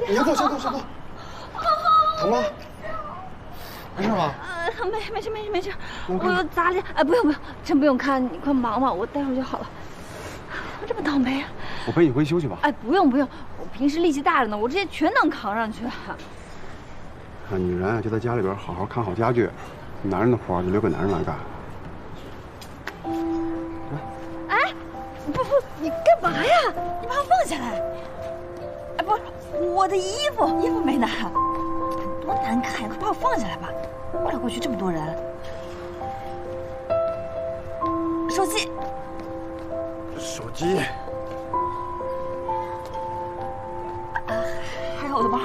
你先坐，先坐，疼吗？没事吧？没事。我有砸脸，哎，不用，真不用看，你快忙吧，我待会儿就好了。我这么倒霉啊！我陪你回去休息吧。哎，不用，我平时力气大着呢，我这些全能扛上去。女人就在家里边好好看好家具，男人的活就留给男人来干。哎，不，你干嘛呀？你把我放下来！哎，不是，我的衣服没拿，多难看呀！快把我放下来吧！过来过去这么多人，手机。还有我的包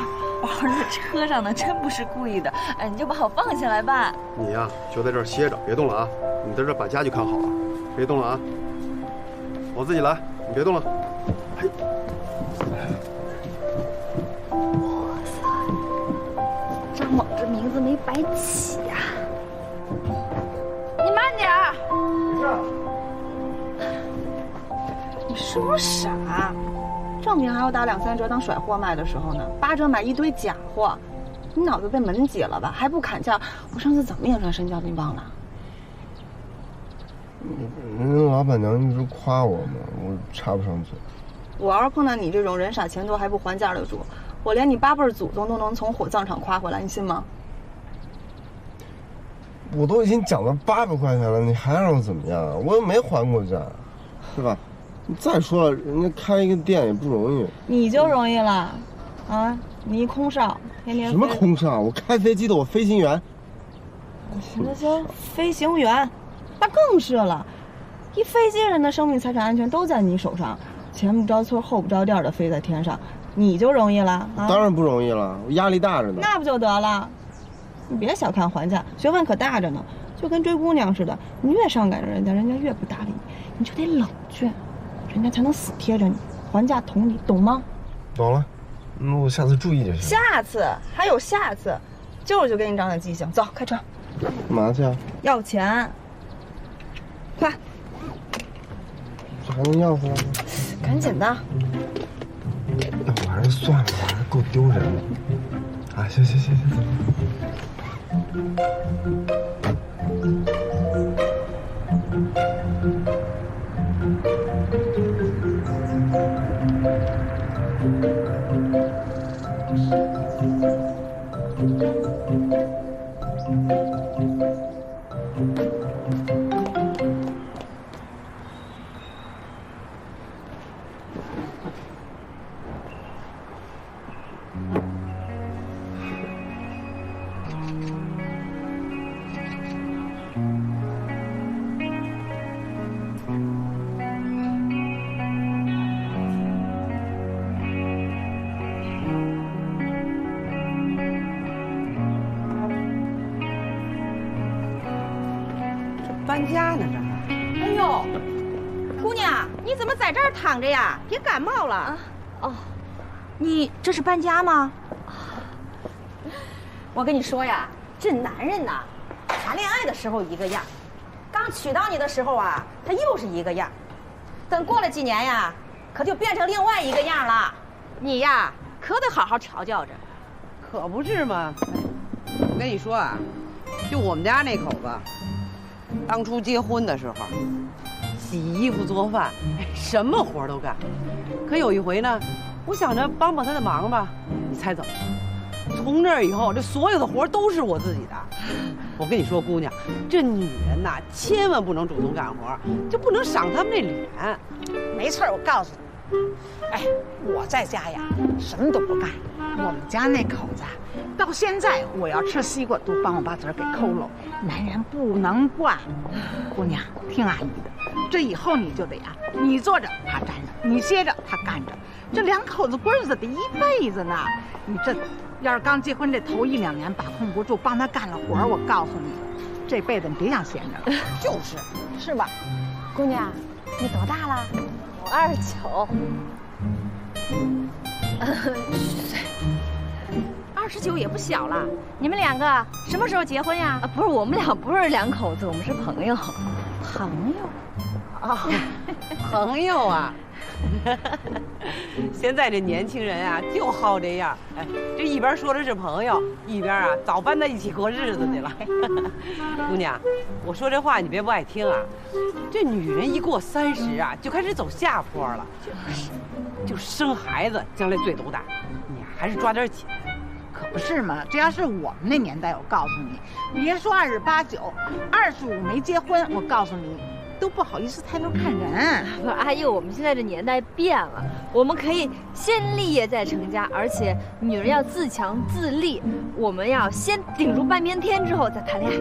在车上呢，真不是故意的。哎，你就把我放下来吧。你呀，就在这儿歇着，别动了啊！你在这儿把家具看好了，别动了啊！我自己来，你别动了。嘿，哇塞，张猛这名字没白起呀！你慢点儿。没事。你是不是傻？正品还要打2、3折当甩货卖的时候呢，8折买一堆假货，你脑子被门挤了吧？还不砍价？我上次怎么也算身教并棒了？人家老板娘一直夸我嘛，我插不上嘴。我要是碰到你这种人傻钱多还不还价的主，我连你8辈祖宗都能从火葬场夸回来，你信吗？我都已经讲了800块钱了，你还让我怎么样啊？我又没还过价，对吧？你再说了，人家开一个店也不容易。你就容易了，啊！你一空少，天天什么空少？我开飞机的，我飞行员。行，飞行员，那更是了。一飞机人的生命财产安全都在你手上，前不着村后不着店的飞在天上，你就容易了啊？当然不容易了，我压力大着呢。那不就得了？你别小看还价，学问可大着呢，就跟追姑娘似的，你越上赶着人家，人家越不搭理你，你就得冷峻。人家才能死贴着你，还价捅你，懂吗？懂了，我下次注意就行。下次还有下次，今儿我就给你长点记性。走，开车。干嘛去啊？要钱，快！这还能要回来吗？赶紧的。要不还是算了吧，还够丢人的。啊，行。搬家呢，这还。哎呦，姑娘，你怎么在这儿躺着呀？别感冒了啊！哦，你这是搬家吗？我跟你说呀，这男人呐，谈恋爱的时候一个样，刚娶到你的时候啊，他又是一个样，等过了几年呀，可就变成另外一个样了。你呀，可得好好调教着。可不是嘛！我跟你说啊，就我们家那口子。当初结婚的时候，洗衣服、做饭，什么活都干。可有一回呢，我想着帮他的忙吧，你猜怎么了？从那以后，这所有的活都是我自己的。我跟你说，姑娘，这女人呐，千万不能主动干活，就不能赏他们这脸。没错，我告诉你，哎，我在家呀，什么都不干。我们家那口子，到现在我要吃西瓜都帮我把嘴给抠了。男人不能惯，姑娘听阿姨的，这以后你就得啊，你坐着他站着，你歇着他干着，这2口子过日子得一辈子呢。你这要是刚结婚这头1、2年把控不住，帮他干了活，我告诉你，这辈子你别想闲着了。就是，是吧？姑娘，你多大了？我29也不小了。你们2个什么时候结婚呀？啊，不是，我们俩不是2口子，我们是朋友。朋友？啊，朋友啊，现在这年轻人啊，就好这样。哎，这一边说的是朋友，一边啊早搬在一起过日子去了。姑娘，我说这话你别不爱听啊。这女人一过30啊，就开始走下坡了。就生孩子，将来最斗大。你还是抓点紧。可不是嘛，这要是我们那年代，我告诉你，别说28、9，25没结婚，我告诉你。都不好意思抬头看人。不是阿姨，我们现在这年代变了，我们可以先立业再成家，而且女人要自强自立，我们要先顶住半边天之后再谈恋爱。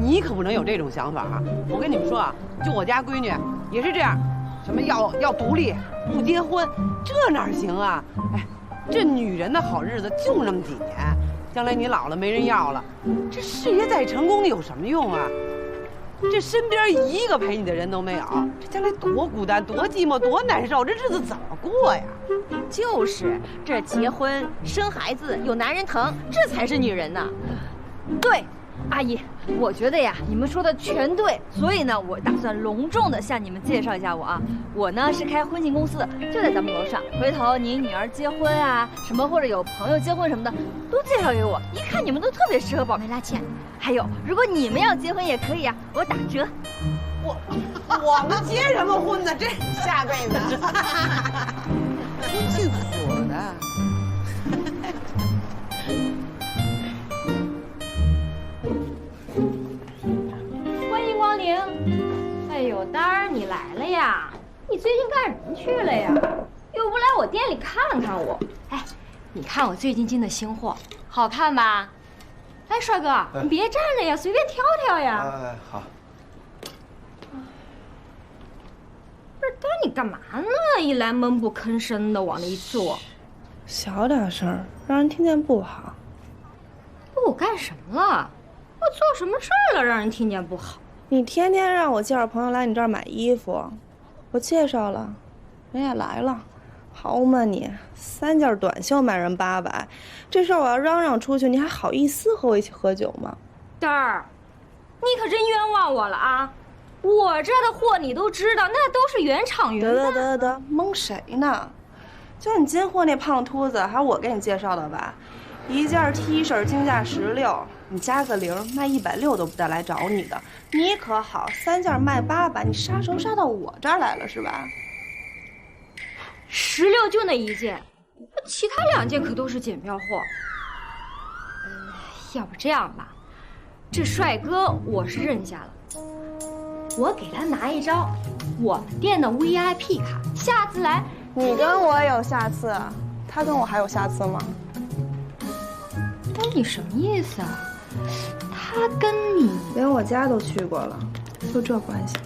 你可不能有这种想法啊！我跟你们说啊，就我家闺女也是这样，什么要独立，不结婚，这哪行啊？哎，这女人的好日子就那么几年，将来你老了没人要了，这事业再成功有什么用啊？这身边一个陪你的人都没有，这将来多孤单、多寂寞、多难受，这日子怎么过呀？就是，这结婚、生孩子、有男人疼，这才是女人呢。对，阿姨，我觉得呀，你们说的全对，所以呢，我打算隆重的向你们介绍一下我啊。我呢是开婚庆公司的，就在咱们楼上。回头您女儿结婚啊，什么或者有朋友结婚什么的，都介绍给我。一看你们都特别适合保媒拉纤。还有，如果你们要结婚也可以啊，我打折。我们结什么婚呢？这下辈子，婚庆火的。欢迎光临。哎呦，丹儿，你来了呀？你最近干什么去了呀？又不来我店里看看我？哎，你看我最近进的新货，好看吧？哎，帅哥，你别站着呀，随便挑挑呀。哎，好。不是，丹儿，你干嘛呢？一来闷不吭声的往那一坐。小点声，让人听见不好。我干什么了？我做什么事儿了，让人听见不好？你天天让我介绍朋友来你这儿买衣服，我介绍了，人也来了。好嘛你，3件短袖卖人800，这事儿我要嚷嚷出去，你还好意思和我一起喝酒吗？丹儿，你可真冤枉我了啊！我这的货你都知道，那都是原厂原价。得，蒙谁呢？就你进货那胖秃子，还是我给你介绍的吧？一件 T 恤净价16，你加个0，卖160都不带来找你的。你可好，3件卖800，你杀手杀到我这儿来了是吧？16就那一件，其他2件可都是检标货。要不这样吧，这帅哥我是认下了，我给他拿一张我们店的 VIP 卡，下次来。你跟我有下次，他跟我还有下次吗？但你什么意思啊？他跟你连我家都去过了，就这关系，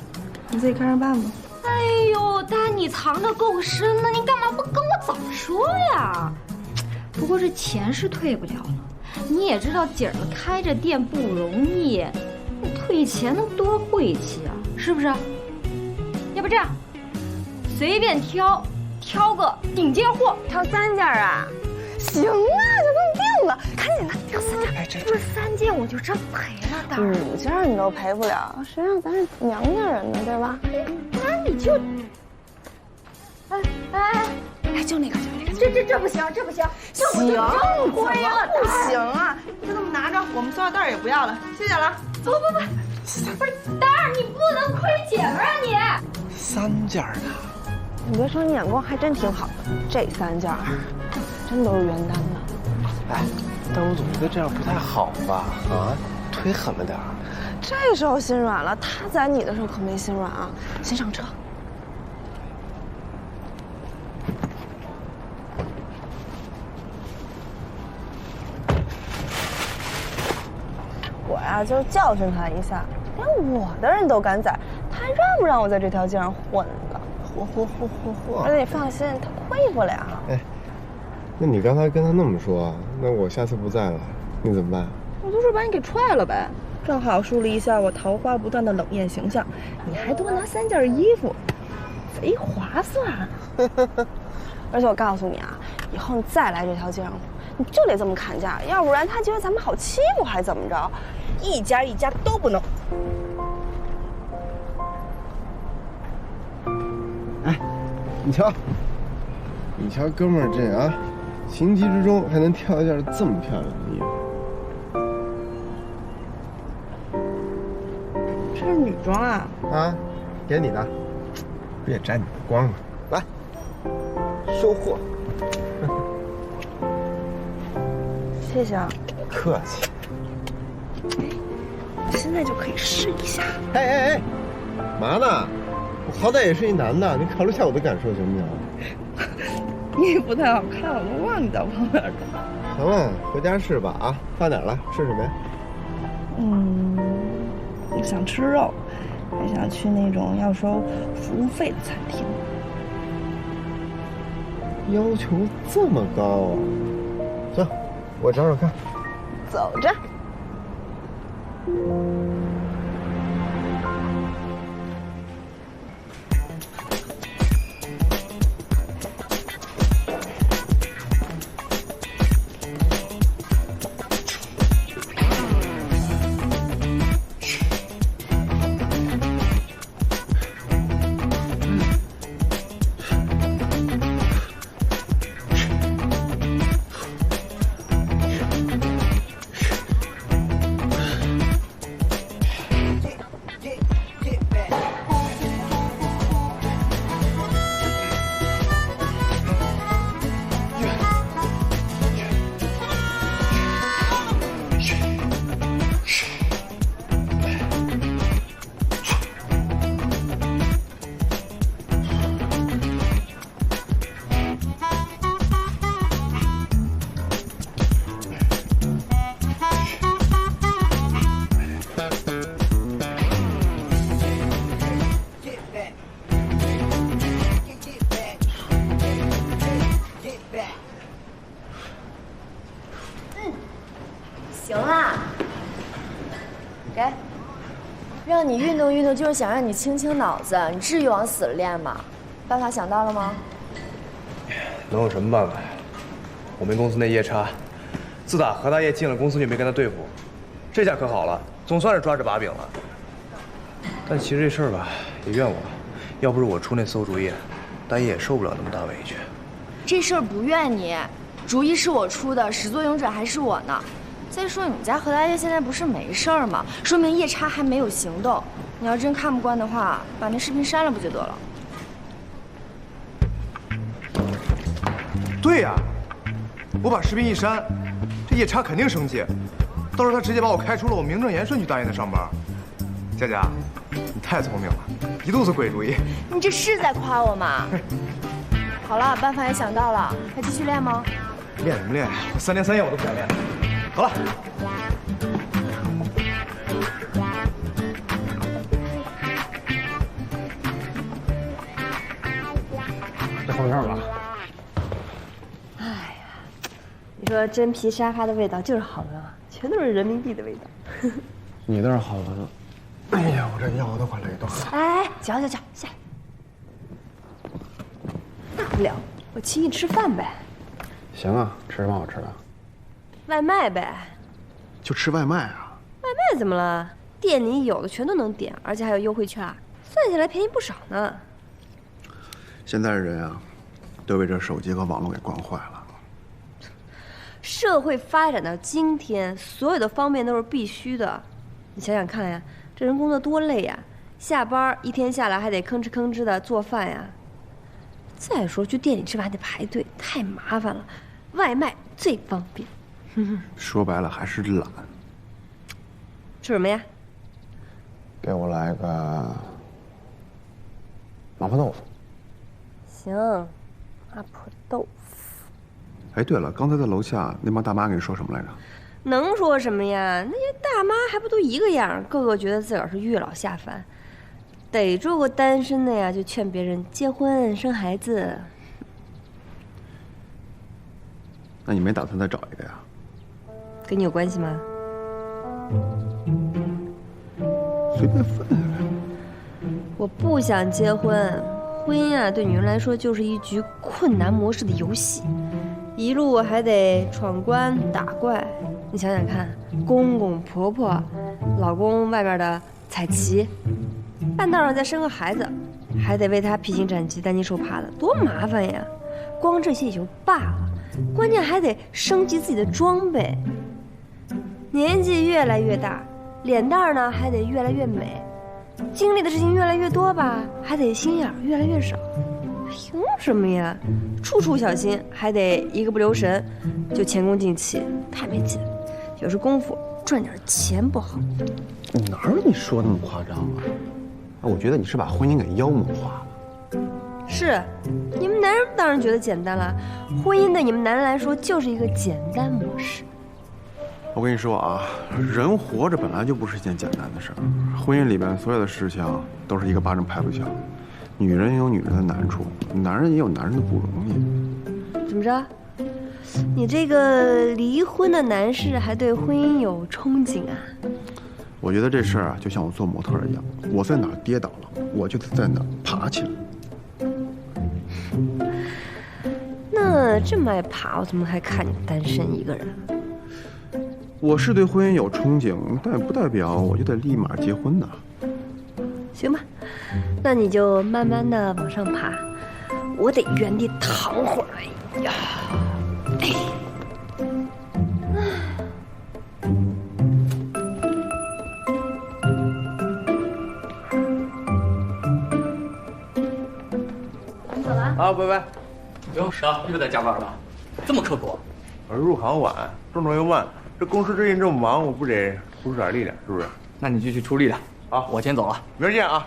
你自己看着办吧。哎呦，丹，你藏得够深的，你干嘛不跟我早说呀？不过这钱是退不了了，你也知道姐儿们开着店不容易，退钱能多贵气啊，是不是？要不这样，随便挑个顶尖货，挑3件啊。行啊，就这么定了，赶紧的，挑3件。哎，不是3件我就真赔了，丹儿。5件你都赔不了，谁让咱是娘家人呢，对吧？那你就，就那个，这不行，这不行，这我就挣亏了，不行啊！就这么拿着，我们塑料袋也不要了，谢谢了。不是，丹儿，你不能亏姐们儿啊你。 3件呢？你别说，你眼光还真挺好的，这3件真都是原单的。哎，但我总觉得这样不太好吧？啊，忒狠了点儿。这时候心软了，他宰你的时候可没心软啊！先上车。我呀，就是教训他一下，连我的人都敢宰，他还让不让我在这条街上混了？嚯！而且你放心，他亏不了。哎，那你刚才跟他那么说，那我下次不在了，你怎么办？我就说把你给踹了呗，正好树立一下我桃花不断的冷艳形象，你还多拿3件衣服，贼划算。而且我告诉你啊，以后你再来这条街上，你就得这么砍价，要不然他觉得咱们好欺负还怎么着？一家都不能。哎，你瞧，你瞧，哥们儿这啊，情急之中还能挑一件这么漂亮的衣服。这是女装啊？啊，给你的，别沾你的光了。来，收货。谢谢啊。客气。现在就可以试一下。哎，嘛呢？我好歹也是一男的，你考虑一下我的感受行不行？你不太好看，我都忘你在旁边了。行了，回家试吧啊！饭点了，吃什么呀？我想吃肉，还想去那种要收服务费的餐厅。要求这么高啊？行，我找找看。走着。行啦，给，让你运动运动，就是想让你清清脑子。你至于往死了练吗？办法想到了吗？能有什么办法呀？我们公司那夜叉，自打何大爷进了公司就没跟他对付，这下可好了，总算是抓着把柄了。但其实这事儿吧，也怨我，要不是我出那馊主意，大爷也受不了那么大委屈。这事儿不怨你，主意是我出的，始作俑者还是我呢。再说你们家何大爷现在不是没事儿吗？说明夜叉还没有行动。你要真看不惯的话，把那视频删了不就得了？对呀，我把视频一删，这夜叉肯定生气，到时候他直接把我开除了，我名正言顺去大爷那上班。佳佳，你太聪明了，一肚子鬼主意。你这是在夸我吗？好了，办法也想到了，还继续练吗？练什么练？我3天3夜我都不想练。好了。这放这儿吧。哎呀，你说真皮沙发的味道就是好闻啊，全都是人民币的味道。你那儿好闻了。哎呀，我这腰都快累断了。哎，嚼下来。大不了我请你吃饭呗。行啊，吃什么好吃的？外卖呗。就吃外卖啊？外卖怎么了？店里有的全都能点，而且还有优惠券，算下来便宜不少呢。现在的人啊，都被这手机和网络给惯坏了。社会发展到今天，所有的方便都是必须的。你想想看呀，这人工作多累呀，下班一天下来还得吭哧吭哧的做饭呀。再说去店里吃饭还得排队，太麻烦了。外卖最方便。说白了还是懒。吃什么呀？给我来个麻婆豆腐。行，麻婆豆腐。哎，对了，刚才在楼下那帮大妈跟你说什么来着？能说什么呀？那些大妈还不都一个样，个个觉得自个儿是月老下凡。逮住个单身的呀，就劝别人结婚生孩子。那你没打算再找一个呀？跟你有关系吗？随便问。我不想结婚，婚姻啊，对女人来说就是一局困难模式的游戏，一路还得闯关打怪。你想想看，公公婆婆，老公外面的彩旗，半道上再生个孩子，还得为他披荆斩棘、担惊受怕的，多麻烦呀！光这些也就罢了，关键还得升级自己的装备。年纪越来越大，脸蛋呢还得越来越美，经历的事情越来越多吧，还得心眼越来越少。凭什么呀？处处小心，还得一个不留神就前功尽弃，太没劲。有时功夫赚点钱不好？哪有你说那么夸张啊？我觉得你是把婚姻给妖魔化了。是，你们男人当然觉得简单了，婚姻对你们男人来说就是一个简单模式。我跟你说啊，人活着本来就不是一件简单的事儿，婚姻里边所有的事情都是一个巴掌拍不响。女人有女人的难处，男人也有男人的不容易。怎么着？你这个离婚的男士还对婚姻有憧憬啊？我觉得这事儿啊，就像我做模特一样，我在哪儿跌倒了，我就得在哪儿爬起来。那这么爱爬，我怎么还看你单身一个人？我是对婚姻有憧憬，但也不代表我就得立马结婚呐。行吧，那你就慢慢的往上爬，我得原地躺会儿。哎呀，你走了？啊，拜拜。哟，啥？又在加班了？这么刻苦？我入行晚，动作又慢，这公司最近这么忙，我不得付出点力量，是不是？那你就去出力量。好，我先走了，明儿见啊。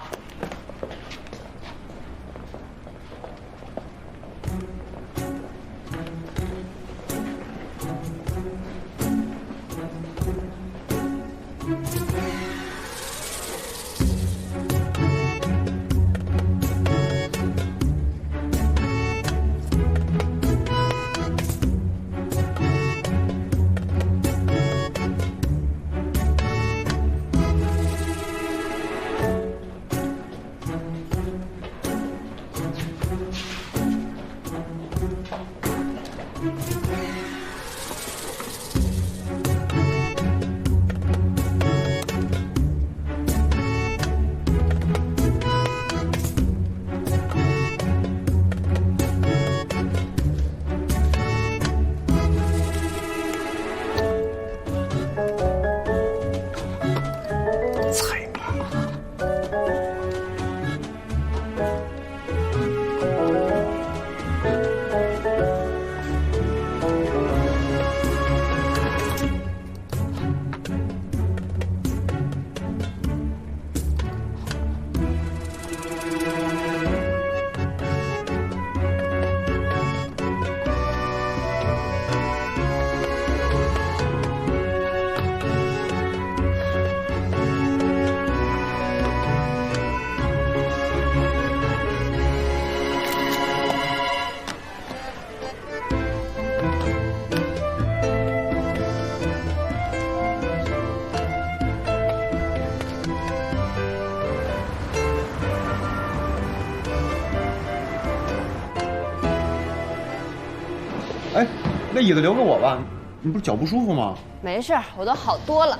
哎，那椅子留给我吧，你不是脚不舒服吗？没事，我都好多了。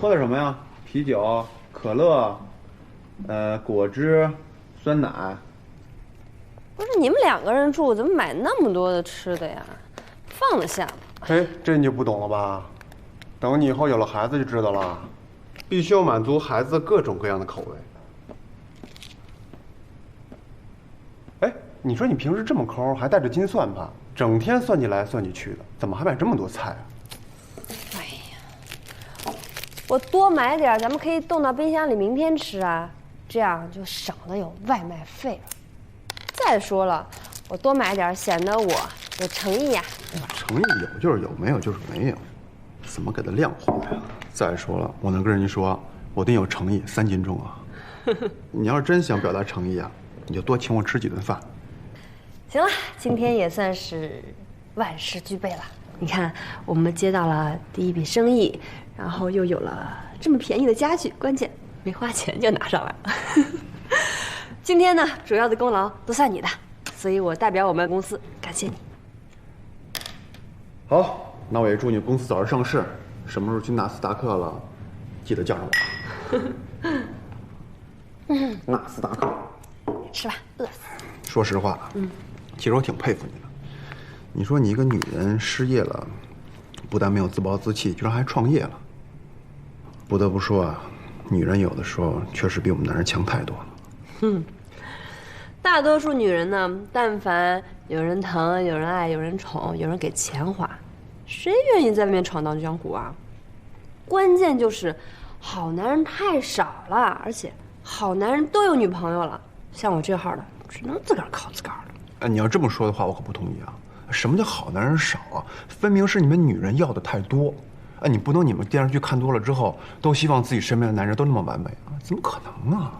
喝的什么呀？啤酒、可乐，果汁、酸奶。不是你们2个人住，怎么买那么多的吃的呀？放得下吗？哎，这你就不懂了吧？等你以后有了孩子就知道了，必须要满足孩子各种各样的口味。哎，你说你平时这么抠，还带着金算盘，整天算计来算计去的，怎么还买这么多菜啊？哎呀，我多买点，咱们可以冻到冰箱里，明天吃啊，这样就省得有外卖费了。再说了，我多买点，显得我有诚意呀。诚意有就是有，没有就是没有，怎么给它量化呀？再说了，我能跟人家说，我得有诚意，3斤重啊。你要是真想表达诚意啊，你就多请我吃几顿饭。行了，今天也算是万事俱备了。你看，我们接到了第一笔生意，然后又有了这么便宜的家具，关键没花钱就拿上来了。今天呢，主要的功劳都算你的，所以我代表我们公司感谢你。好，那我也祝你公司早日上市，什么时候去纳斯达克了，记得叫上我。纳斯达克。吃吧，饿死。说实话，其实我挺佩服你的。你说你一个女人失业了，不但没有自暴自弃，居然还创业了。不得不说啊，女人有的时候确实比我们男人强太多了。大多数女人呢，但凡有人疼、有人爱、有人宠、有人给钱花，谁愿意在外面闯荡江湖啊？关键就是好男人太少了，而且好男人都有女朋友了，像我这号的只能自个儿靠自个儿了。你要这么说的话，我可不同意啊！什么叫好男人少啊？分明是你们女人要的太多。你不能你们电视剧看多了之后，都希望自己身边的男人都那么完美啊？怎么可能啊？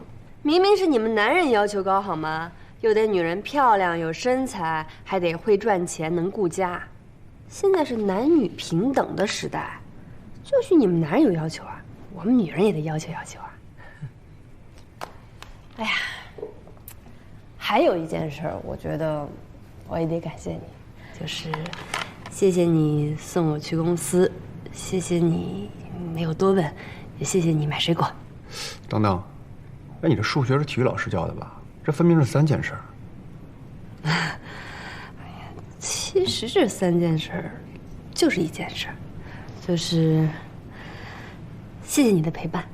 明明是你们男人要求高好吗？又得女人漂亮有身材，还得会赚钱能顾家。现在是男女平等的时代，就许你们男人有要求啊，我们女人也得要求要求啊。哎呀，还有一件事儿，我觉得我也得感谢你，就是谢谢你送我去公司，谢谢你没有多问，也谢谢你买水果。等等，你这数学是体育老师教的吧？这分明是3件事。哎呀，其实这3件事就是1件事，就是谢谢你的陪伴。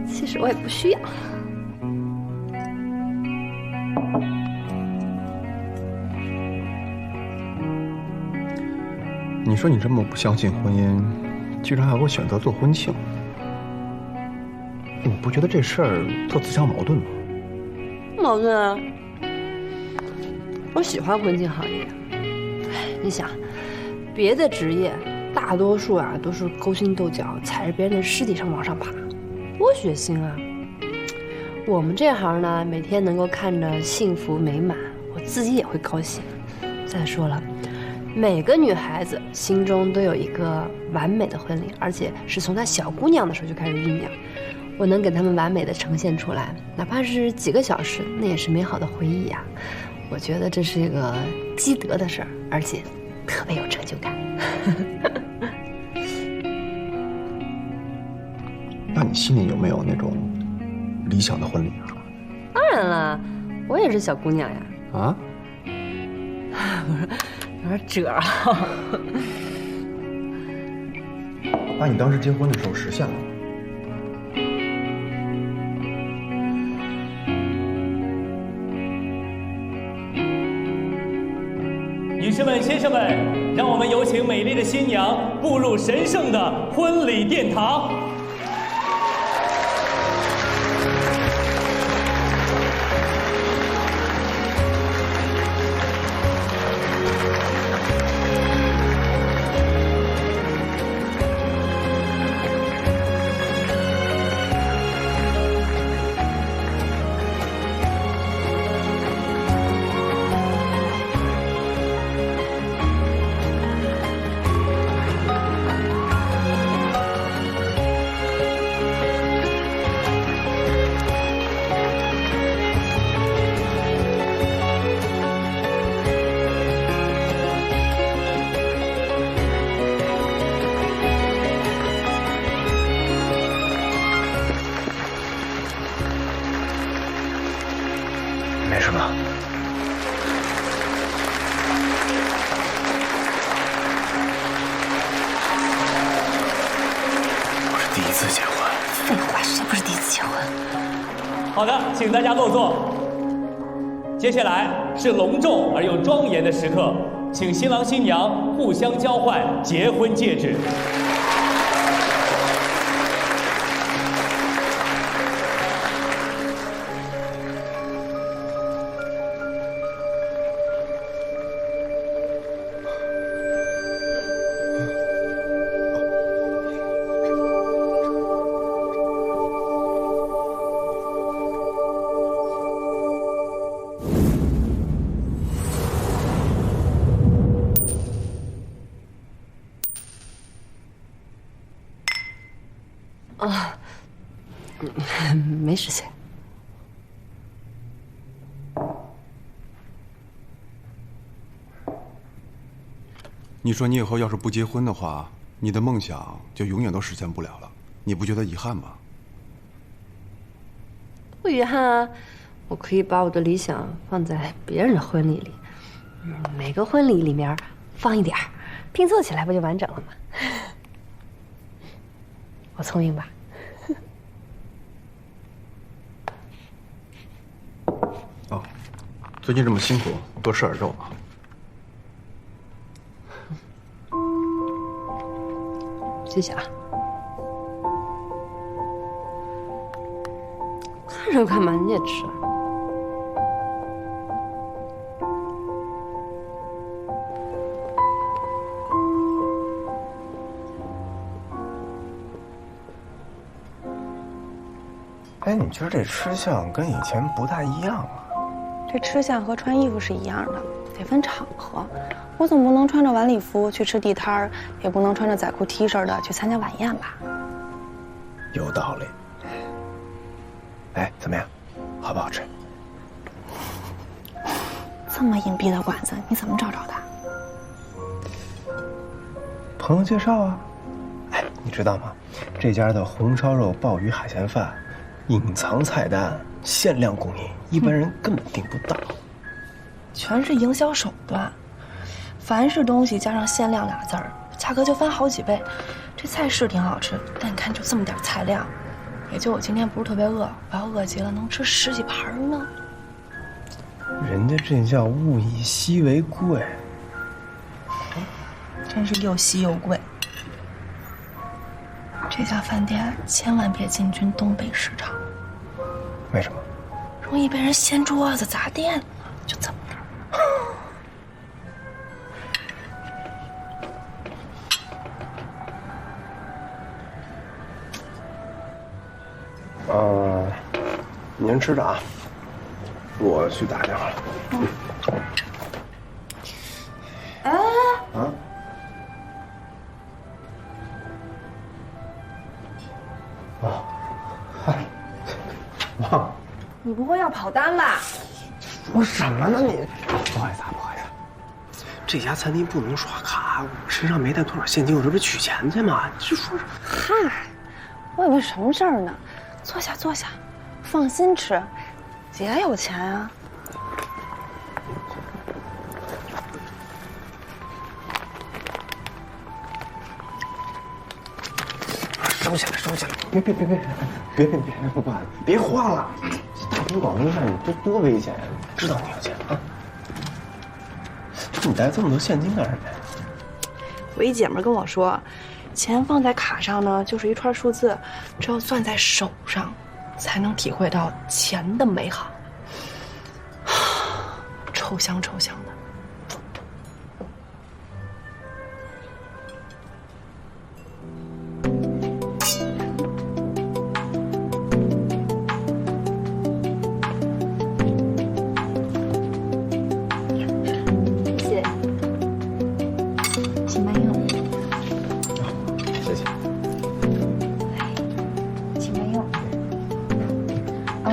其实我也不需要。你说你这么不相信婚姻，居然还会选择做婚庆，你不觉得这事儿特自相矛盾吗？矛盾啊！我喜欢婚庆行业。哎，你想，别的职业大多数啊都是勾心斗角，踩着别人的尸体上往上爬，多血腥啊！我们这行呢，每天能够看着幸福美满，我自己也会高兴。再说了，每个女孩子心中都有一个完美的婚礼，而且是从她小姑娘的时候就开始酝酿。我能给她们完美的呈现出来，哪怕是几个小时，那也是美好的回忆呀。我觉得这是一个积德的事儿，而且特别有成就感。那你心里有没有那种理想的婚礼啊？当然了，我也是小姑娘呀。啊？有点褶啊。那你当时结婚的时候实现了吗？女士们、先生们，让我们有请美丽的新娘步入神圣的婚礼殿堂。没事吧？我是第一次结婚。废话，谁不是第一次结婚？好的，请大家落座。接下来是隆重而又庄严的时刻，请新郎新娘互相交换结婚戒指。啊，没实现。你说你以后要是不结婚的话，你的梦想就永远都实现不了了，你不觉得遗憾吗？不遗憾啊，我可以把我的理想放在别人的婚礼里，每个婚礼里面放一点儿，拼凑起来不就完整了吗？我聪明吧？哦，最近这么辛苦，多吃点肉啊。谢谢啊。看着干嘛？你也吃啊？哎，你觉得这吃相跟以前不大一样啊？这吃相和穿衣服是一样的，得分场合。我总不能穿着晚礼服去吃地摊儿，也不能穿着仔裤 T 恤的去参加晚宴吧？有道理。哎，怎么样，好不好吃？这么隐蔽的馆子，你怎么找着的？朋友介绍啊。哎，你知道吗？这家的红烧肉鲍鱼海鲜饭，隐藏菜单，限量供应，一般人根本订不到。全是营销手段。凡是东西加上限量俩字儿，价格就翻好几倍。这菜是挺好吃，但你看就这么点菜量，也就我今天不是特别饿，我要饿极了能吃10几盘呢。人家这叫物以稀为贵，真是又稀又贵。这家饭店千万别进军东北市场，为什么？容易被人掀桌子砸店，就这么着。您吃着啊，我去打电话了。哎，啊？哦，嗨，忘了。你不会要跑单吧？说什么呢你？不好意思啊，不好意思。这家餐厅不能刷卡，我身上没带多少现金，我这不是取钱去吗？就说是。嗨，我以为什么事儿呢？坐下，坐下，放心吃，姐有钱啊。收起来，收起来！别不管，别花了。大庭广众下你多危险呀！知道你有钱啊？你带这么多现金干什么呀？我一姐们跟我说，钱放在卡上呢，就是一串数字，只有攥在手上，才能体会到钱的美好。抽香抽香的。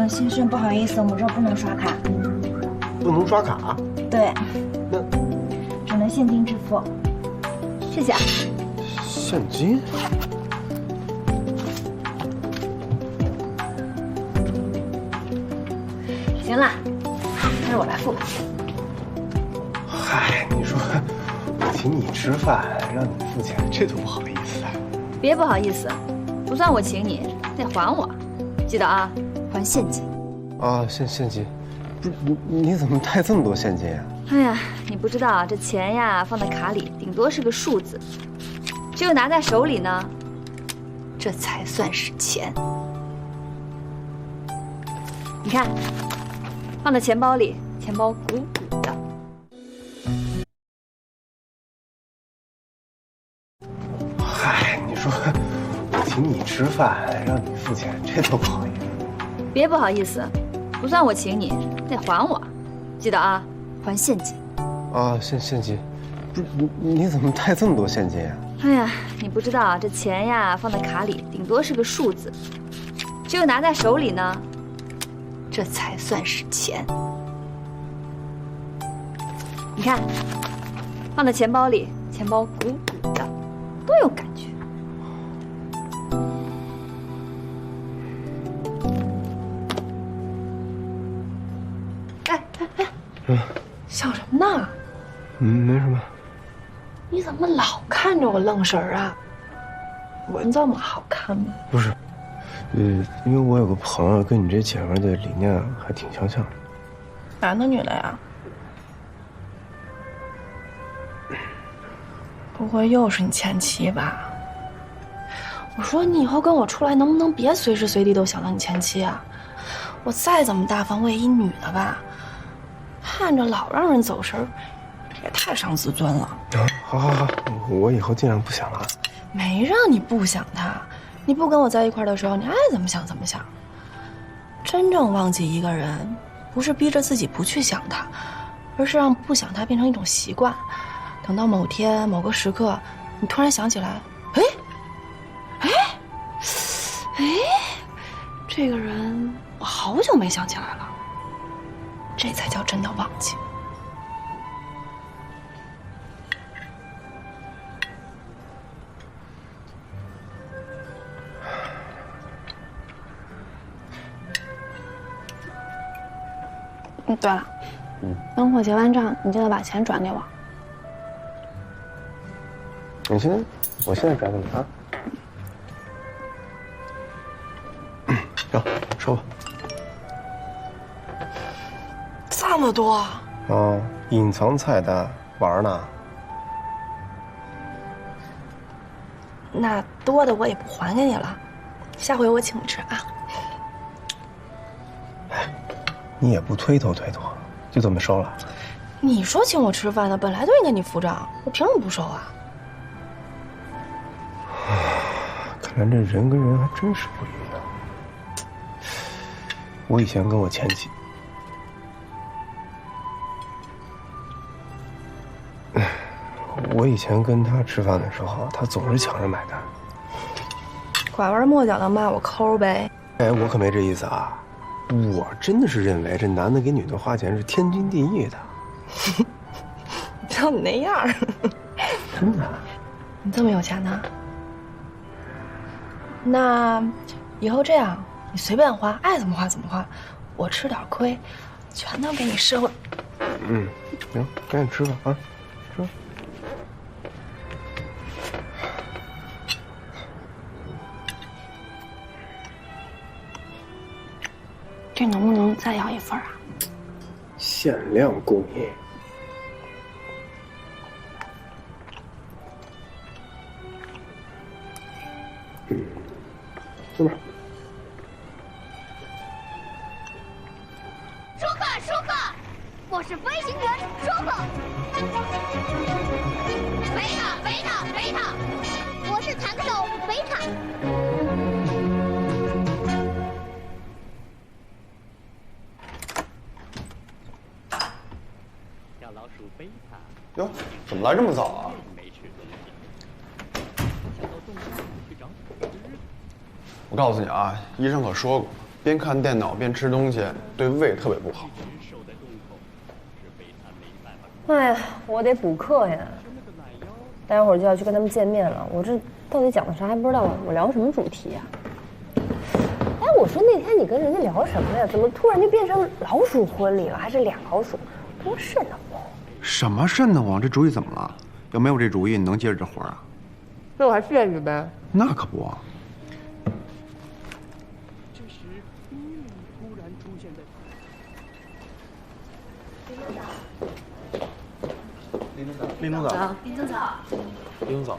先生，不好意思，我们这儿不能刷卡。不能刷卡？对，那只能现金支付。谢谢啊。现金？行了，还是我来付吧。嗨，你说我请你吃饭，让你付钱，这多不好意思啊！别不好意思，不算我请你，得还我。记得啊，还现金。啊，现金，不是你怎么带这么多现金啊？哎呀，你不知道这钱呀，放在卡里顶多是个数字，只有拿在手里呢，这才算是钱。你看，放在钱包里，钱包鼓鼓的。嗨，你说我请你吃饭，让你付钱，这多不好意思。别不好意思，不算我请你，得还我。记得啊，还现金。啊，现金，不是你怎么带这么多现金啊？哎呀，你不知道这钱呀，放在卡里顶多是个数字，只有拿在手里呢，这才算是钱。你看，放在钱包里，钱包鼓鼓的。多有感觉。笑什么呢？没什么。你怎么老看着我愣神儿啊？我这么好看吗？不是，因为我有个朋友跟你这姐们儿的理念还挺相像的。男的女的呀？不会又是你前妻吧？我说你以后跟我出来，能不能别随时随地都想到你前妻啊？我再怎么大方，我也一女的吧，看着老让人走神儿，也太伤自尊了。好，我以后尽量不想了。没让你不想他，你不跟我在一块儿的时候，你爱怎么想怎么想。真正忘记一个人，不是逼着自己不去想他，而是让不想他变成一种习惯。等到某天某个时刻，你突然想起来，哎，这个人我好久没想起来了，这才叫真的忘记。对了，等会结完账，你记得把钱转给我。我现在转给你啊。行，收吧。这么多？哦，隐藏菜单，玩呢？那多的我也不还给你了，下回我请你吃啊。你也不推脱推脱，就这么收了？你说请我吃饭的，本来就应该你付账，我凭什么不收啊？看来这人跟人还真是不一样。我以前跟我前妻，我以前跟她吃饭的时候，她总是抢着买单，拐弯抹角的骂我抠呗。哎，我可没这意思啊。我真的是认为这男的给女的花钱是天经地义的。你知道你那样，真的？你这么有钱呢？那以后这样，你随便花，爱怎么花怎么花，我吃点亏，全都给你赊回。行，赶紧吃吧啊，吃吧。这能不能再要一份啊？限量供应。吃吧。舒克，我是飞行员舒克。贝塔，我是弹手贝塔。小老鼠贝塔。哟，怎么来这么早啊？我告诉你啊，医生可说过，边看电脑边吃东西对胃特别不好。哎呀，我得补课呀，待会儿就要去跟他们见面了。我这到底讲的啥还不知道，我聊什么主题呀？哎，我说那天你跟人家聊什么呀？怎么突然就变成老鼠婚礼了？还是俩老鼠，多瘆得慌！什么瘆得慌？这主意怎么了？要没有这主意，你能接着这活啊？那我还谢你呗。那可不。林总早。林总早。林总早。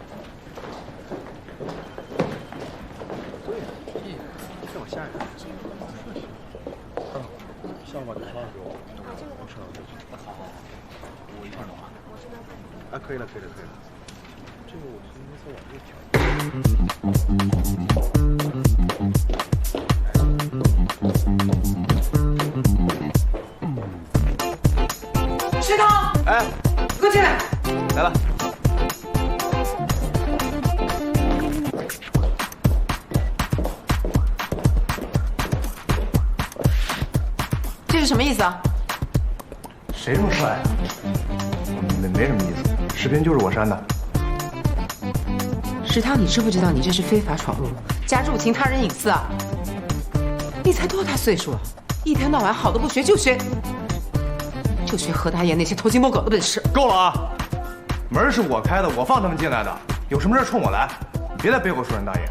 这我下一个。下午把头发给我。我吃了这个。好，我一块弄啊。啊，可以了。这个我从没往这调。食堂。哎，快进来。来了。这是什么意思啊？谁这么帅啊？没什么意思，视频就是我删的。石涛，你知不知道你这是非法闯入，加入侵他人隐私啊？你才多大岁数啊？一天到晚好的不学就学何大爷那些偷鸡摸狗的本事。够了啊！门是我开的，我放他们进来的，有什么事冲我来，别在背后说人大爷。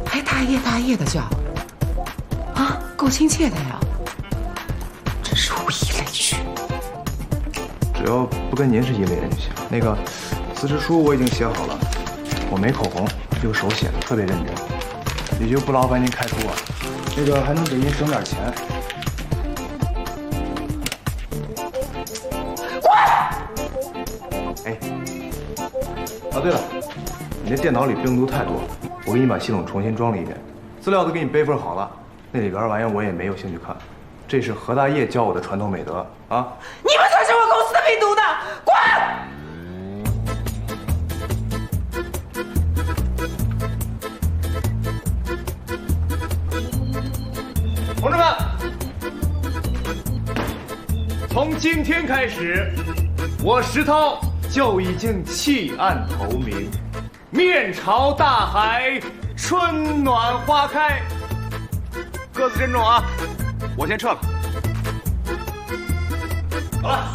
还大爷大爷的叫，啊，够亲切的呀，真是物以类聚。只要不跟您是一类人就行。那个辞职书我已经写好了，我没口红，这个手写的特别认真，也就不劳烦您开除我，这个还能给您省点钱。哎，啊对了，你那电脑里病毒太多，我给你把系统重新装了一遍，资料都给你备份好了，那里边玩意儿我也没有兴趣看。这是何大爷教我的传统美德啊！你们才是我公司的病毒呢！滚！同志们，从今天开始，我石涛就已经弃暗投明，面朝大海，春暖花开。各自珍重啊！我先撤了。好了。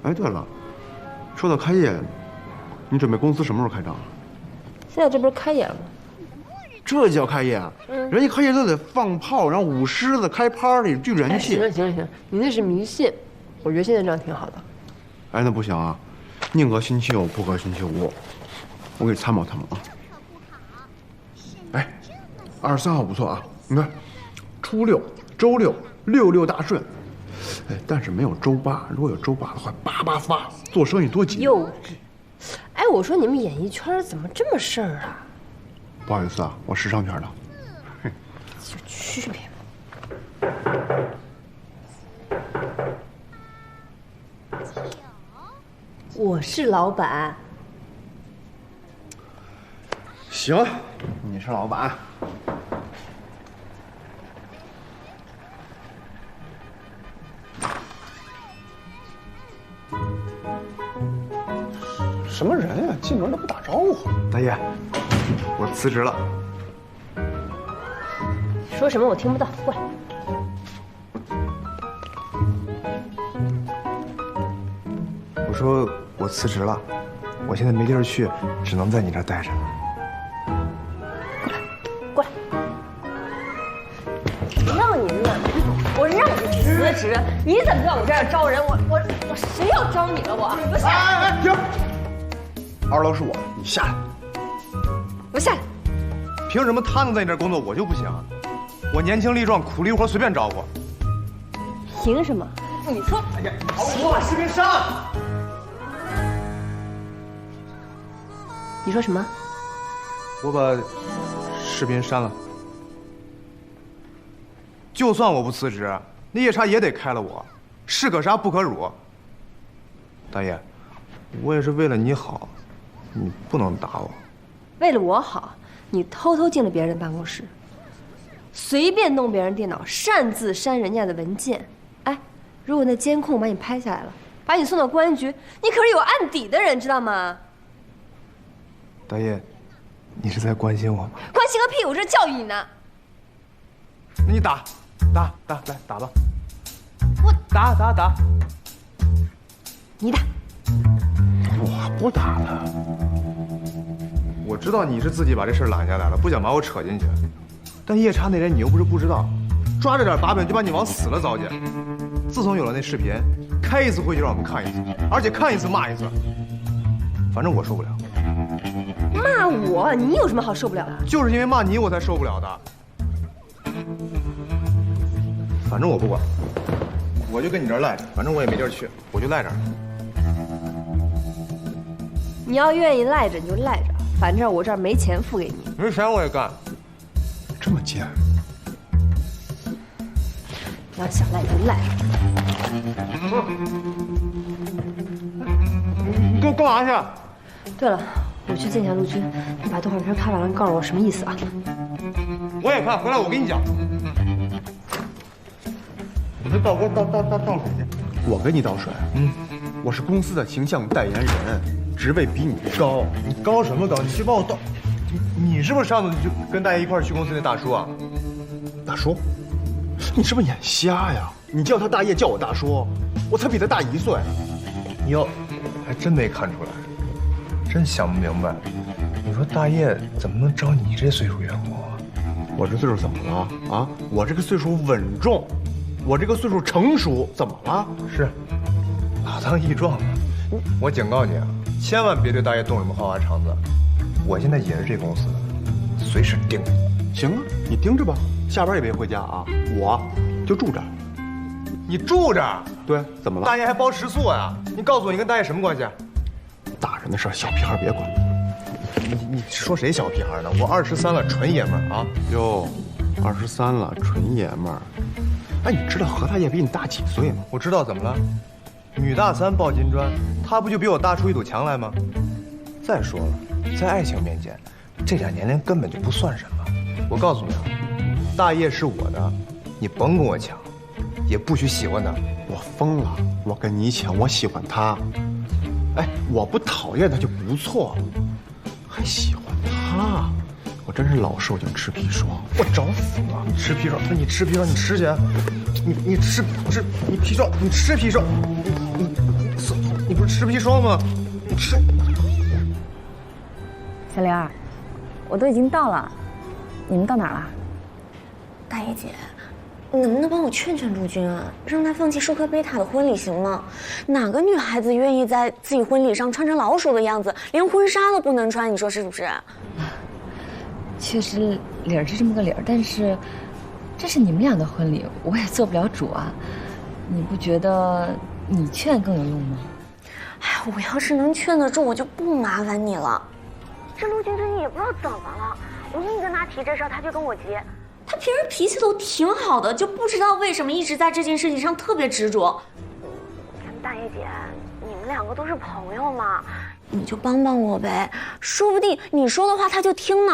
哎，对了，说到开业，你准备公司什么时候开张啊？现在这不是开演吗？这叫开业啊？人家开业都得放炮，然后舞狮子、开 party 聚人气。行了行了行了，你那是迷信，我觉得现在这样挺好的。哎，那不行啊，宁可星期六不可星期五，我给你参谋参谋啊。哎，23号不错啊，你看，初六、周六，66大顺。哎，但是没有周8，如果有周8的话，88发，做生意多紧。幼稚。哎，我说你们演艺圈怎么这么事儿啊？不好意思啊，我时尚圈的。有区别吗？我是老板。行，你是老板。什么人呀？进门都不打招呼。大爷，我辞职了。说什么我听不到，过来。我说我辞职了，我现在没地儿去，只能在你这儿待着。过来，让你呢，我让你辞职，你怎么知道我这儿招人？我谁要招你了？我下来。哎，停！2楼是我，你下来。我下来。凭什么他能在你这儿工作，我就不行？我年轻力壮，苦力活随便招呼。凭什么？你说。哎呀，我把视频删了。你说什么？我把视频删了。就算我不辞职，那夜叉也得开了我，士可杀不可辱。大爷，我也是为了你好，你不能打我。为了我好，你偷偷进了别人的办公室，随便弄别人电脑，擅自删人家的文件。哎，如果那监控把你拍下来了，把你送到公安局，你可是有案底的人，知道吗？大爷，你是在关心我吗？关心个屁！我这是教育你呢。那你打，来打吧。我打。你打。我不打了。我知道你是自己把这事揽下来了，不想把我扯进去。但夜叉那人你又不是不知道，抓着点把柄就把你往死了糟践。自从有了那视频，开一次会就让我们看一次，而且看一次骂一次。反正我受不了。骂我？你有什么好受不了的？就是因为骂你我才受不了的。反正我不管，我就跟你这儿赖着，反正我也没地儿去，我就赖这儿。你要愿意赖着你就赖着，反正我这儿没钱付给你。没钱我也干。这么贱？你要想赖就赖。你干嘛去？对了，我去见一下陆军，你把动画片看完了，你告诉我什么意思啊？我也看，回来我跟你讲。你这倒锅倒水去。我给你倒水。我是公司的形象代言人，职位比你高。你高什么高？你去帮我倒。你是不是上次就跟大爷一块儿去公司那大叔啊？大叔，你是不是眼瞎呀？你叫他大爷，叫我大叔，我才比他大1岁。哟，还真没看出来，真想不明白。你说大爷怎么能招你这岁数员工啊？我这岁数怎么了啊？我这个岁数稳重，我这个岁数成熟，怎么了？是，老当益壮嘛。我警告你啊，千万别对大爷动什么花花肠子。我现在也是这公司的，随时盯着你。行啊，你盯着吧，下班也别回家啊，我就住这儿。你住这儿？对，怎么了？大爷还包食宿呀？你告诉我，你跟大爷什么关系？大人的事儿，小屁孩别管。你说谁小屁孩呢？我23了，纯爷们儿啊！哟，23了，纯爷们儿。哎，你知道何大爷比你大几岁吗？我知道，怎么了？女大3抱金砖，他不就比我大出一堵墙来吗？再说了，在爱情面前，这点年龄根本就不算什么。我告诉你啊，大爷是我的，你甭跟我抢，也不许喜欢他。我疯了，我跟你抢，我喜欢他。哎，我不讨厌他就不错了，还喜欢他，我真是老受尽吃砒霜，我找死了。你吃砒霜？那你吃砒霜，你吃去。你吃不是你砒霜，你吃砒霜，你不是吃砒霜吗？你吃。小玲儿，我都已经到了，你们到哪儿了？大爷姐，你能不能帮我劝劝陆军啊，让他放弃舒克贝塔的婚礼行吗？哪个女孩子愿意在自己婚礼上穿成老鼠的样子，连婚纱都不能穿？你说是不是？确实理儿是这么个理儿，但是这是你们俩的婚礼，我也做不了主啊。你不觉得你劝更有用吗？哎，我要是能劝得住，我就不麻烦你了。这陆军最近也不知道怎么了，我硬跟他提这事儿，他就跟我急。他平时脾气都挺好的，就不知道为什么一直在这件事情上特别执着。大爷姐，你们两个都是朋友嘛，你就帮帮我呗，说不定你说的话他就听呢。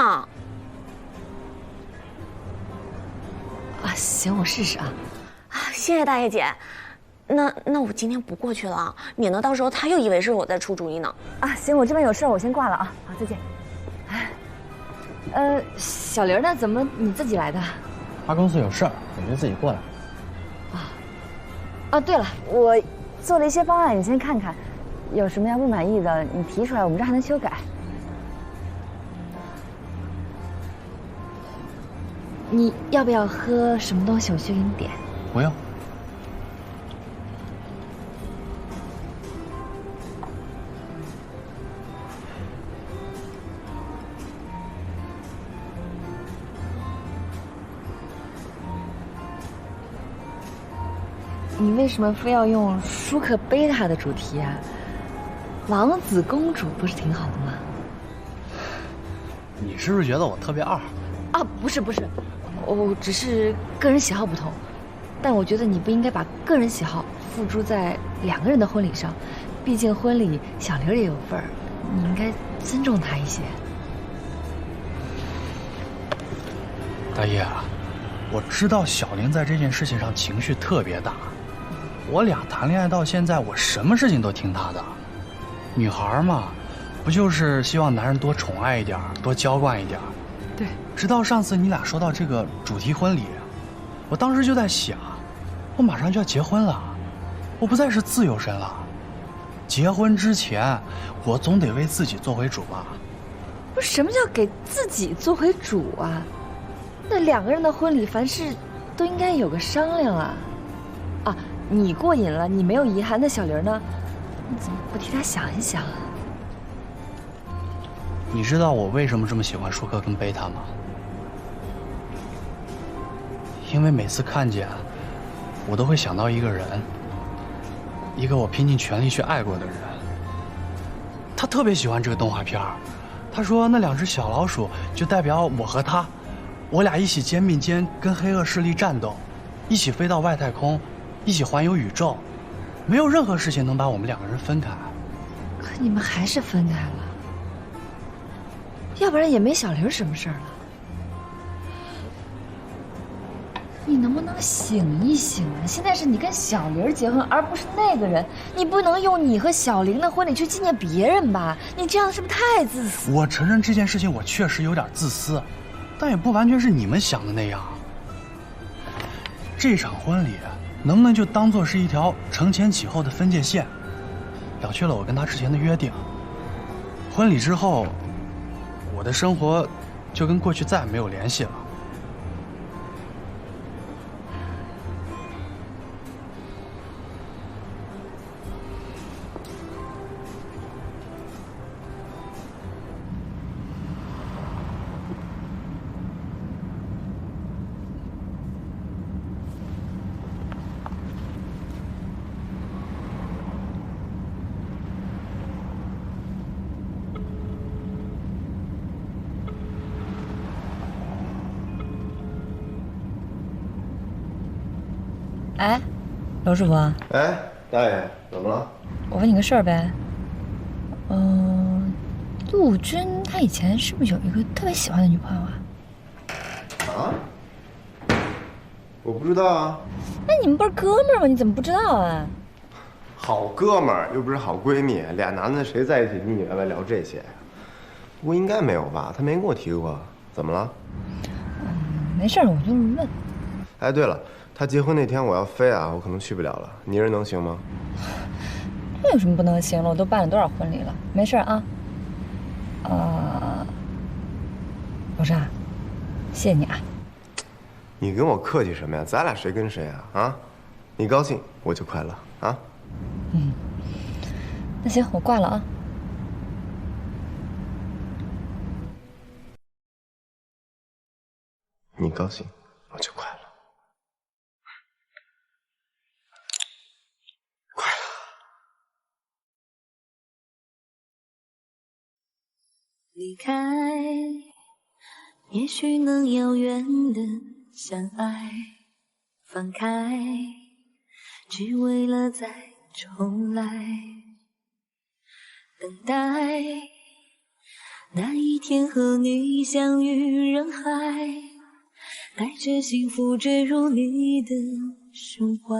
啊，行，我试试啊。谢谢大爷姐。那我今天不过去了，免得到时候他又以为是我在出主意呢。啊，行，我这边有事儿，我先挂了啊。好，再见。小玲呢？怎么你自己来的？他公司有事儿，我就自己过来。哦，对了，我做了一些方案，你先看看，有什么要不满意的，你提出来，我们这还能修改。你要不要喝什么东西？我去给你点。不用。你为什么非要用舒克贝塔的主题啊？王子公主不是挺好的吗？你是不是觉得我特别二？啊，不是，我只是个人喜好不同，但我觉得你不应该把个人喜好付诸在两个人的婚礼上，毕竟婚礼小玲也有份儿，你应该尊重她一些。大爷啊，我知道小玲在这件事情上情绪特别大。我俩谈恋爱到现在，我什么事情都听她的。女孩嘛，不就是希望男人多宠爱一点，多娇惯一点？对。直到上次你俩说到这个主题婚礼，我当时就在想，我马上就要结婚了，我不再是自由身了。结婚之前，我总得为自己做回主吧。不是，什么叫给自己做回主啊？那两个人的婚礼，凡事都应该有个商量啊。啊，你过瘾了，你没有遗憾，那小玲呢？你怎么不替她想一想啊？你知道我为什么这么喜欢舒克跟贝塔吗？因为每次看见，我都会想到一个人，一个我拼尽全力去爱过的人。他特别喜欢这个动画片儿，他说那2只小老鼠就代表我和他，我俩一起肩并肩跟黑恶势力战斗，一起飞到外太空，一起环游宇宙，没有任何事情能把我们2个人分开。可你们还是分开了，要不然也没小玲什么事儿了。你能不能醒一醒啊？现在是你跟小玲结婚，而不是那个人。你不能用你和小玲的婚礼去纪念别人吧？你这样是不是太自私？我承认这件事情我确实有点自私，但也不完全是你们想的那样。这场婚礼能不能就当做是一条承前启后的分界线，了却了我跟他之前的约定。婚礼之后，我的生活就跟过去再也没有联系了。哎，娄师傅。哎，大爷，怎么了？我问你个事儿呗。陆军他以前是不是有一个特别喜欢的女朋友啊？啊？我不知道啊。那你们不是哥们儿吗？你怎么不知道啊？好哥们儿又不是好闺蜜，俩男的谁在一起腻腻歪歪聊这些呀？不过应该没有吧？他没跟我提过。怎么了？没事儿，我就是问。哎，对了。他结婚那天我要飞啊，我可能去不了了。你一人能行吗？这有什么不能行了？我都办了多少婚礼了，没事啊。老师，谢谢你啊。你跟我客气什么呀？咱俩谁跟谁啊？啊，你高兴我就快乐啊。嗯，那行，我挂了啊。你高兴我就快乐。离开，也许能遥远的相爱，放开，只为了再重来，等待那一天和你相遇人海，带着幸福坠入你的胸怀。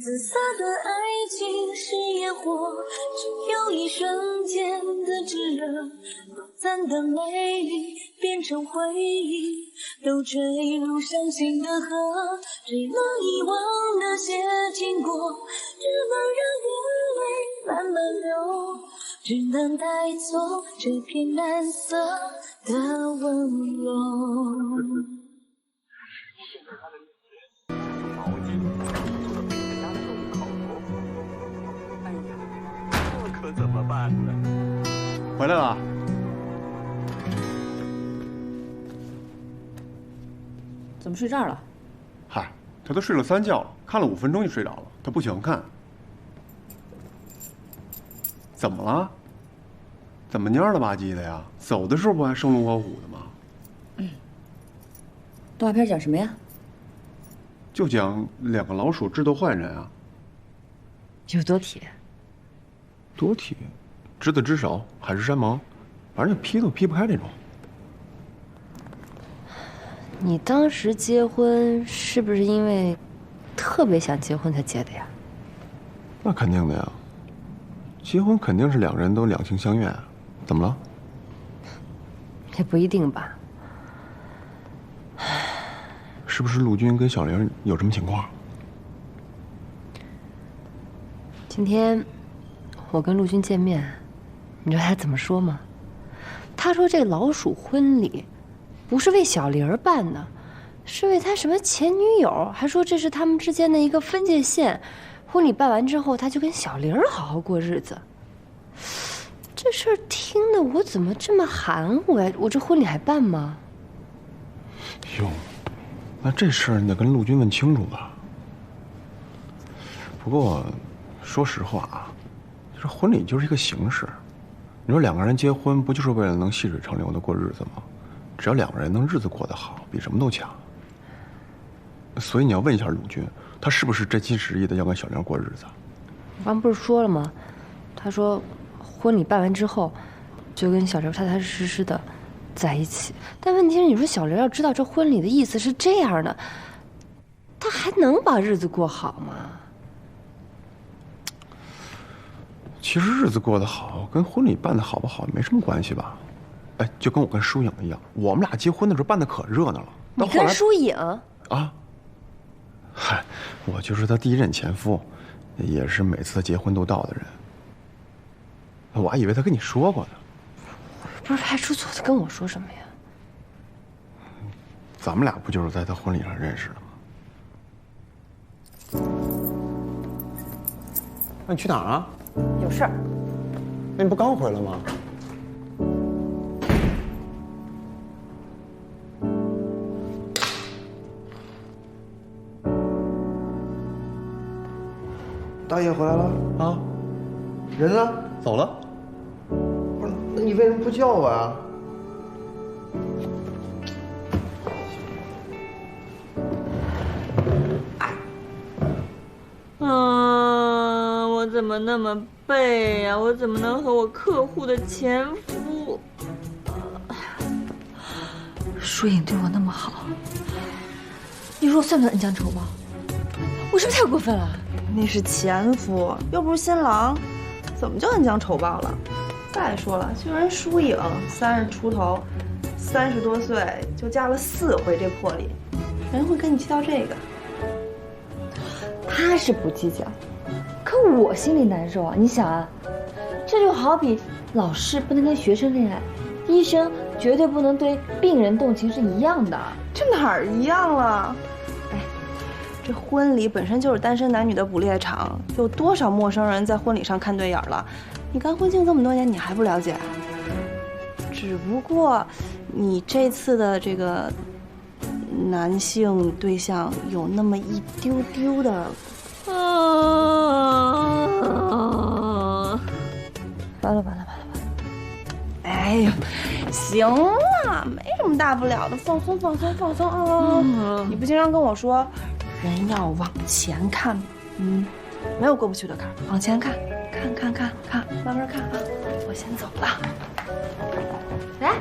紫色的爱情是烟火，只有一瞬间的炙热，短暂的美丽变成回忆，都坠入伤心的河，只能遗忘那些经过，只能让眼泪慢慢流，只能带走这片蓝色的温柔。可怎么办呢？回来了。怎么睡这儿了？嗨，他都睡了3觉了，看了5分钟就睡着了。他不喜欢看。怎么了？怎么蔫了吧唧的呀？走的时候不还生龙活虎的吗？动画片讲什么呀？就讲2个老鼠智斗坏人啊。有多铁？多铁，执子之手，海誓山盟，反正就劈都劈不开这种。你当时结婚是不是因为特别想结婚才结的呀？那肯定的呀，结婚肯定是2个人都两情相悦。怎么了？也不一定吧。是不是陆军跟小玲有什么情况？今天我跟陆军见面，你知道他怎么说吗？他说这老鼠婚礼不是为小玲办的，是为他什么前女友，还说这是他们之间的一个分界线。婚礼办完之后，他就跟小玲好好过日子。这事儿听得我怎么这么含糊呀？我这婚礼还办吗？哟，那这事儿你得跟陆军问清楚吧。不过，说实话啊，这婚礼就是一个形式。你说两个人结婚不就是为了能细水长流的过日子吗？只要两个人能日子过得好，比什么都强。所以你要问一下鲁军，他是不是真心实意的要跟小玲过日子？我刚不是说了吗？他说婚礼办完之后，就跟小玲踏踏实实的在一起。但问题是，你说小玲要知道这婚礼的意思是这样的，她还能把日子过好吗？其实日子过得好跟婚礼办得好不好没什么关系吧？哎，就跟我跟舒颖一样，我们俩结婚的时候办得可热闹了。你跟舒颖啊？嗨，我就是他第一任前夫，也是每次他结婚都到的人。我还以为他跟你说过呢。不是派出所的跟我说什么呀？咱们俩不就是在他婚礼上认识的吗？那你去哪儿啊？有事儿。那你不刚回来吗？大爷回来了啊？人呢？走了。不是，那你为什么不叫我啊？我怎么那么背呀？我怎么能和我客户的前夫？舒颖对我那么好，你说我算不算恩将仇报？我是不是太过分了？那是前夫，又不是新郎，怎么就恩将仇报了？再说了，就人舒颖30出头，30多岁就嫁了4回这破礼，谁会跟你计较这个？他是不计较，可我心里难受啊！你想啊，这就好比老师不能跟学生恋爱，医生绝对不能对病人动情是一样的。这哪儿一样了？哎，这婚礼本身就是单身男女的捕猎场，有多少陌生人在婚礼上看对眼了？你干婚庆这么多年，你还不了解？只不过，你这次的这个男性对象有那么一丢丢的，完了！哎呀，行了，没什么大不了的，放松啊！你不经常跟我说，人要往前看，没有过不去的坎儿，往前看，看，慢慢看啊！我先走了。哎，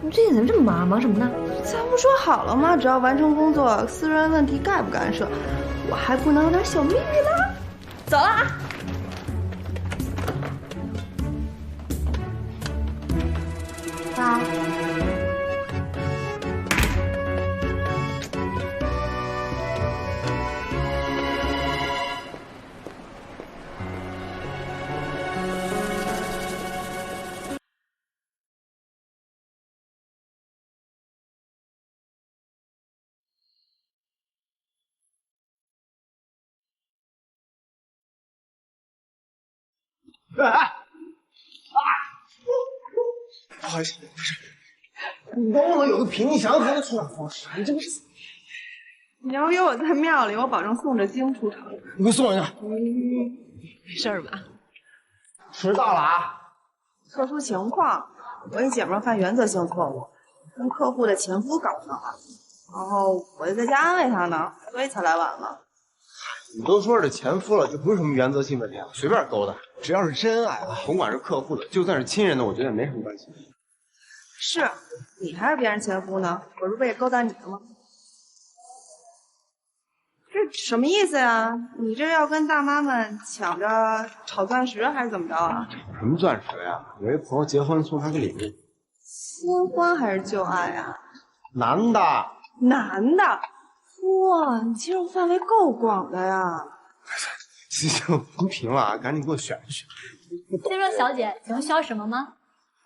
你最近怎么这么忙？忙什么呢？咱不说好了吗？只要完成工作，私人问题概不干涉。我还不能有点小秘密吗？走了啊！爸。不好意思，不是，你能不能有个平易祥和的出场方式？你这不是……你要约我在庙里，我保证送着经出场。你给我送人家。没事吧？迟到了啊！特殊情况，我一姐们犯原则性错误，跟客户的前夫搞上了，然后我就在家安慰她呢，所以才来晚了。你都说是前夫了，就不是什么原则性问题，随便勾搭，只要是真爱啊，甭管是客户的，就算是亲人的，我觉得也没什么关系。是你还是别人前夫呢？我是为了勾搭你的吗？这什么意思呀？你这要跟大妈们抢着炒钻石还是怎么着啊？什么钻石呀？我一朋友结婚送他个礼物。新欢还是旧爱啊？男的。男的。哇，你接受范围够广的呀！行，不评了啊，赶紧给我选一选。先生小姐，请问需要什么吗？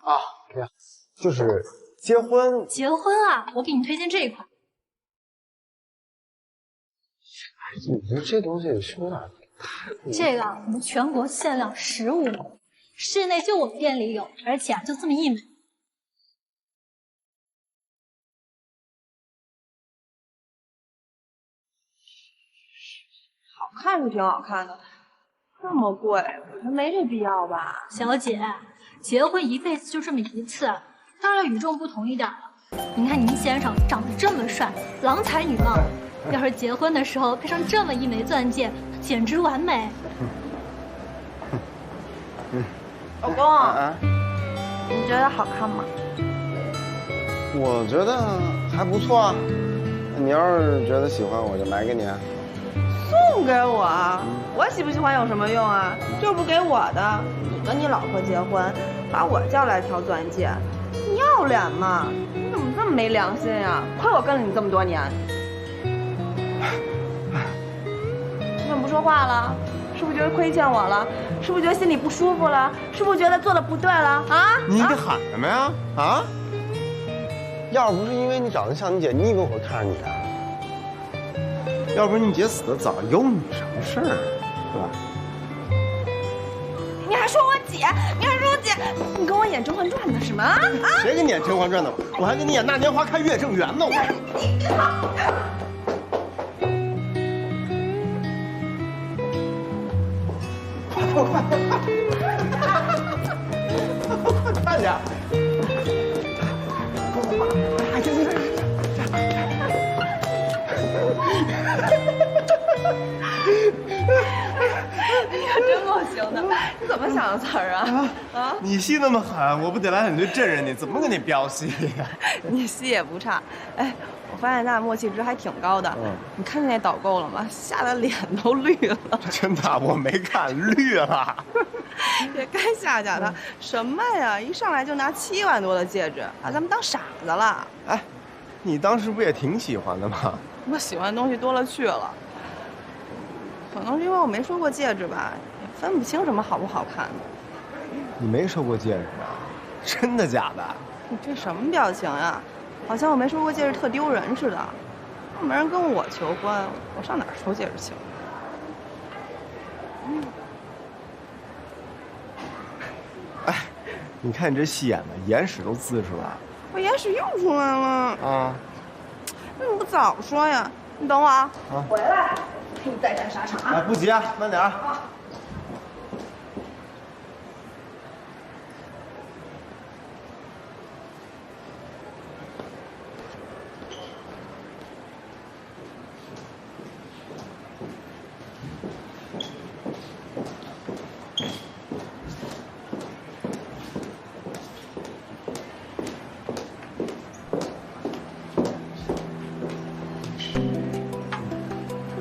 啊，对呀，就是结婚。结婚啊，我给你推荐这一款。你说这东西是不是有点太贵了？这个我们全国限量15枚，室内就我们店里有，而且就这么1枚。好看是挺好看的，这么贵，没这必要吧？小姐，结婚一辈子就这么一次，当然与众不同一点了。您看您先生长得这么帅，郎才女貌，要是结婚的时候配上这么一枚钻戒，简直完美。老公，你觉得好看吗？我觉得还不错啊。你要是觉得喜欢，我就买给你。送给我，我喜不喜欢有什么用啊？这不给我的，你跟你老婆结婚，把我叫来挑钻戒，你要脸吗？你怎么这么没良心呀？亏我跟了你这么多年。你怎么不说话了？是不是觉得亏欠我了？是不是觉得心里不舒服了？是不是觉得做的不对了？啊？你给喊什么呀？啊？要是不是因为你长得像你姐，你以为我会看上你啊？要不是你姐死得早，有你什么事儿，对吧？你还说我姐，你还说我姐，你跟我演《甄嬛传》呢是吗？啊？谁给你演《甄嬛传》呢？我还给你演《那年花开月正圆》呢。快点！你可真够行的，你怎么想的词儿啊？啊！你戏那么狠，我不得来两句震人你，怎么给你飙戏呀？你戏也不差，哎，我发现咱俩默契值还挺高的。你看见那导购了吗？吓得脸都绿了。真的，我没看，绿了。也该吓吓他，什么呀？一上来就拿7万多的戒指，把咱们当傻子了。哎，你当时不也挺喜欢的吗？我喜欢的东西多了去了，可能是因为我没收过戒指吧，也分不清什么好不好看的。你没收过戒指啊？真的假的？你这什么表情呀？好像我没收过戒指特丢人似的。又没人跟我求婚，我上哪儿收戒指去？哎，你看你这戏演的，眼屎都滋出来了。我眼屎又出来了啊！那你不早说呀？你等我啊！回来，给你再战沙场啊！哎，不急啊，慢点啊。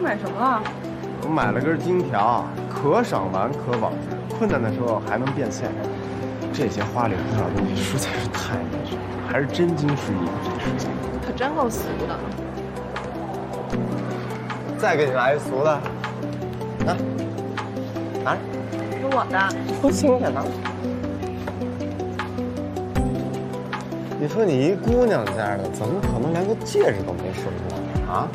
买什么了？我买了根金条，可赏玩可保值，困难的时候还能变现。这些花里胡哨的东西实在是太难选了，还是真金实银最实在。可真够俗的。再给你来一俗的，拿，拿着。是我的，不新鲜拿。你说你一姑娘家的，怎么可能连个戒指都没收过呢？啊？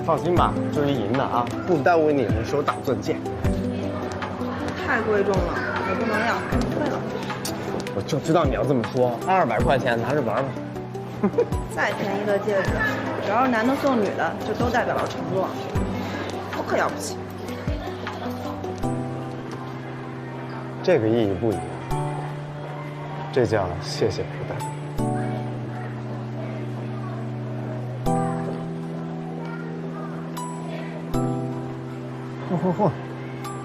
放心吧，这是银的啊，不耽误你们收大钻戒。太贵重了，我不能要，退了。我就知道你要这么说，200块钱拿着玩吧。再便宜的戒指，只要是男的送女的，就都代表了承诺。我可要不起。这个意义不一样，这叫谢谢陪伴。嚯，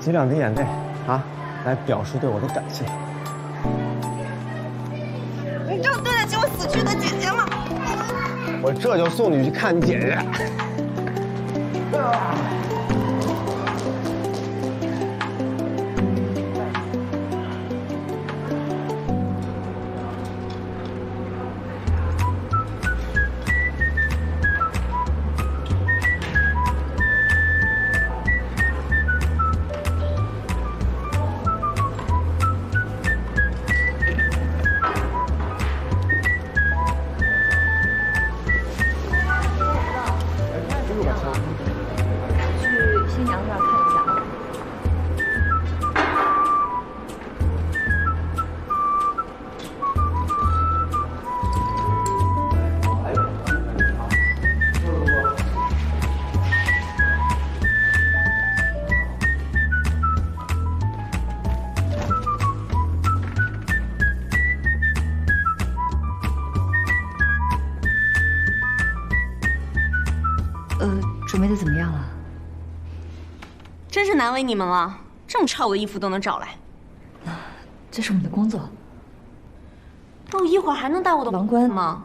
挤2滴眼泪啊，来表示对我的感谢。你这样对得起我死去的姐姐吗？我这就送你去看你姐姐。准备的怎么样了？真是难为你们了，这么臭的衣服都能找来。这是我们的工作。那我一会儿还能带我的王冠吗？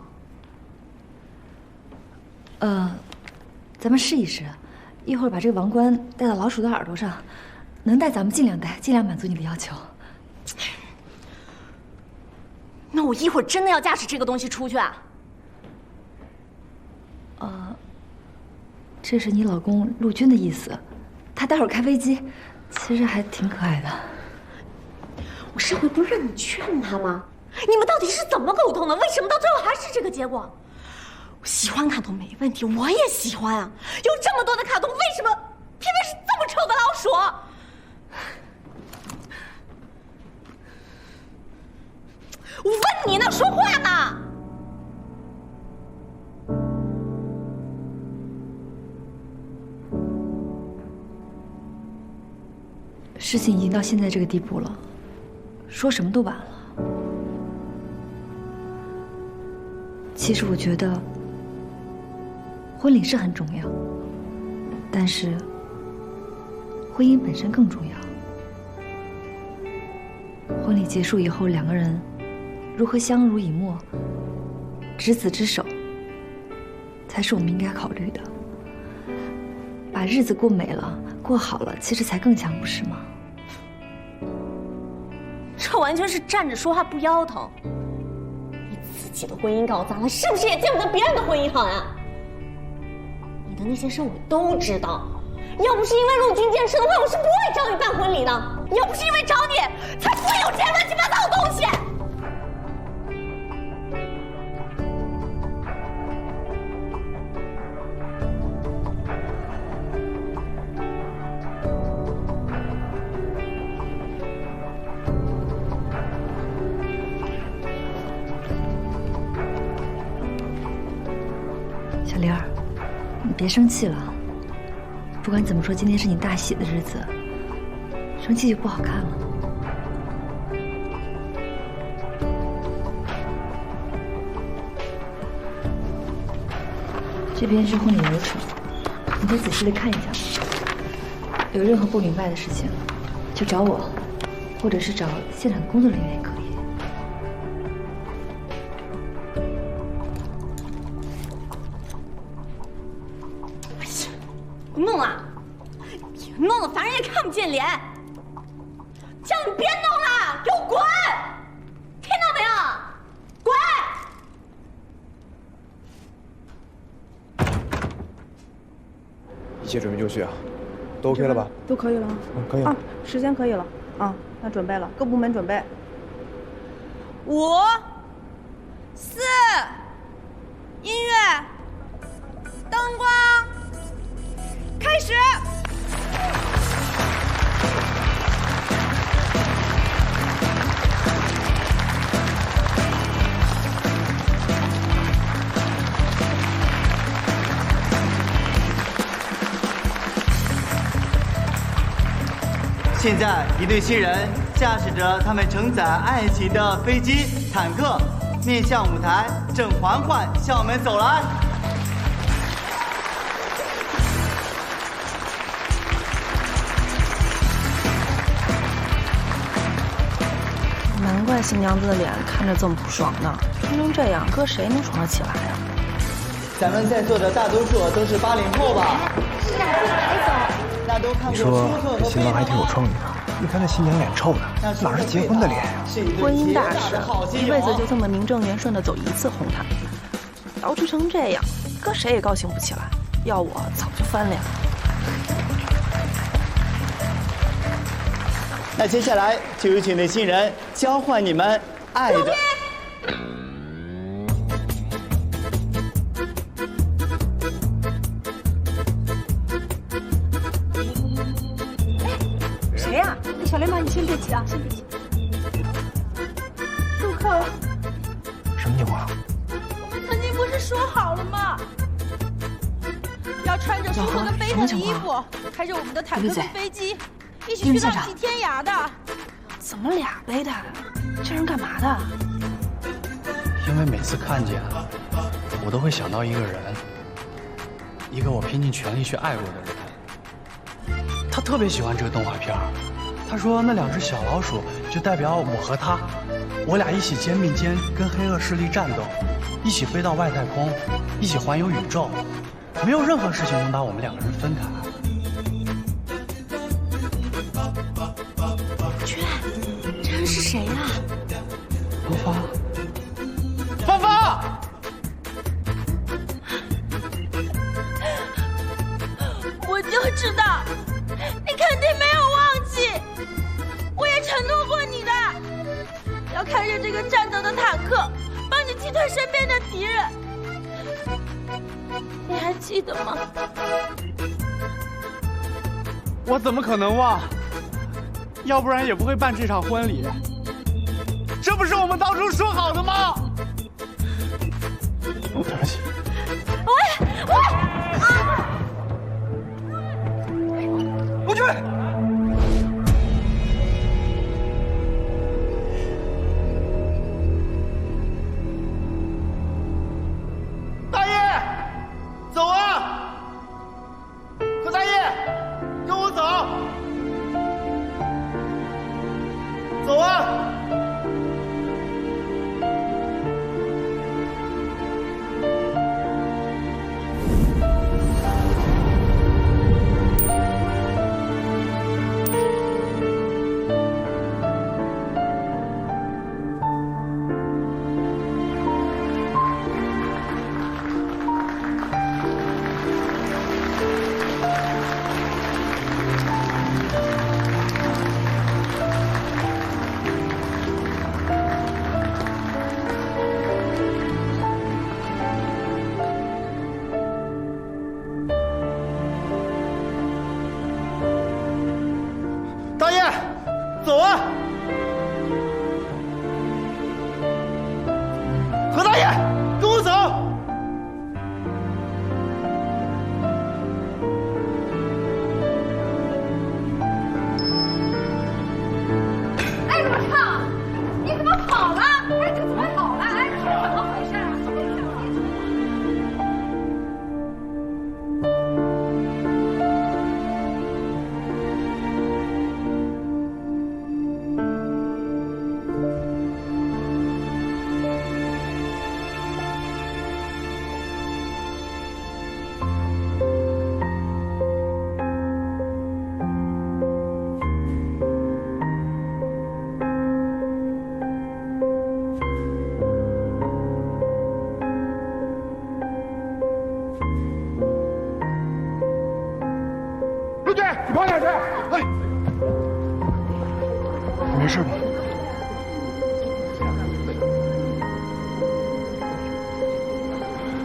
咱们试一试，一会儿把这个王冠戴到老鼠的耳朵上，能戴咱们尽量戴，尽量满足你的要求。那我一会儿真的要驾驶这个东西出去啊？这是你老公陆军的意思，他待会儿开飞机，其实还挺可爱的。我上回不是让你劝他吗？你们到底是怎么沟通的？为什么到最后还是这个结果？我喜欢卡通没问题，我也喜欢啊。有这么多的卡通，为什么偏偏是这么丑的老鼠？我问你呢，说话呢。事情已经到现在这个地步了，说什么都晚了。其实我觉得，婚礼是很重要，但是婚姻本身更重要。婚礼结束以后，两个人如何相濡以沫、执子之手，才是我们应该考虑的。把日子过美了、过好了，其实才更强，不是吗？这完全是站着说话不腰疼。你自己的婚姻搞砸了，是不是也见不得别人的婚姻好呀？你的那些事我都知道，要不是因为陆军建设的话，我是不会找你办婚礼的。要不是因为找你，才不会有这些乱七八糟的东西。小玲儿，你别生气了。不管怎么说，今天是你大喜的日子，生气就不好看了。这边是婚礼流程，你得仔细的看一下。有任何不明白的事情，就找我，或者是找现场的工作人员也可以。弄啊！别弄了，反正也看不见脸。叫你别弄了，给我滚！听到没有？滚！一切准备就绪啊，都 OK 了吧？都可以了。可以了。时间可以了啊，那准备了，各部门准备。5、4，音乐，灯光。开始！现在，一对新人驾驶着他们承载爱情的飞机坦克，面向舞台，正缓缓向我们走来。难怪新娘子的脸看着这么不爽呢，穿成这样，搁谁能爽得起来呀？咱们在座的大多数都是80后吧？是啊，别走。那都看过你说新郎还挺有创意的，你看那新娘脸臭的，哪是结婚的脸呀？婚姻大事，一辈子就这么名正言顺的走一次红毯，捯饬成这样，搁谁也高兴不起来。要我早就翻脸了。那接下来就有请那新人交换你们爱的。谁呀？小莲妈，你先别急啊，先别急。陆克，什么情况？我们曾经不是说好了吗？要穿着舒服跟飞腾的衣服，开着我们的坦克跟飞机，一起去到极天涯的。怎么俩贝塔？这人干嘛的？因为每次看见，我都会想到一个人，一个我拼尽全力去爱过的人。他特别喜欢这个动画片，他说那2只小老鼠就代表我和他，我俩一起肩并肩跟黑恶势力战斗，一起飞到外太空，一起环游宇宙，没有任何事情能把我们2个人分开。娟，这人是谁呀？芳芳，芳芳，我就知道，你肯定没有忘记，我也承诺过你的，要开着这个战斗的坦克，帮你击退身边的敌人。你还记得吗？我怎么可能忘？要不然也不会办这场婚礼。这不是我们当初说好的吗？对不起。不去。大爷，走啊！何大爷，跟我走。走啊！大爷，走啊！何大爷，跟我走。哎，我操！你怎么跑了？哎，这怎么跑了？哎，这是怎么回事啊？陆军，你跑哪去？哎，没事吧？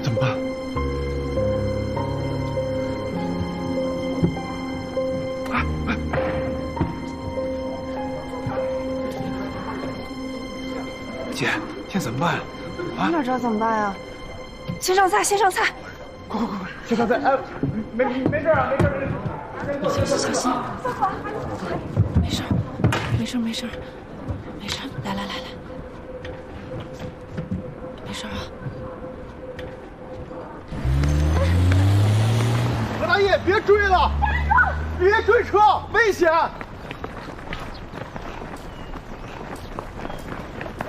怎么办？姐，现在怎么办呀？我哪知道怎么办呀？先上菜，先上菜。快，先上菜。哎，没事啊，没事。小心，没事，来，没事啊。何大爷，别追了，别追车，危险！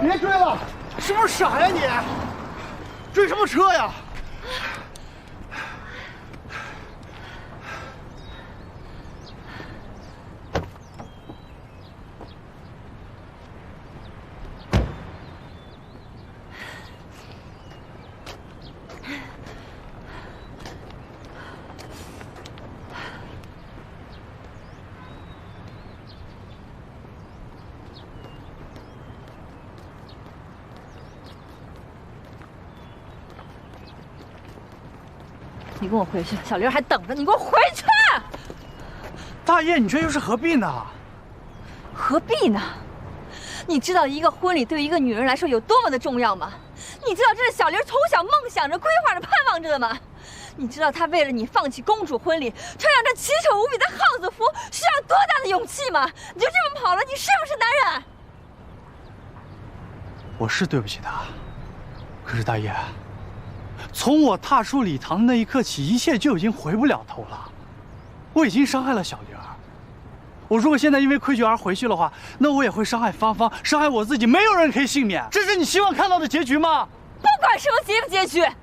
别追了，是不是傻呀你？追什么车呀？你跟我回去，小玲还等着你，给我回去！大爷，你这又是何必呢？何必呢？你知道一个婚礼对于一个女人来说有多么的重要吗？你知道这是小玲从小梦想着、规划着、盼望着的吗？你知道她为了你放弃公主婚礼，穿上这奇丑无比的耗子服，需要多大的勇气吗？你就这么跑了，你是不是男人？我是对不起他，可是大爷，从我踏出礼堂的那一刻起，一切就已经回不了头了。我已经伤害了小玲儿，我如果现在因为愧疚而回去的话，那我也会伤害芳芳，伤害我自己，没有人可以幸免。这是你希望看到的结局吗？不管什么结不结局，有人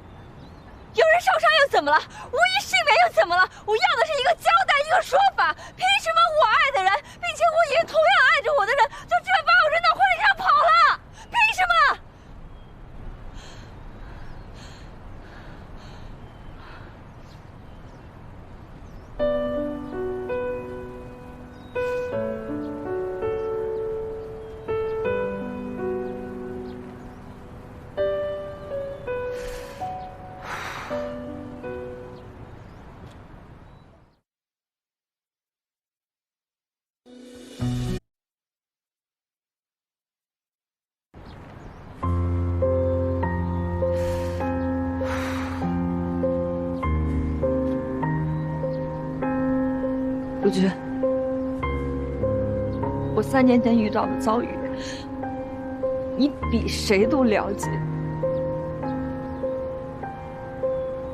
受伤又怎么了？无一幸免又怎么了？我要的是一个交代，一个说法。凭什么我爱的人，并且我也同样爱着我的人，就这样把我扔到婚礼上跑了？凭什么？陆军，我3年前遇到的遭遇，你比谁都了解。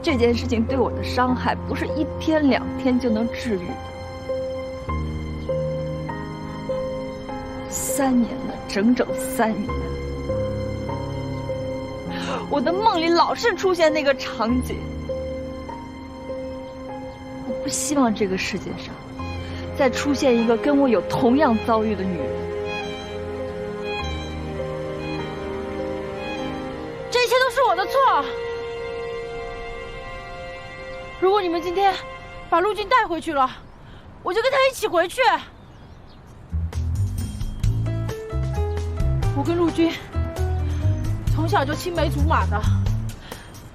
这件事情对我的伤害不是1天2天就能治愈的。3年了，整整3年。我的梦里老是出现那个场景。我不希望这个世界上再出现一个跟我有同样遭遇的女人。这一切都是我的错。如果你们今天把陆军带回去了，我就跟他一起回去。我跟陆军从小就青梅竹马的，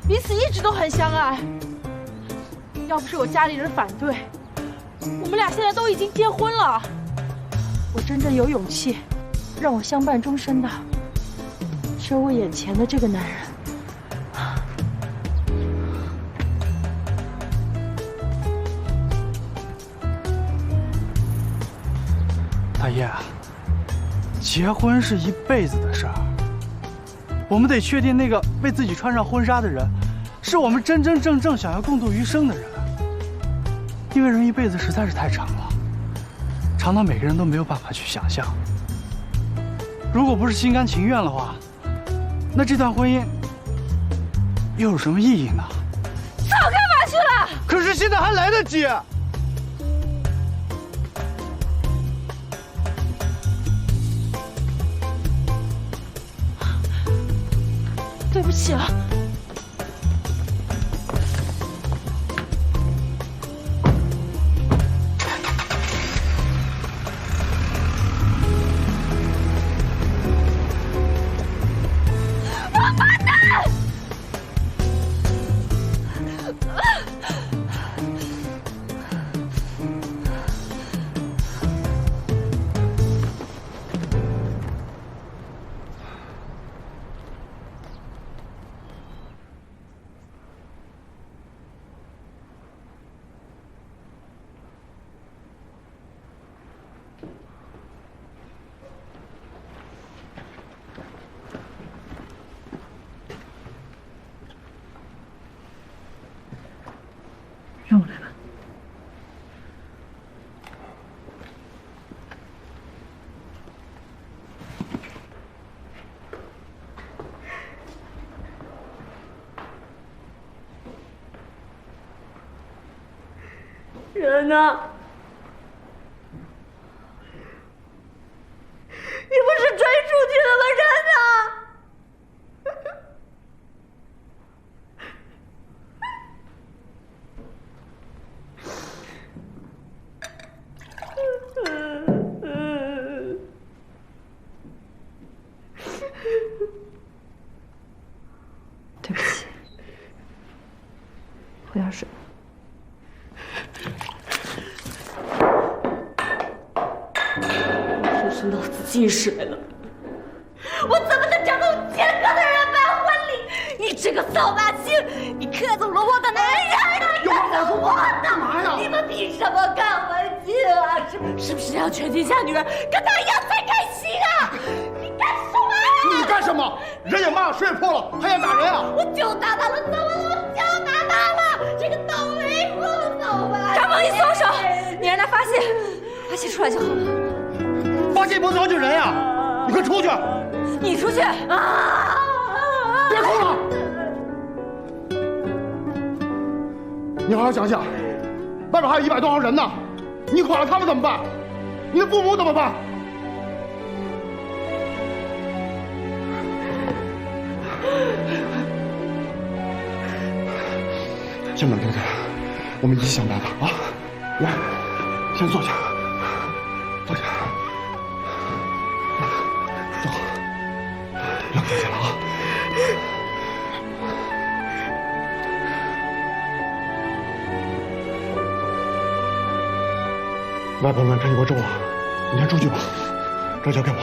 彼此一直都很相爱。要不是我家里人反对，我们俩现在都已经结婚了。我真正有勇气让我相伴终身的，只有我眼前的这个男人。大叶，结婚是一辈子的事儿，我们得确定那个为自己穿上婚纱的人，是我们真真正正想要共度余生的人。因为人一辈子实在是太长了，长到每个人都没有办法去想象。如果不是心甘情愿的话，那这段婚姻又有什么意义呢？早干嘛去了？可是现在还来得及。对不起了。让我来吧。人呢？你不是追出去了吗？人呢？对不起，喝点水。真是脑子进水了！我怎么能找那种贱格的人办婚礼？你这个扫把星，你克走了我的男人！你克走我的！干嘛呀？你们凭什么看婚庆啊？是不是要全天下女人跟他一样才开心啊？你干什么呀？你干什么？人也骂了，水也泼了，还想打人啊？我就打他了，怎么了？我就打他了，这个倒霉混走吧！张萌，你松手，你让他发泄，发泄出来就好了。发泄不能招进人呀！你快出去！你出去啊！别哭了！你好好想想，外边还有100多号人呢，你垮了他们怎么办？你的父母怎么办？先冷静下来，我们一起想办法啊！来，先坐下，坐下，走，冷静下来啊！外边乱成一锅粥了，你先出去吧，这交给我。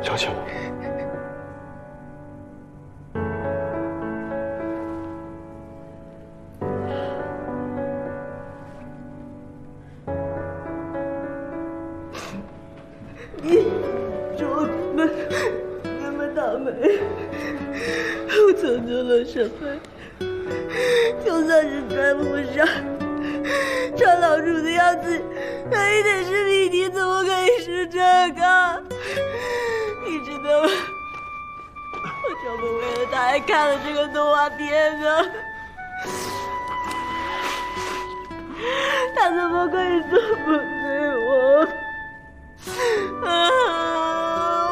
相信我。那么倒霉，我做错了什么？就算是穿不上，穿老鼠的样子，那也得是你怎么可以是这个？你知道吗？我专门为了他还看了这个动画片呢。他怎么可以这么对我？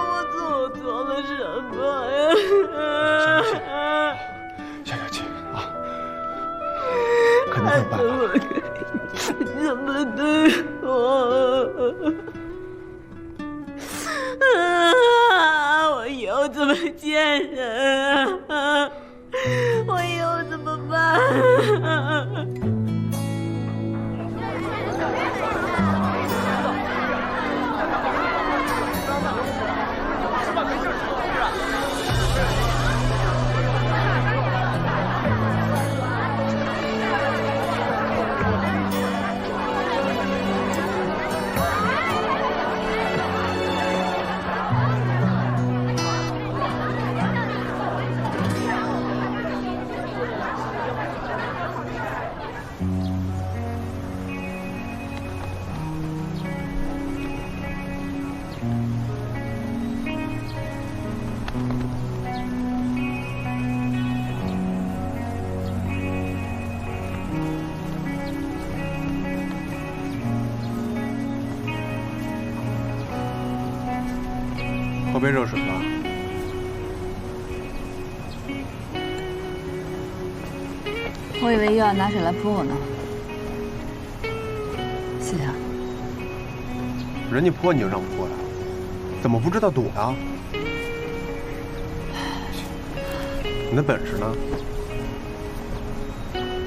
我做了什么呀？消消气啊，肯定会有办法。怎么对我？我以后怎么见人啊？我以后怎么办？喝杯热水吧。我以为又要拿水来泼我呢。谢谢啊。人家泼你就让泼呀，怎么不知道躲呀？你的本事呢？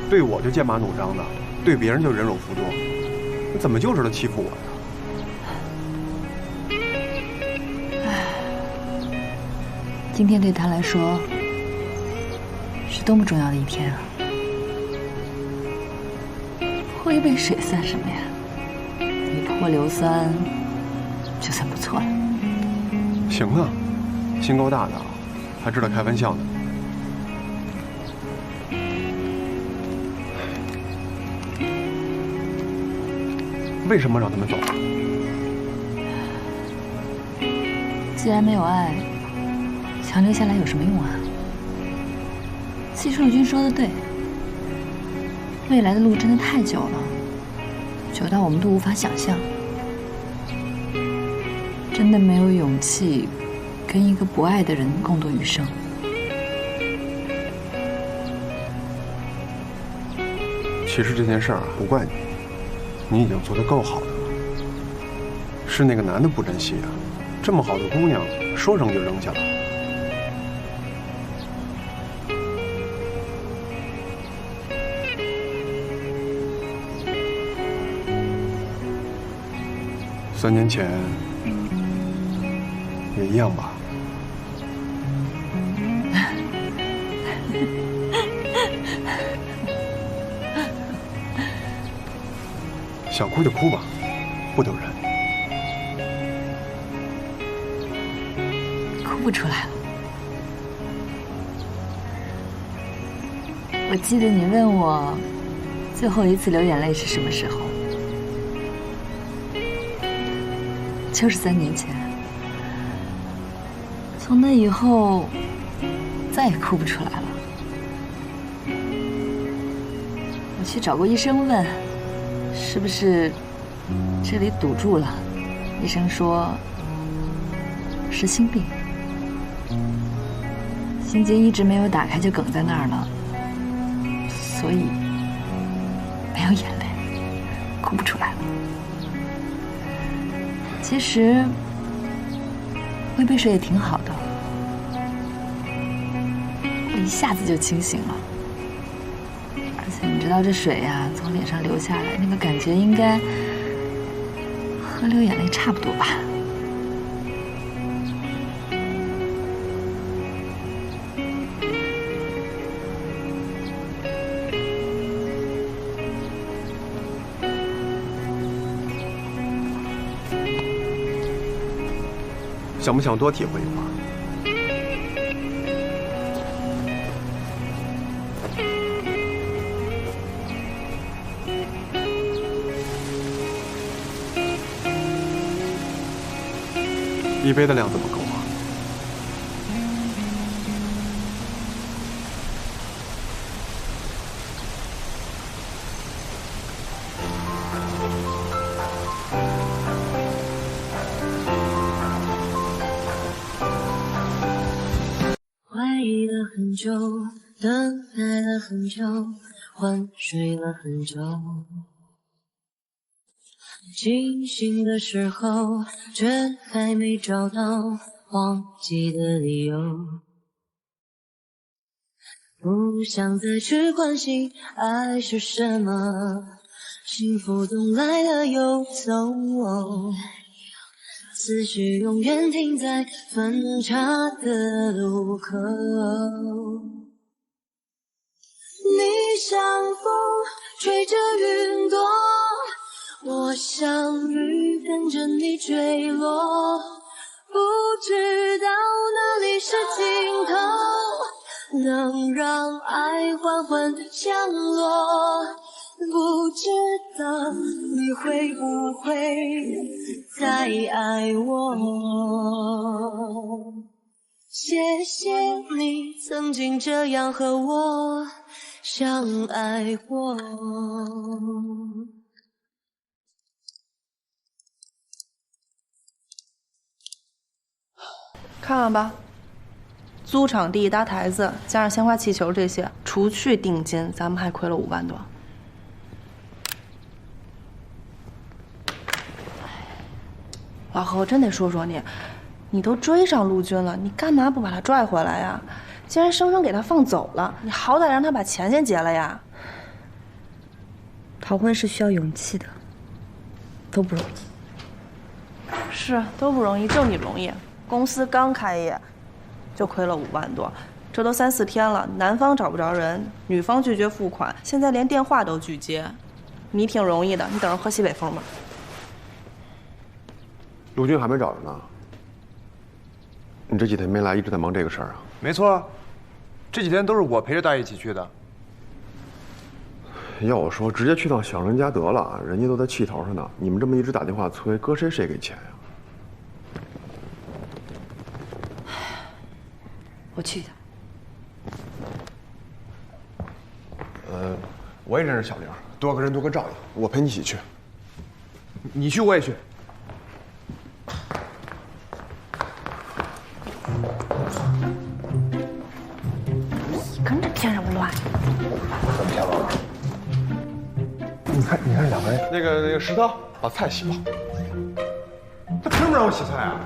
对我就剑拔弩张的，对别人就忍辱负重，你怎么就知道欺负我呀？今天对他来说是多么重要的一天啊！泼一杯水算什么呀？一泼硫酸就算不错了。行啊，心够大的，还知道开玩笑呢。为什么让他们走？既然没有爱，强留下来有什么用啊？季树君说的对，未来的路真的太久了，久到我们都无法想象。真的没有勇气跟一个不爱的人共度余生。其实这件事儿啊，不怪你，你已经做得够好的了。是那个男的不珍惜啊，这么好的姑娘，说扔就扔下了。3年前也一样吧。想哭就哭吧，不丢人。哭不出来了。我记得你问我最后一次流眼泪是什么时候，就是3年前。从那以后，再也哭不出来了。我去找过医生问，是不是这里堵住了？医生说是心病，心结一直没有打开就梗在那儿了，所以没有眼泪，哭不出来了。其实喝杯水也挺好的，我一下子就清醒了。而且你知道这水呀，从脸上流下来，那个感觉应该和流眼泪差不多吧？想不想多体会一会儿？一杯的量怎么够啊？怀疑了很久，等待了很久，昏睡了很久。清醒的时候，却还没找到忘记的理由。不想再去关心爱是什么，幸福总来了又走。思绪永远停在分岔的路口。你像风吹着云朵，我像雨跟着你坠落，不知道哪里是尽头，能让爱缓缓降落。不知道你会不会再爱我，谢谢你曾经这样和我相爱过。看了吧，租场地、搭台子，加上鲜花、气球这些，除去定金，咱们还亏了5万多。老何，我真得说说你，你都追上陆军了，你干嘛不把他拽回来呀？既然生生给他放走了，你好歹让他把钱先结了呀。逃婚是需要勇气的，都不容易。是，都不容易，就你容易。公司刚开业，就亏了5万多，这都3、4天了，男方找不着人，女方拒绝付款，现在连电话都拒接。你挺容易的，你等着喝西北风吧。陆军还没找着呢。你这几天没来，一直在忙这个事儿啊？没错，这几天都是我陪着大爷一起去的。要我说，直接去趟小人家得了，人家都在气头上呢。你们这么一直打电话催，搁谁给钱呀？我去一趟。我也认识小玲，多个人多个照应，我陪你一起去。你去，我也去。你跟着添什么乱？怎么添乱了？你看两个人，那个石头把菜洗好。他凭什么让我洗菜啊？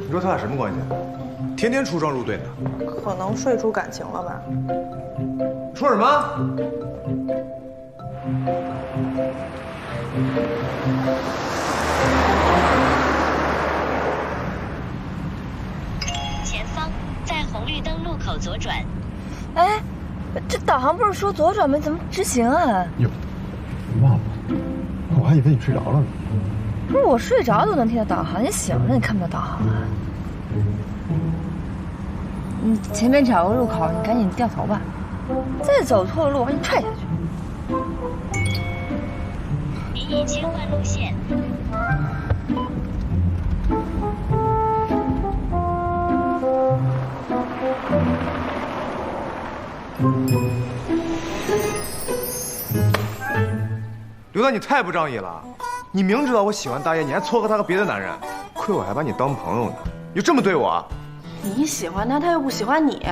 你说他俩什么关系？天天出双入对的。可能睡出感情了吧？说什么？前方在红绿灯路口左转。哎，这导航不是说左转吗？怎么直行啊？哟，忘了，我还以为你睡着了呢。不是我睡着都能听到导航，你醒了你看不到导航啊？你前面找个路口，你赶紧掉头吧，再走错路我把你踹下去。你已切换路线。刘丹，你太不仗义了！你明知道我喜欢大叶，你还撮合他和别的男人，亏我还把你当朋友呢，你就这么对我？你喜欢他，他又不喜欢你。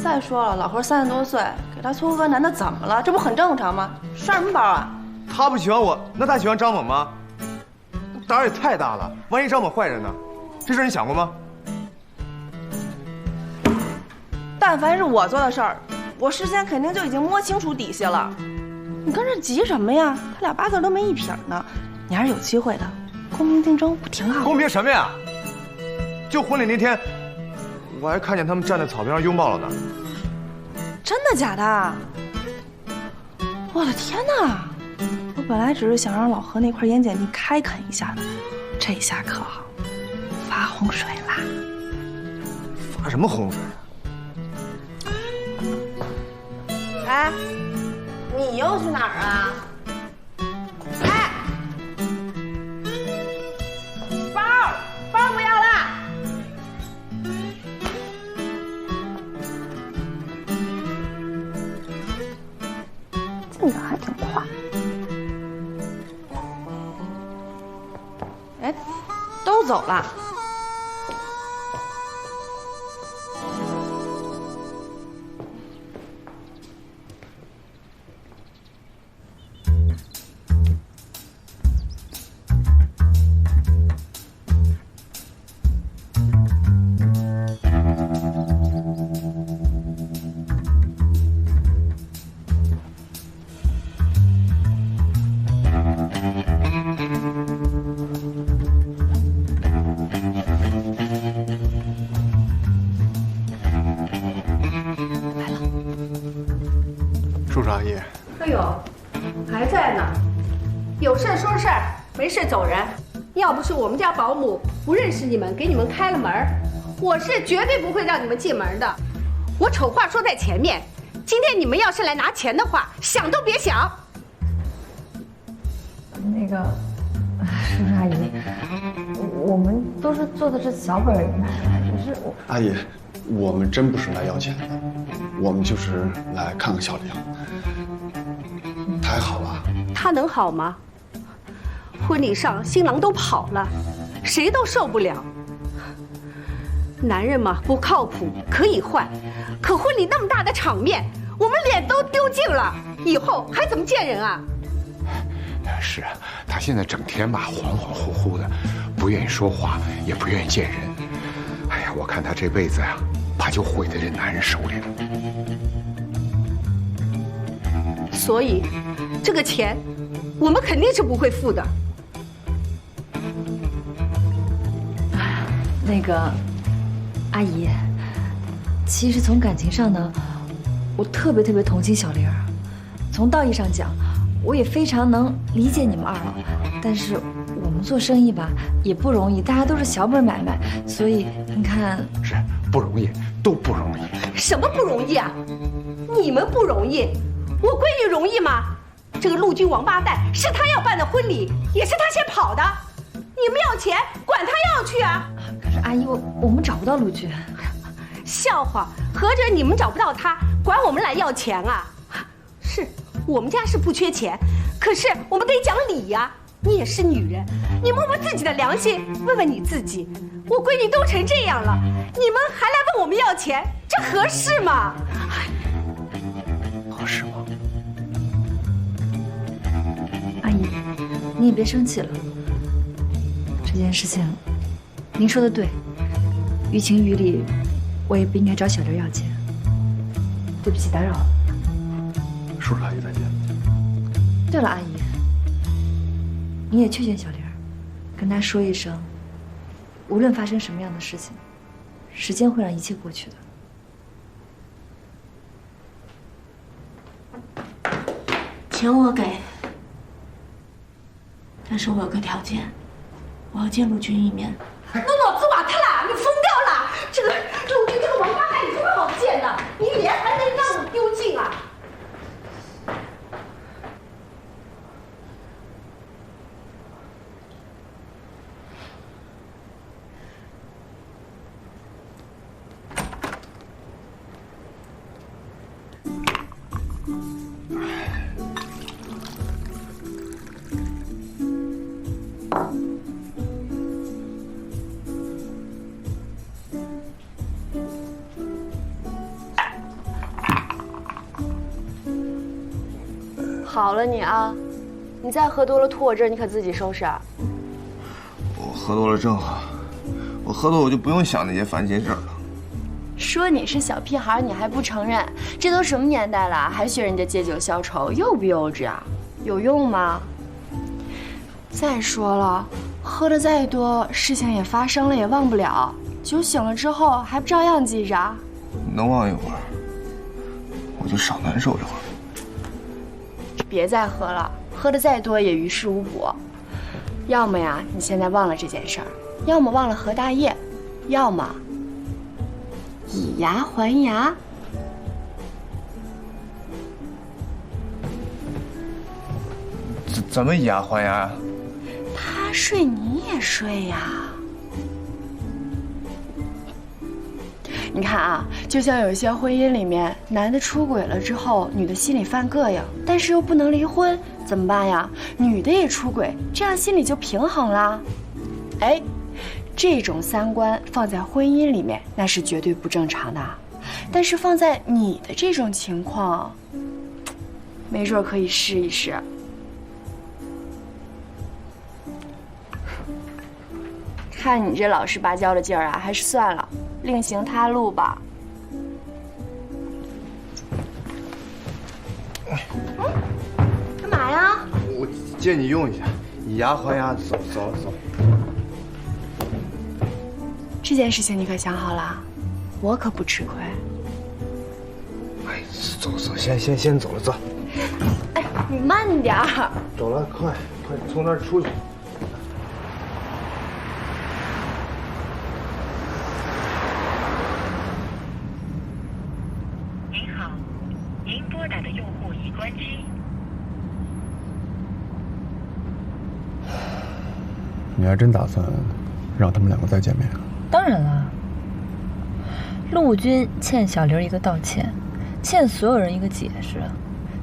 再说了，老何30多岁，给他撮合个男的怎么了？这不很正常吗？刷什么包啊？他不喜欢我，那他喜欢张猛吗？胆儿也太大了，万一张猛坏人呢？这事你想过吗？但凡是我做的事儿，我事先肯定就已经摸清楚底细了。你跟这急什么呀？他俩8字都没一撇呢，你还是有机会的。公平竞争不挺好？公平什么呀？就婚礼那天，我还看见他们站在草坪上拥抱了呢。真的假的？我的天哪！我本来只是想让老何那块盐碱地开垦一下的，这下可好，发洪水啦！发什么洪水？哎，你又去哪儿啊？哎，包不要了。进展还挺快。哎，都走了。叔叔阿姨，哎呦，还在呢，有事说事儿，没事走人。要不是我们家保姆不认识你们，给你们开了门，我是绝对不会让你们进门的。我丑话说在前面，今天你们要是来拿钱的话，想都别想。那个，叔叔阿姨，我们都是做的是小本买卖，只是我阿姨，我们真不是来要钱的，我们就是来看看小玲。太好了，他能好吗？婚礼上新郎都跑了，谁都受不了。男人嘛，不靠谱可以换，可婚礼那么大的场面，我们脸都丢尽了，以后还怎么见人啊？是啊，他现在整天吧恍恍惚惚的，不愿意说话，也不愿意见人。哎呀，我看他这辈子呀，怕就毁在这男人手里了。所以，这个钱我们肯定是不会付的。那个阿姨，其实从感情上呢，我特别同情小玲儿。从道义上讲，我也非常能理解你们二老。但是我们做生意吧也不容易，大家都是小本买卖，所以你看，是不容易，都不容易。什么不容易啊？你们不容易，我闺女容易吗？这个陆军王八蛋是他要办的婚礼，也是他先跑的。你们要钱，管他要去啊！可是阿姨，我们找不到陆军。笑话，合着你们找不到他，管我们来要钱啊？是我们家是不缺钱，可是我们得讲理呀。你也是女人，你摸摸自己的良心，问问你自己，我闺女都成这样了，你们还来问我们要钱，这合适吗？合适吗？阿姨，你也别生气了。这件事情，您说的对，于情于理，我也不应该找小玲要钱。对不起，打扰了。叔叔阿姨再见。对了，阿姨，你也劝劝小玲，跟她说一声，无论发生什么样的事情，时间会让一切过去的。钱我给，但是我有个条件，我要见陆军一面。那老子瓦特了，你疯掉了！这个陆军这个王八蛋有什么好见的？你脸还能让我丢尽啊？好了你啊，你再喝多了吐我这儿，你可自己收拾啊。我喝多了正好，我喝多我就不用想那些烦心事儿了。说你是小屁孩，你还不承认？这都什么年代了，还学人家借酒消愁，幼不幼稚啊？有用吗？再说了，喝的再多，事情也发生了，也忘不了。酒醒了之后，还不照样记着？能忘一会儿，我就少难受一会儿。别再喝了，喝的再多也于事无补。要么呀，你现在忘了这件事儿；要么忘了何大业；要么以牙还牙。怎么以牙还牙呀？他睡你也睡呀。你看啊，就像有一些婚姻里面，男的出轨了之后，女的心里犯膈应，但是又不能离婚，怎么办呀？女的也出轨，这样心里就平衡啦。哎，这种三观放在婚姻里面那是绝对不正常的，但是放在你的这种情况，没准可以试一试。看你这老实巴交的劲儿啊，还是算了，另行他路吧。干嘛呀？我借你用一下，以牙还牙。走。这件事情你可想好了？我可不吃亏。哎，走，先走了，走。哎，你慢点儿。走了，快从那儿出去。你还真打算让他们两个再见面啊？当然了，陆军欠小玲一个道歉，欠所有人一个解释。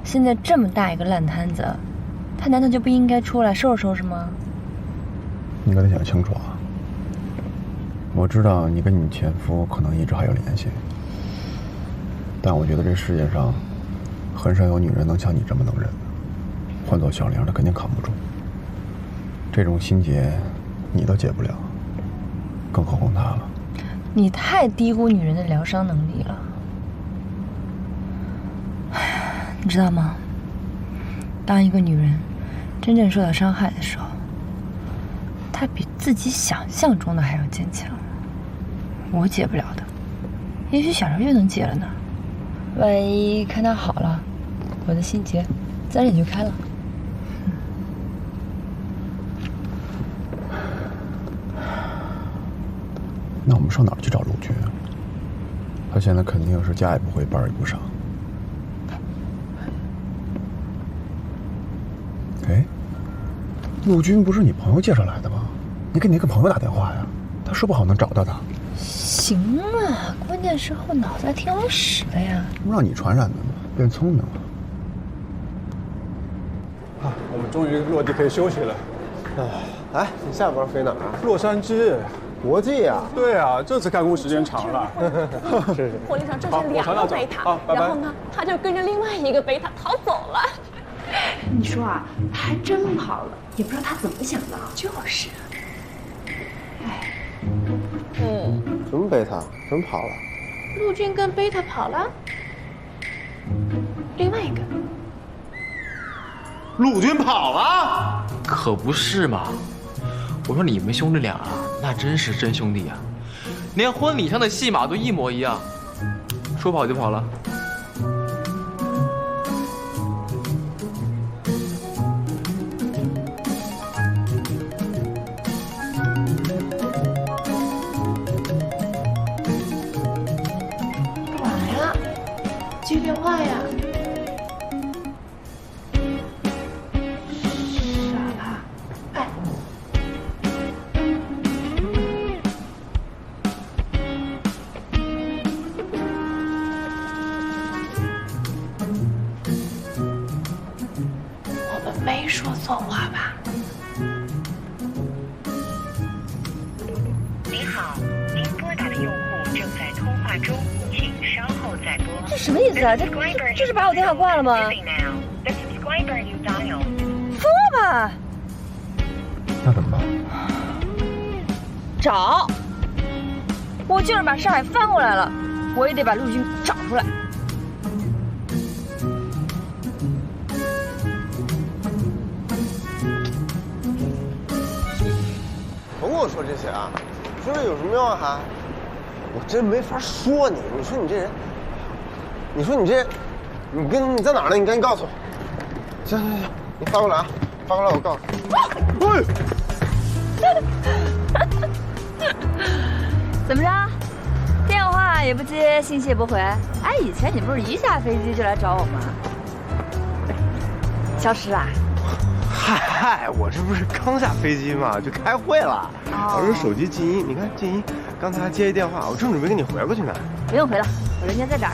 现在这么大一个烂摊子，他难道就不应该出来收拾收拾吗？你跟他讲清楚啊！我知道你跟你前夫可能一直还有联系，但我觉得这世界上很少有女人能像你这么能忍的。换做小玲，她肯定扛不住。这种心结你都解不了，更何况他了。你太低估女人的疗伤能力了。你知道吗？当一个女人真正受到伤害的时候，她比自己想象中的还要坚强。我解不了的，也许小玲就能解了呢。万一看她好了，我的心结自然也就开了。那我们上哪儿去找陆军啊？他现在肯定是家也不回，班也不上。哎，陆军不是你朋友介绍来的吗？你给那个朋友打电话呀，他说不好能找到他。行啊，关键时候脑子还挺有使的呀。不让你传染的吗？变聪明了。啊，我们终于落地可以休息了。哎，你下班飞哪儿啊？洛杉矶。国际呀？对啊，这次开工时间长了。是。火力上这是2个贝塔，然后呢，他就跟着另外一个贝塔逃走了。你说啊，他还真跑了，也不知道他怎么想的。就是。哎。什么贝塔？怎么跑了？陆军跟贝塔跑了。另外一个。陆军跑了？可不是嘛！我说你们兄弟俩啊，那真是真兄弟啊，连婚礼上的戏码都一模一样，说跑就跑了。说话吧。您好，您拨打的用户正在通话中，请稍后再拨。这什么意思啊？这是把我电话挂了吗？疯了吧？那怎么办？找！我就是把上海翻过来了，我也得把陆军找出来。甭跟我说这些啊，说这有什么用啊？还，我真没法说你。你说你这人，你说你这，你在哪儿呢？你赶紧告诉我。行，你发过来啊，发过来我告诉你。喂。怎么着？电话也不接，信息也不回。哎，以前你不是一下飞机就来找我吗？消失啦？嗨，我这不是刚下飞机嘛，就开会了。我这手机静音，你看静音，刚才还接一电话，我正准备给你回过去呢。不用回了，我人家在这儿。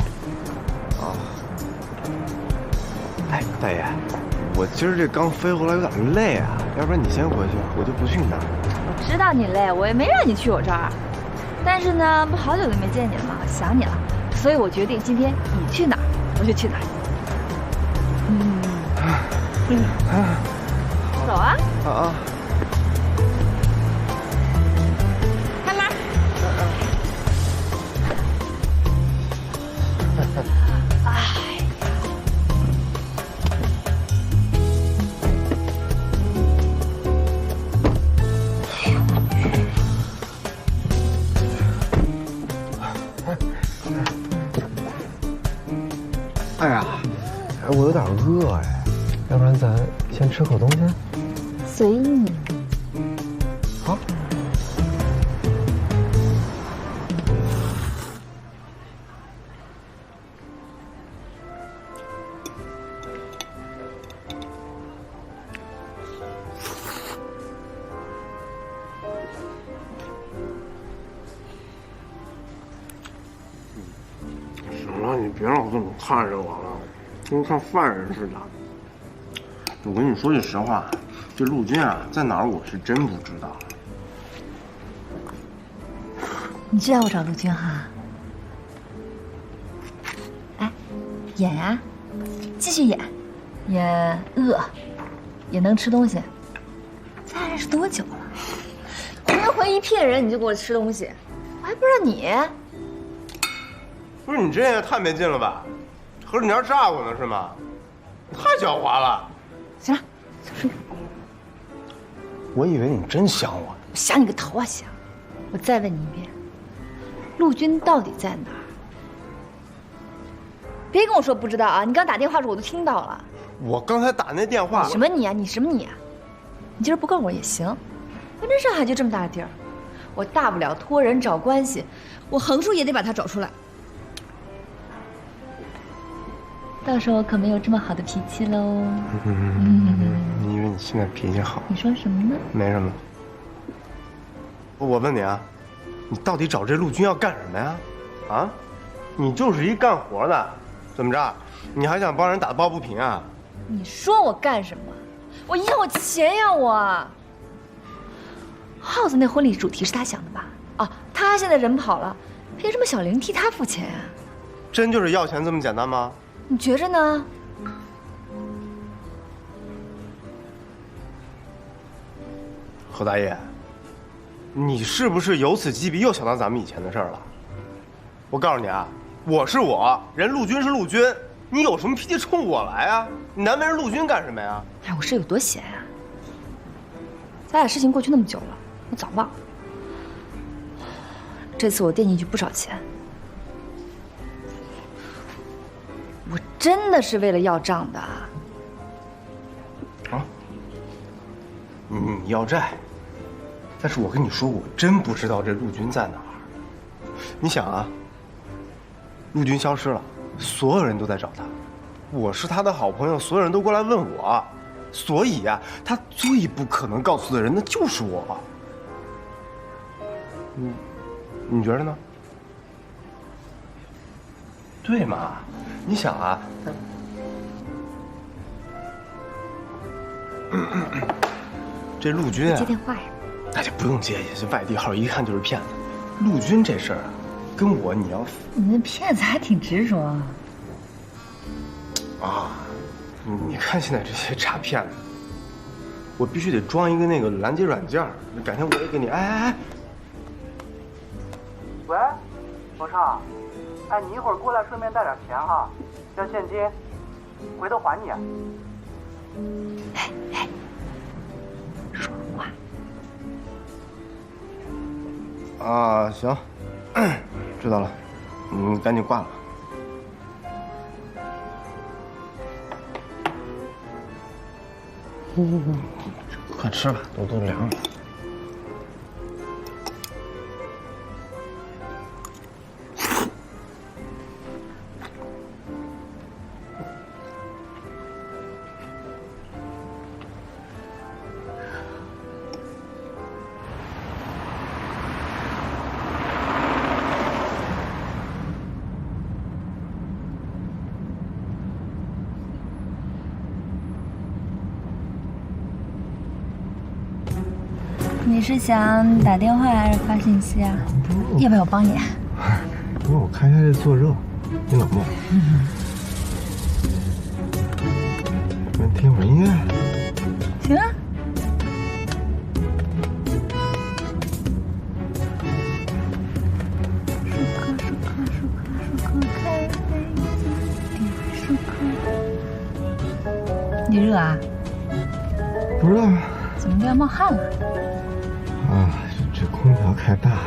哦。哎，大爷，我今儿这刚飞回来有点累啊，要不然你先回去，我就不去那儿。我知道你累，我也没让你去我这儿。但是呢，不好久都没见你了嘛，我想你了，所以我决定今天你去哪儿，我就去哪儿。走啊！啊！开门。哎呀，我有点饿哎，要不然咱先吃口东西？随你。好。行了，你别老这么看着我了，跟看犯人似的。我跟你说句实话，这陆军啊在哪儿，我是真不知道。你知道我找陆军哈？哎，演呀，继续演，演饿，也能吃东西。咱俩认识多久了？人回一骗人，你就给我吃东西，我还不知道你。不是你这也太没劲了吧？合着你要炸我呢是吗？太狡猾了。行了，小声点。我以为你真想我。想你个头啊想！我再问你一遍，陆军到底在哪儿？别跟我说不知道啊！你刚打电话的时候我都听到了。我刚才打那电话。什么你啊？你什么你啊？你今儿不告诉我也行，反正上海就这么大的地儿，我大不了托人找关系，我横竖也得把他找出来。到时候我可没有这么好的脾气喽。你以为你现在脾气好？你说什么呢？没什么。我问你啊，你到底找这陆军要干什么呀？啊，你就是一干活的，怎么着？你还想帮人打抱不平啊？你说我干什么？我要钱呀我！耗子那婚礼主题是他想的吧？哦，他现在人跑了，凭什么小玲替他付钱啊？真就是要钱这么简单吗？你觉着呢？何大爷，你是不是由此及彼又想到咱们以前的事儿了？我告诉你啊，我是我，人陆军是陆军，你有什么脾气冲我来啊？你难为人陆军干什么呀？哎，我是有多闲啊？咱俩事情过去那么久了，我早忘了。这次我垫进去不少钱。我真的是为了要账的。啊？你要债？但是我跟你说，我真不知道这陆军在哪儿。你想啊，陆军消失了，所有人都在找他，我是他的好朋友，所有人都过来问我，所以呀，他最不可能告诉的人那就是我。你觉得呢？对嘛？你想啊，这陆军啊，接电话呀？那就不用接，这外地号一看就是骗子。陆军这事儿啊，跟你要你那骗子还挺执着啊。啊，你看现在这些诈骗的，我必须得装一个那个拦截软件，改天我也给你。哎，喂，冯畅，哎，你一会儿过来，顺便带点钱哈，要现金，回头还你。说话。啊，行，知道了，你赶紧挂了。快吃吧，都凉了。你是想打电话还是发信息啊？要不要我帮你？不用，我看一下这坐热，你冷不冷？我们听会儿音乐。行啊。你热啊？不知道。怎么都要冒汗了？啊，这空调开大了。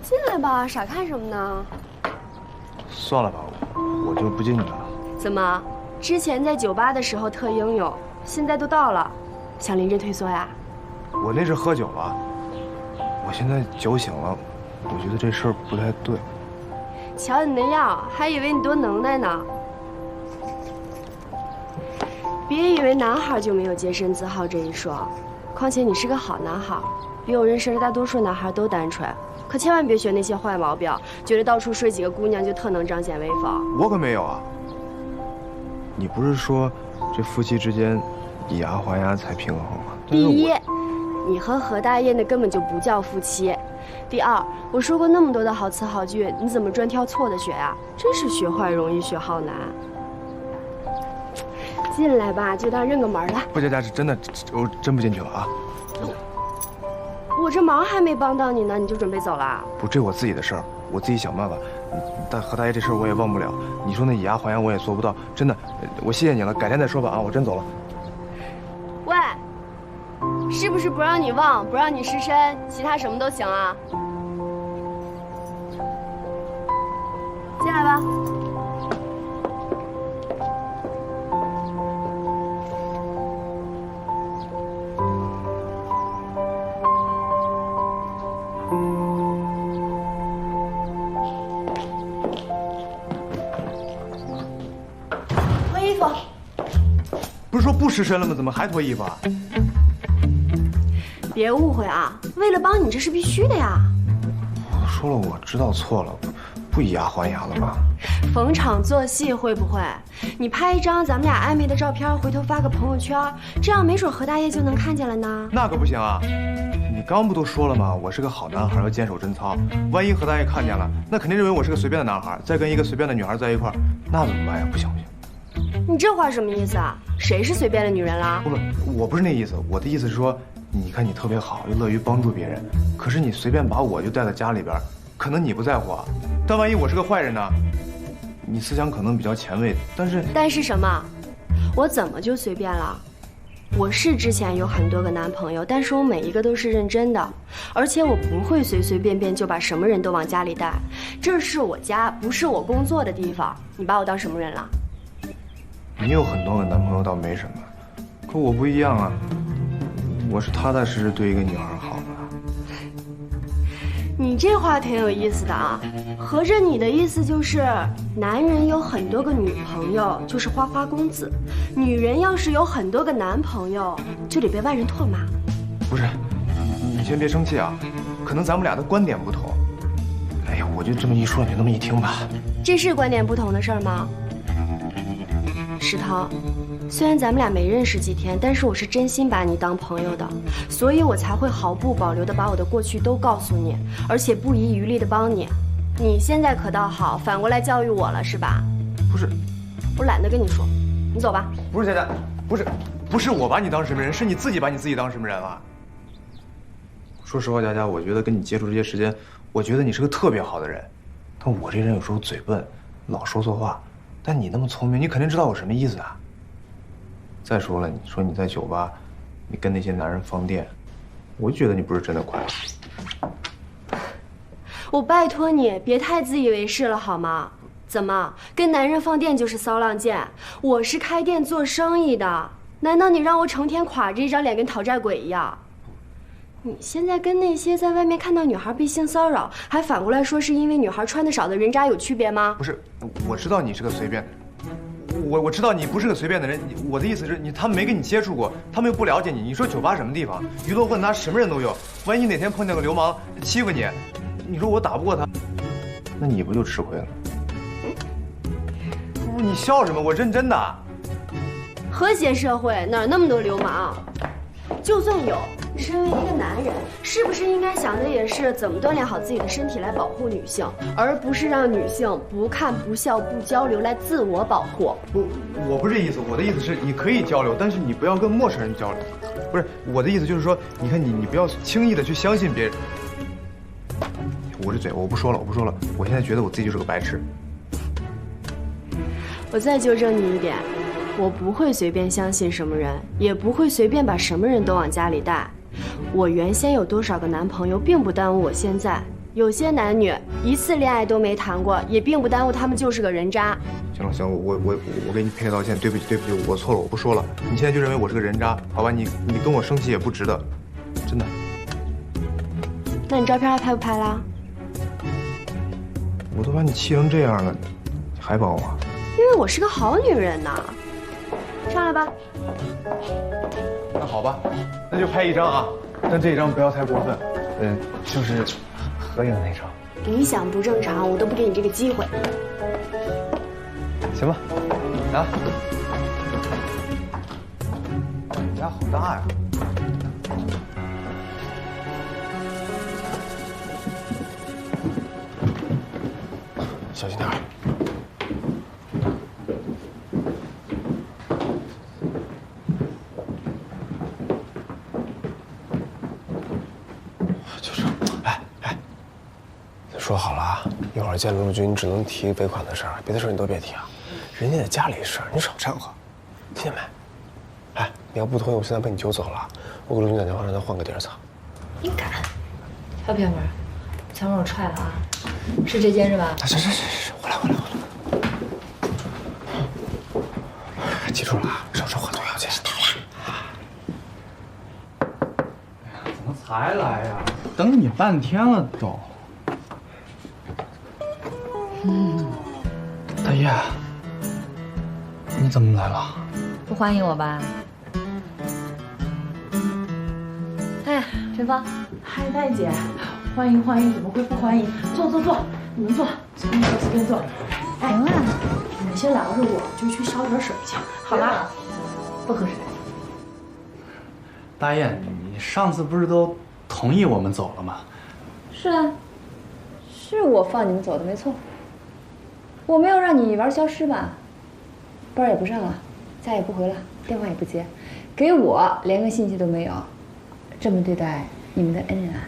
进来吧，傻看什么呢？算了吧，我就不进去了。怎么，之前在酒吧的时候特英勇，现在都到了，想临阵退缩呀？我那是喝酒了，我现在酒醒了，我觉得这事儿不太对。瞧你那样，还以为你多能耐呢。别以为男孩就没有洁身自好这一说，况且你是个好男孩，比我认识的大多数男孩都单纯。可千万别学那些坏毛病，觉得到处睡几个姑娘就特能彰显威风。我可没有啊！你不是说这夫妻之间以牙还牙才平衡吗？第一，你和何大爷那根本就不叫夫妻。第二，我说过那么多的好词好句，你怎么专挑错的学呀？真是学坏容易学好难。进来吧，就当认个门了。不，佳佳是真的，我真不进去了啊！我这忙还没帮到你呢，你就准备走了？不，这我自己的事儿，我自己想办法。但何大爷这事儿我也忘不了。你说那以牙还牙我也做不到，真的。我谢谢你了，改天再说吧啊！我真走了。喂，是不是不让你忘，不让你失身，其他什么都行啊？进来吧。不是说不失身了吗？怎么还脱衣服啊？别误会啊，为了帮你这是必须的呀。我说了，我知道错了，不以牙还牙了吗？逢场作戏会不会？你拍一张咱们俩暧昧的照片，回头发个朋友圈，这样没准何大爷就能看见了呢。那可不行啊！你刚不都说了吗？我是个好男孩，要坚守贞操。万一何大爷看见了，那肯定认为我是个随便的男孩，再跟一个随便的女孩在一块儿，那怎么办呀？不行不行！你这话什么意思啊？谁是随便的女人啦？不，我不是那意思。我的意思是说，你看你特别好，又乐于帮助别人，可是你随便把我就带到家里边，可能你不在乎啊，但万一我是个坏人呢？你思想可能比较前卫，但是什么？我怎么就随便了？我是之前有很多个男朋友，但是我每一个都是认真的，而且我不会随随便便就把什么人都往家里带。这是我家，不是我工作的地方。你把我当什么人了？你有很多个男朋友倒没什么，可我不一样啊，我是踏踏实实对一个女孩好的。你这话挺有意思的啊，合着你的意思就是，男人有很多个女朋友就是花花公子，女人要是有很多个男朋友就得被外人唾骂。不是，你先别生气啊，可能咱们俩的观点不同。哎呀，我就这么一说，你就那么一听吧。这是观点不同的事儿吗？石头，虽然咱们俩没认识几天，但是我是真心把你当朋友的，所以我才会毫不保留的把我的过去都告诉你，而且不遗余力的帮你。你现在可倒好，反过来教育我了是吧？不是，我懒得跟你说，你走吧。不是佳佳，不是我把你当什么人，是你自己把你自己当什么人了。说实话，佳佳，我觉得跟你接触这些时间，我觉得你是个特别好的人，但我这人有时候嘴笨，老说错话。但你那么聪明，你肯定知道我什么意思啊。再说了，你说你在酒吧，你跟那些男人放电，我就觉得你不是真的快乐。我拜托你别太自以为是了好吗？怎么跟男人放电就是骚浪贱？我是开店做生意的，难道你让我成天垮着一张脸跟讨债鬼一样？你现在跟那些在外面看到女孩被性骚扰，还反过来说是因为女孩穿的少的人渣有区别吗？不是，我知道你是个随便的人，我知道你不是个随便的人。我的意思是他们没跟你接触过，他们又不了解你。你说酒吧什么地方？鱼龙混杂，什么人都有。万一哪天碰见个流氓欺负你，你说我打不过他，那你不就吃亏了？不，你笑什么？我认真的。和谐社会哪那么多流氓？就算有，身为一个男人，是不是应该想的也是怎么锻炼好自己的身体来保护女性，而不是让女性不看不笑不交流来自我保护？不，我不是这意思，我的意思是你可以交流，但是你不要跟陌生人交流。不是，我的意思就是说，你看你不要轻易的去相信别人。捂着嘴，我不说了。我现在觉得我自己就是个白痴。我再纠正你一点。我不会随便相信什么人，也不会随便把什么人都往家里带。我原先有多少个男朋友，并不耽误我现在。有些男女一次恋爱都没谈过，也并不耽误他们就是个人渣。行了，我给你赔礼道歉，对不起，我错了，我不说了。你现在就认为我是个人渣，好吧？你跟我生气也不值得，真的。那你照片还拍不拍啦？我都把你气成这样了，你还帮我？因为我是个好女人呐。上来吧。那好吧，那就拍一张啊，但这一张不要太过分，就是合影的那张。你想不正常，我都不给你这个机会。行吧，来。你家好大呀！小心点。说好了啊，一会儿见陆军只能提尾款的事儿，别的事儿你都别提啊。人家在家里事儿，你少掺和，听见没？哎，你要不同意，我现在被你揪走了，我给陆军打电话让他换个地儿藏。你敢？小撇门，前面我踹了啊！是这间是吧？是，回来。记住了啊，手手合同要见。到了。怎么才来呀？等你半天了都。大爷，你怎么来了？不欢迎我吧？哎，陈芳，嗨，大姐，欢迎，怎么会不欢迎？坐，你们坐，随便坐。哎，你们先拦着我，就去烧点水去，好吧？不喝水。大爷，你上次不是都同意我们走了吗？是啊，是我放你们走的，没错。我没有让你玩消失吧？班也不上了，家也不回了，电话也不接，给我连个信息都没有，这么对待你们的恩人啊？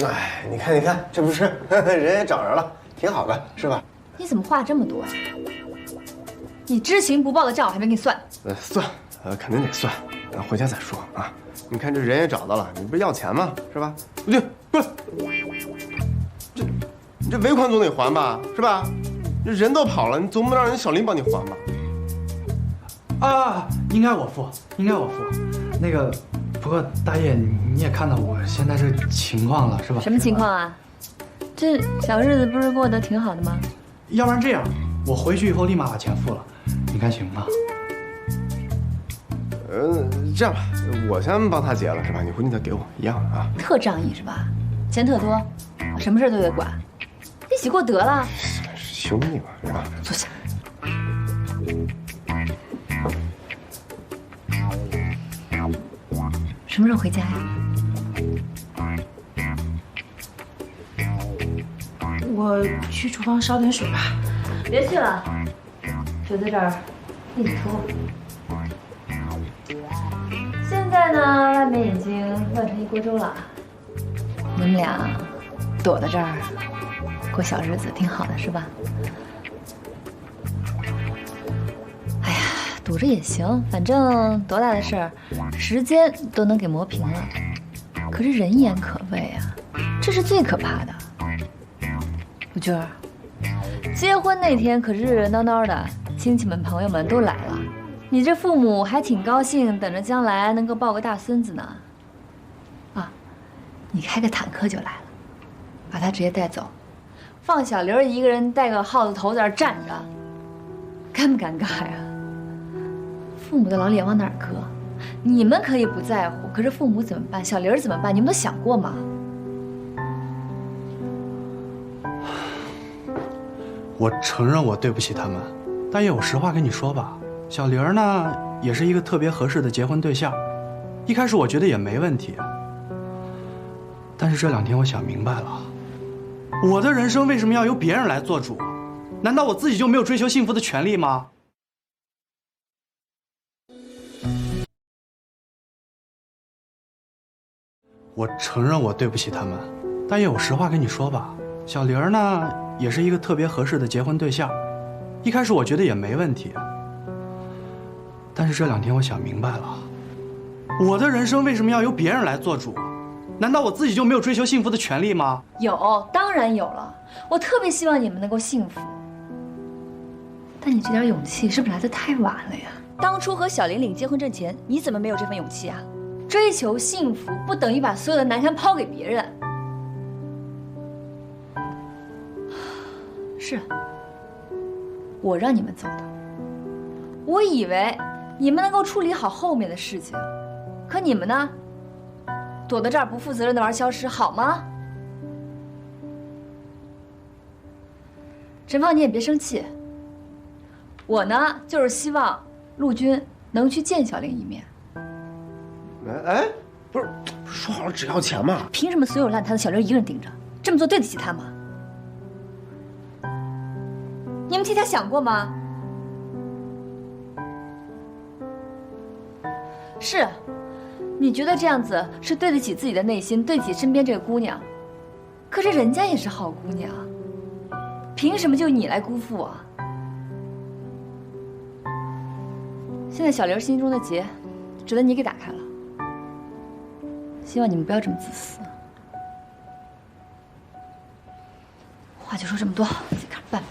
哎，你看，这不是人也找着了，挺好的，是吧？你怎么话这么多呀？你知情不报的账我还没给你算。算，肯定得算，回家再说啊。你看这人也找到了，你不是要钱吗？是吧？陆军，过来，你这尾款总得还吧，是吧？这人都跑了，你总不能让人小林帮你还吧？啊，应该我付。那个，不过大爷你也看到我现在这情况了，是吧？什么情况啊？这小日子不是过得挺好的吗？要不然这样，我回去以后立马把钱付了，你看行吗？这样吧，我先帮他结了，是吧？你回去再给我一样的啊。特仗义是吧？钱特多，什么事都得管，一起过得了。兄弟嘛，是吧？坐下。什么时候回家呀？我去厨房烧点水吧。别去了，就在这儿一起抽。现在呢，外面已经乱成一锅粥了，你们俩躲在这儿过小日子，挺好的，是吧？哎呀，躲着也行，反正多大的事儿，时间都能给磨平了。可是人言可畏啊，这是最可怕的。陆军儿，结婚那天可热热闹闹的，亲戚们朋友们都来了，你这父母还挺高兴，等着将来能够抱个大孙子呢。啊，你开个坦克就来了，把他直接带走，放小刘一个人带个耗子头在这儿站着，尴不尴尬呀？父母的老脸往哪儿搁？你们可以不在乎，可是父母怎么办？小刘怎么办？你们都想过吗？我承认我对不起他们，大爷，我实话跟你说吧，小玲儿呢也是一个特别合适的结婚对象，一开始我觉得也没问题，但是这2天我想明白了，我的人生为什么要由别人来做主？难道我自己就没有追求幸福的权利吗？我承认我对不起他们，大爷，我实话跟你说吧，小玲儿呢也是一个特别合适的结婚对象，一开始我觉得也没问题，但是这2天我想明白了，我的人生为什么要由别人来做主？难道我自己就没有追求幸福的权利吗？有，当然有了。我特别希望你们能够幸福，但你这点勇气是不是来得太晚了呀？当初和小玲领结婚证前，你怎么没有这份勇气啊？追求幸福不等于把所有的难堪抛给别人。是，我让你们走的。我以为你们能够处理好后面的事情，可你们呢？躲在这儿不负责任的玩消失，好吗？陈芳，你也别生气。我呢，就是希望陆军能去见小玲一面。哎，不是说好了只要钱吗？凭什么所有烂摊子小玲一个人顶着？这么做对得起她吗？你们替她想过吗？是，你觉得这样子是对得起自己的内心，对得起身边这个姑娘。可是人家也是好姑娘，凭什么就你来辜负我？现在小玲心中的结，只得你给打开了。希望你们不要这么自私。话就说这么多，自己看着办吧。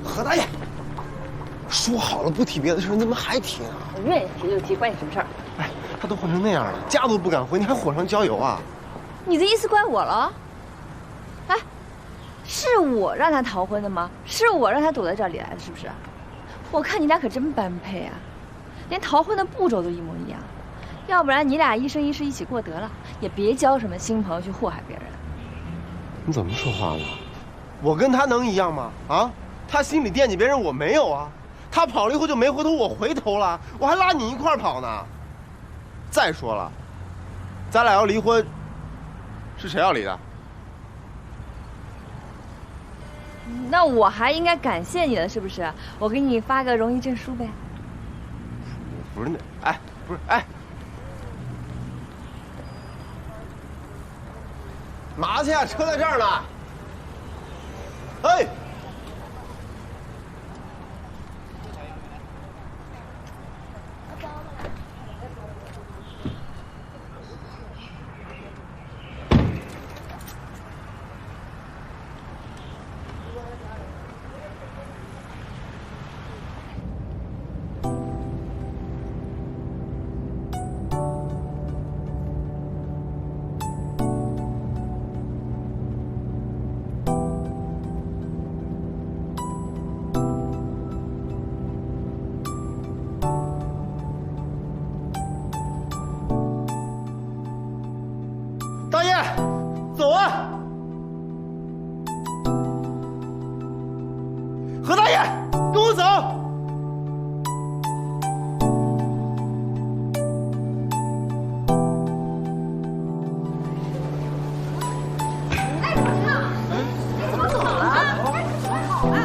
何大爷，说好了不提别的事，你怎么还提呢？我愿意提就提，关你什么事儿？哎，他都混成那样了，家都不敢回，你还火上浇油啊？你的意思怪我了？哎，是我让他逃婚的吗？是我让他躲在这里来的，是不是？我看你俩可真般配啊，连逃婚的步骤都一模一样。要不然你俩一生一世一起过得了，也别交什么新朋友去祸害别人。你怎么说话呢？我跟他能一样吗？啊？他心里惦记别人，我没有啊。他跑了以后就没回头，我回头了，我还拉你一块跑呢。再说了，咱俩要离婚，是谁要离的？那我还应该感谢你了，是不是？我给你发个荣誉证书呗。不是那，哎，不是，哎，嘛去啊？车在这儿呢。哎。大爷，走啊！何大爷，跟我走！怎么走了？哎，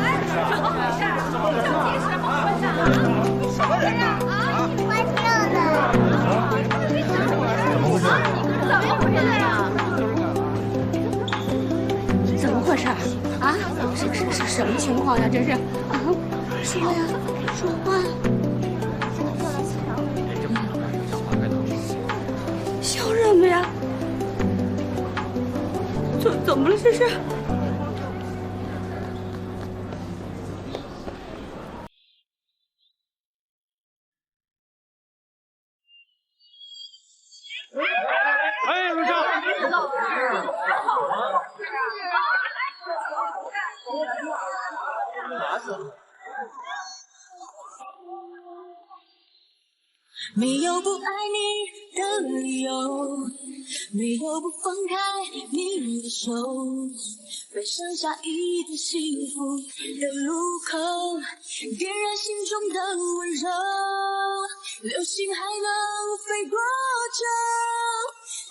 怎么回事？怎么回事？怎么回事啊？你什么人啊？啊，你关掉了。怎么回事？怎么回事啊？怎么回事啊？什么情况呀？这是啊，说呀，说话。笑什么呀？怎么了？这是？哎，陆少。没有不爱你的理由，没有不放开你的手，会剩下一个幸福的路口，点燃心中的温柔。流星还能飞多久？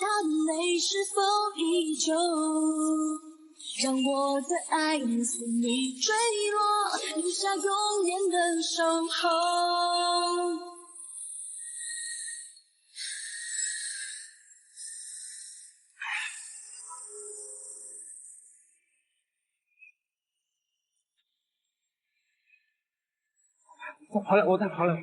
它的美是否依旧？让我的爱随你坠落，留下永远的守候。再跑两步，再跑两步。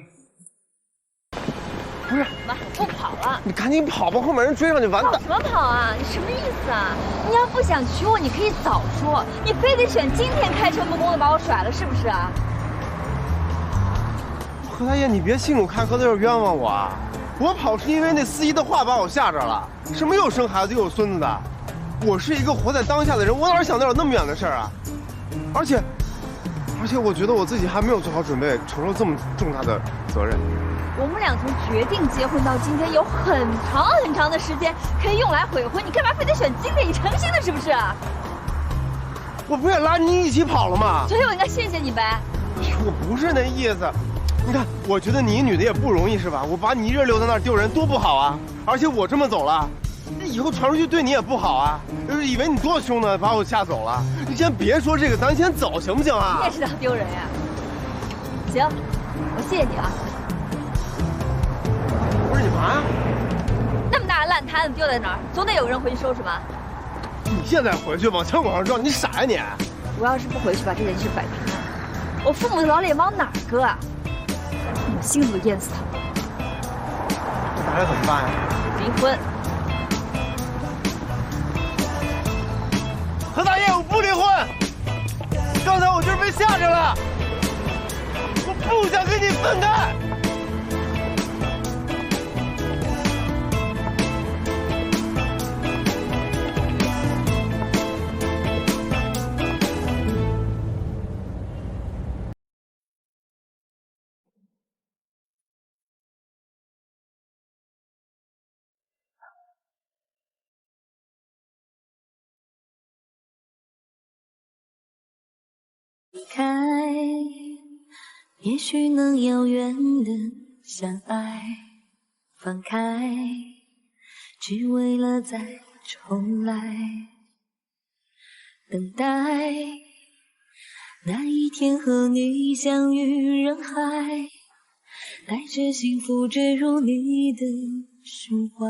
不是，妈，不跑了。你赶紧跑吧，后面人追上去完蛋。跑什么跑啊？你什么意思啊？你要不想娶我，你可以早说，你非得选今天开诚布公的把我甩了，是不是啊？何大爷，你别信口开河的有冤枉我啊！我跑是因为那司仪的话把我吓着了，什么又生孩子又有孙子的。我是一个活在当下的人，我哪想得了那么远的事儿啊？而且我觉得我自己还没有做好准备承受这么重大的责任。我们俩从决定结婚到今天有很长很长的时间可以用来悔婚，你干嘛非得选今天？你成心的是不是啊？我不也拉你一起跑了吗？所以我应该谢谢你呗。我不是那意思，你看，我觉得你一女的也不容易是吧？我把你一人留在那儿丢人多不好啊！而且我这么走了，以后传出去对你也不好啊！以为你多凶呢，把我吓走了。你先别说这个，咱先走行不行啊？你也知道丢人呀？行，我谢谢你了。不是你嘛？那么大的烂摊子丢在哪儿，总得有人回去收拾吧？你现在回去往枪口上撞，你傻呀你！我要是不回去把这件事摆平了，我父母的老脸往哪儿搁啊？我心里都淹死他们。那咱俩怎么办呀？离婚。何大爷，我不离婚。刚才我就是被吓着了，我不想跟你分开。离开，也许能遥远的相爱，放开，只为了再重来，等待，那一天和你相遇人海，带着幸福坠入你的胸怀。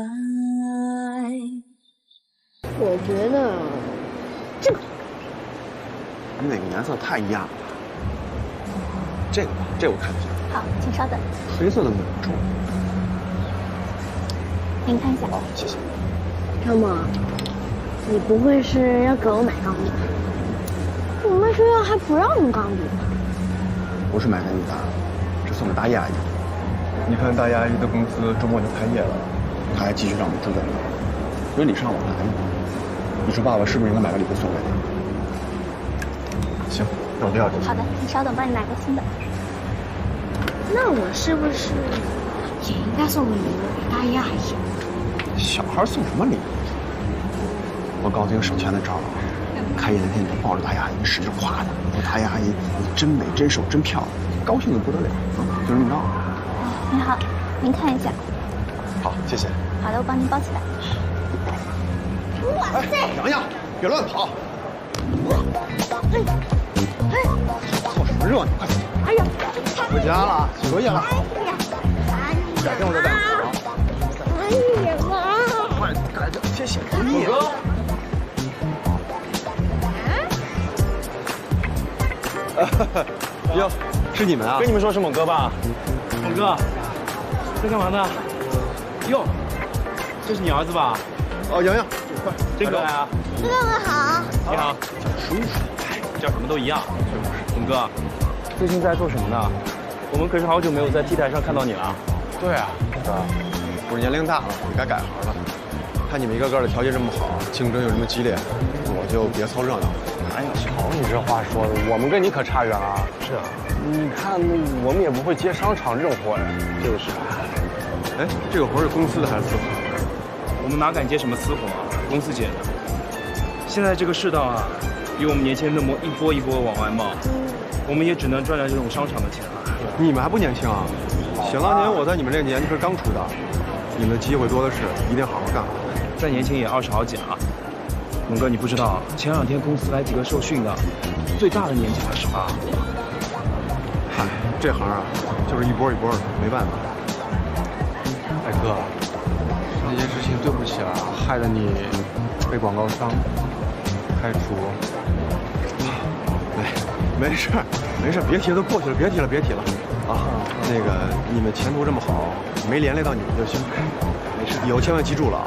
我觉得这个，你哪个颜色太艳了？这个吧，这我看一下。好，请稍等。黑色的稳重。您看一下。好，谢谢。张梦，你不会是要给我买钢笔吧？我们学校还不让用钢笔呢。不是买给你的，是送给大叶阿姨。你看大叶阿姨的公司周末就开业了，她还继续让我们住在这儿，所以礼尚往来嘛。你说爸爸是不是应该买个礼物送给她？行，那我就要这个。好的，你稍等，帮你拿个新的。那我是不是也应该送个礼物给大叶阿姨？小孩送什么礼物？我告诉你个省钱的招儿，开业那天你就抱着大叶阿姨使劲夸她，说大叶阿姨你真美、真瘦、真漂亮，高兴的不得了。就这么着。您好，您看一下。好，谢谢。好的，我帮您包起来。哇塞！洋洋，别乱跑！哎，凑什么热闹？快走！哎呀，回家了，可以了。改天我再带你走。哎呀妈！快改天，谢谢。虎哥。哟，是你们啊？跟你们说是猛哥吧？猛哥，在干嘛呢？哟，这是你儿子吧？哦，洋洋，快，真可爱啊！哥哥好。你好，叫叔叔，叫什么都一样。猛哥，最近在做什么呢？我们可是好久没有在 T 台上看到你了。对啊，哥，不是年龄大了，也该改行了。看你们一个个的条件这么好，竞争又这么激烈，我就别凑热闹了。哎呀，瞧你这话说的，我们跟你可差远了。是啊，你看我们也不会接商场这种活呀。就是。哎，这个活是公司的还是私活？我们哪敢接什么私活啊？公司接的。现在这个世道啊，比我们年轻人那么一波一波往外冒，我们也只能赚这种商场的钱了。你们还不年轻啊？想当年我在你们这个年纪是刚出道，你们的机会多的是，一定好好干好。再年轻也20好几啊。猛哥，你不知道，前2天公司来几个受训的，最大的年纪才18。嗨，这行啊，就是一波一波的，没办法。哎哥，那件事情对不起啊，害得你被广告商开除。没事，没事，别提了，都过去了，别提了，别提了。啊，那个你们前途这么好，没连累到你们就行。没事，以后千万记住了啊。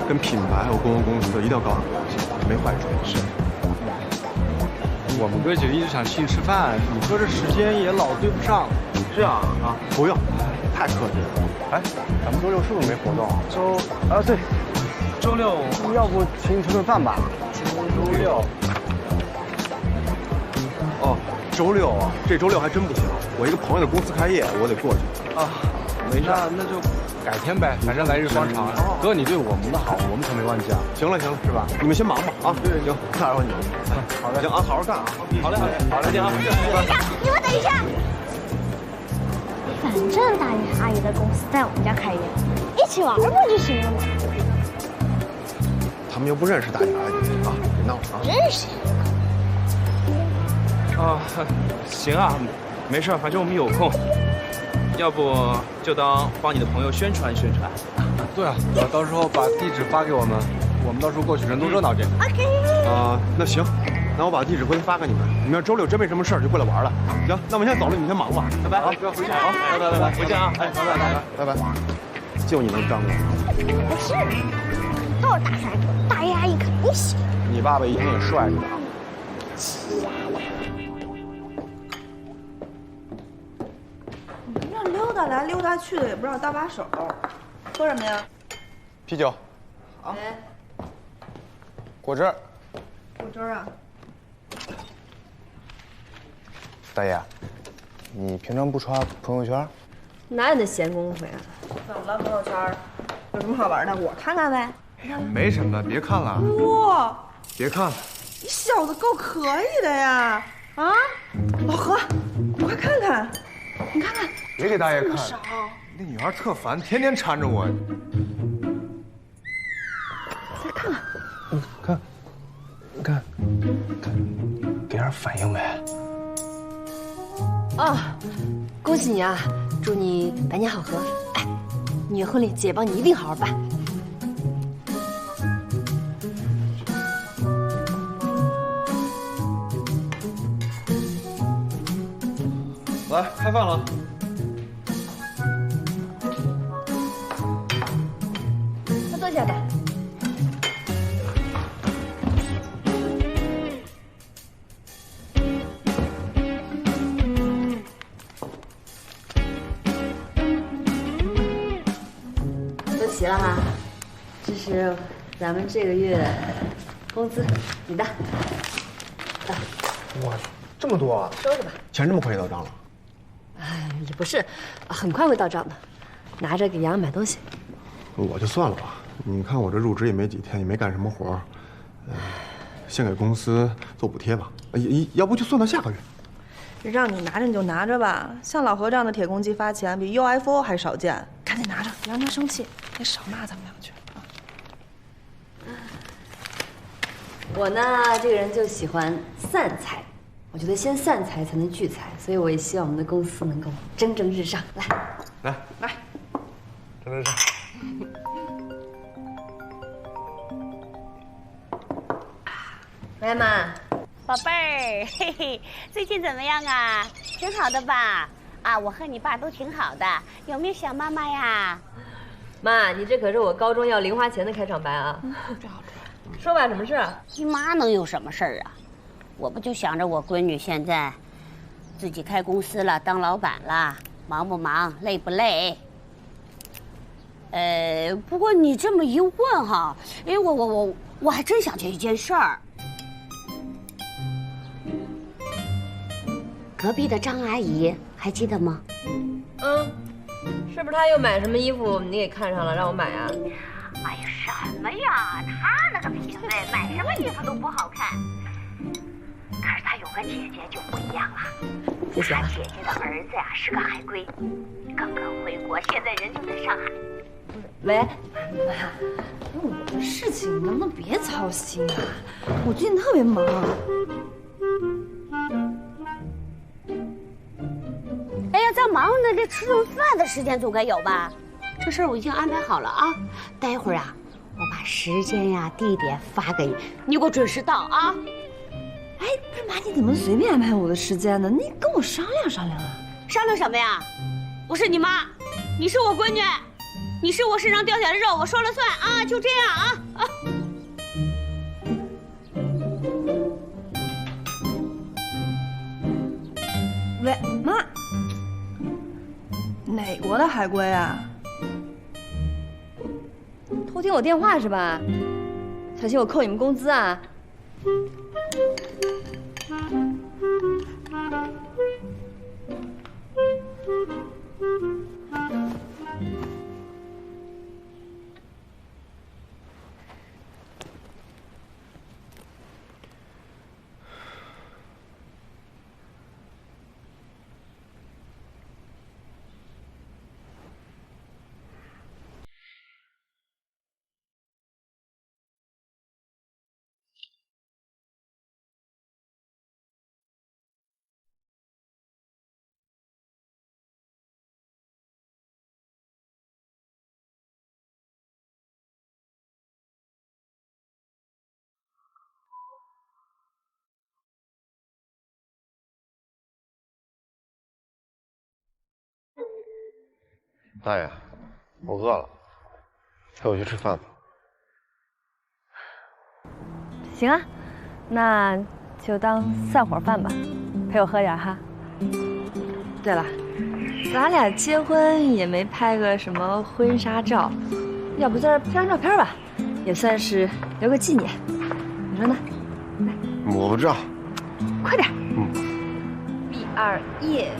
跟品牌还有公司一定要搞好关系，没坏处。是。我们哥几个一直想请你吃饭，你说这时间也老对不上。是啊，不用，太客气了。哎，咱们周六是不是没活动？对，周六要不请你吃顿饭吧？周六。哦，周六啊，这周六还真不行，我一个朋友的公司开业，我得过去。啊，没事，那就改天呗，反正来日方长。哥，你对我们的好，我们可没忘记啊。行了，是吧？你们先忙吧啊。对，行，打扰你们。好嘞，行啊，好好干啊。好嘞，再见啊。你们等一下。反正大爷阿姨的公司在我们家开业，一起玩不就行了吗？他们又不认识大爷阿姨啊，别闹了啊。认识。啊，行啊，没事，反正我们有空。要不就当帮你的朋友宣传宣传。对啊，到时候把地址发给我们，我们到时候过去人多热闹点。那行，那我把地址回头发给你们。你们要周六真没什么事儿就过来玩了。行，那我们先走了，你们先忙吧。拜拜。好，哥回去啊。拜，回见啊。哎，拜。就你能张罗？不是，都是大帅哥，大爷阿姨肯定喜欢。你爸爸一听也帅着呢。溜达来溜达去的，也不知道搭把手。喝什么呀？啤酒。好。果汁。果汁啊。大爷，你平常不刷朋友圈？哪有那闲工夫呀？怎么了？朋友圈有什么好玩的？我看看呗。哎呀，没什么，别看了。哇！别看了。你小子够可以的呀！啊，老何，你快看看，你看看。别给大爷看。少。那女孩特烦，天天缠着我。再看看。看，给点反应呗。哦，恭喜你啊！祝你百年好合。哎，你的婚礼姐帮你一定好好办。来，开饭了。快坐下吧。都齐了哈，这是咱们这个月工资，你的。哇，这么多啊！收着吧。钱这么快就到账了？哎，也不是，很快会到账的。拿着给洋洋买东西。我就算了吧，你看我这入职也没几天，也没干什么活儿，先给公司做补贴吧。要不就算到下个月。让你拿着你就拿着吧，像老何这样的铁公鸡发钱比 UFO 还少见，赶紧拿着，别让他生气，也少骂咱们两句啊。我呢，这个人就喜欢散财，我觉得先散财才能聚财，所以我也希望我们的公司能够蒸蒸日上。来，蒸蒸日上。来妈，宝贝儿，嘿嘿，最近怎么样啊？挺好的吧？啊，我和你爸都挺好的，有没有想妈妈呀？妈，你这可是我高中要零花钱的开场白啊！说吧，什么事？你妈能有什么事儿啊？我不就想着我闺女现在自己开公司了，当老板了，忙不忙，累不累？不过你这么一问哈，哎，我还真想起一件事儿。隔壁的张阿姨还记得吗？是不是她又买什么衣服你给看上了，让我买啊？哎呀，什么呀？她那个品味，买什么衣服都不好看。可是她有个姐姐就不一样了。谢谢。她姐姐的儿子呀是个海归，刚刚回国，现在人就在上海。喂，妈，我的事情你能不能别操心啊？我最近特别忙。哎呀，在忙呢，这吃顿饭的时间总该有吧？这事儿我已经安排好了啊，待会儿啊，我把时间呀、地点发给你，你给我准时到啊。哎，不是妈，你怎么随便安排我的时间呢？你跟我商量商量啊。商量什么呀？我是你妈，你是我闺女，你是我身上掉下的肉，我说了算啊，就这样啊。喂，妈，哪国的海归啊？偷听我电话是吧？小心我扣你们工资啊！大爷，我饿了，陪我去吃饭吧。行啊，那就当散伙饭吧，陪我喝点哈。对了，咱俩结婚也没拍个什么婚纱照，要不在这拍张照片吧，也算是留个纪念。你说呢？我不知道。快点。B2夜。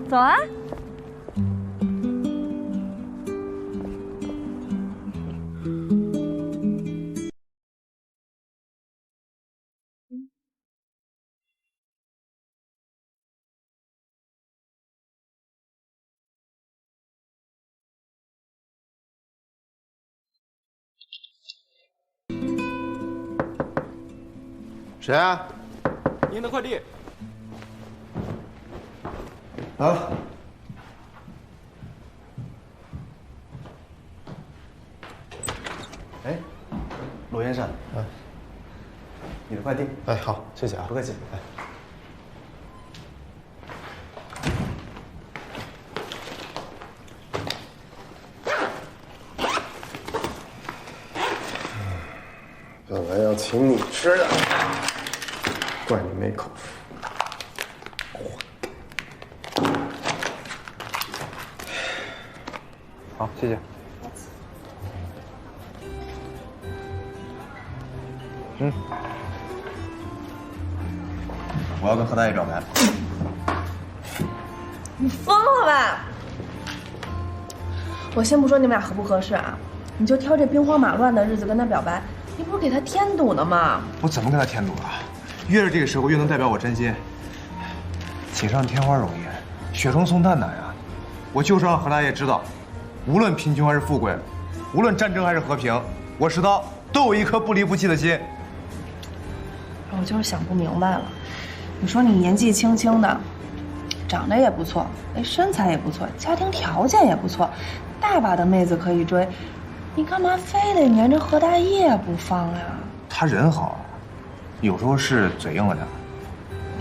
走啊！谁啊？您的快递。来了。哎，罗先生，你的快递。哎，好，谢谢啊，不客气。哎。本来要请你吃的，怪你没口福。好，谢谢。我要跟何大爷表白。你疯了吧？我先不说你们俩合不合适啊，你就挑这兵荒马乱的日子跟他表白，你不是给他添堵呢吗？我怎么跟他添堵了？越是这个时候，越能代表我真心。锦上添花容易，雪中送炭难呀！我就是让何大爷知道，无论贫穷还是富贵，无论战争还是和平，我石涛都有一颗不离不弃的心。我就是想不明白了，你说你年纪轻轻的，长得也不错，哎，身材也不错，家庭条件也不错，大把的妹子可以追，你干嘛非得黏着何大爷不放呀？他人好，有时候是嘴硬了点，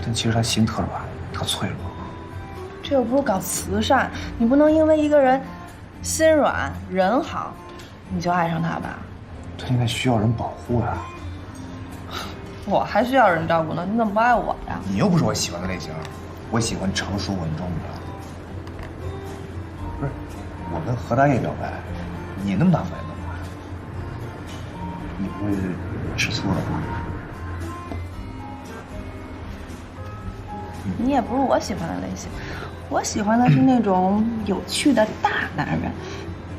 但其实他心特软，特脆弱。这又不是搞慈善，你不能因为一个人心软人好，你就爱上他吧？他现在需要人保护呀。我还需要人照顾呢，你怎么不爱我呀？你又不是我喜欢的类型，我喜欢成熟稳重的。不是，我跟何大爷表白，你那么大反应干嘛呀？你不会吃醋了吧？你也不是我喜欢的类型，我喜欢的是那种有趣的大男人，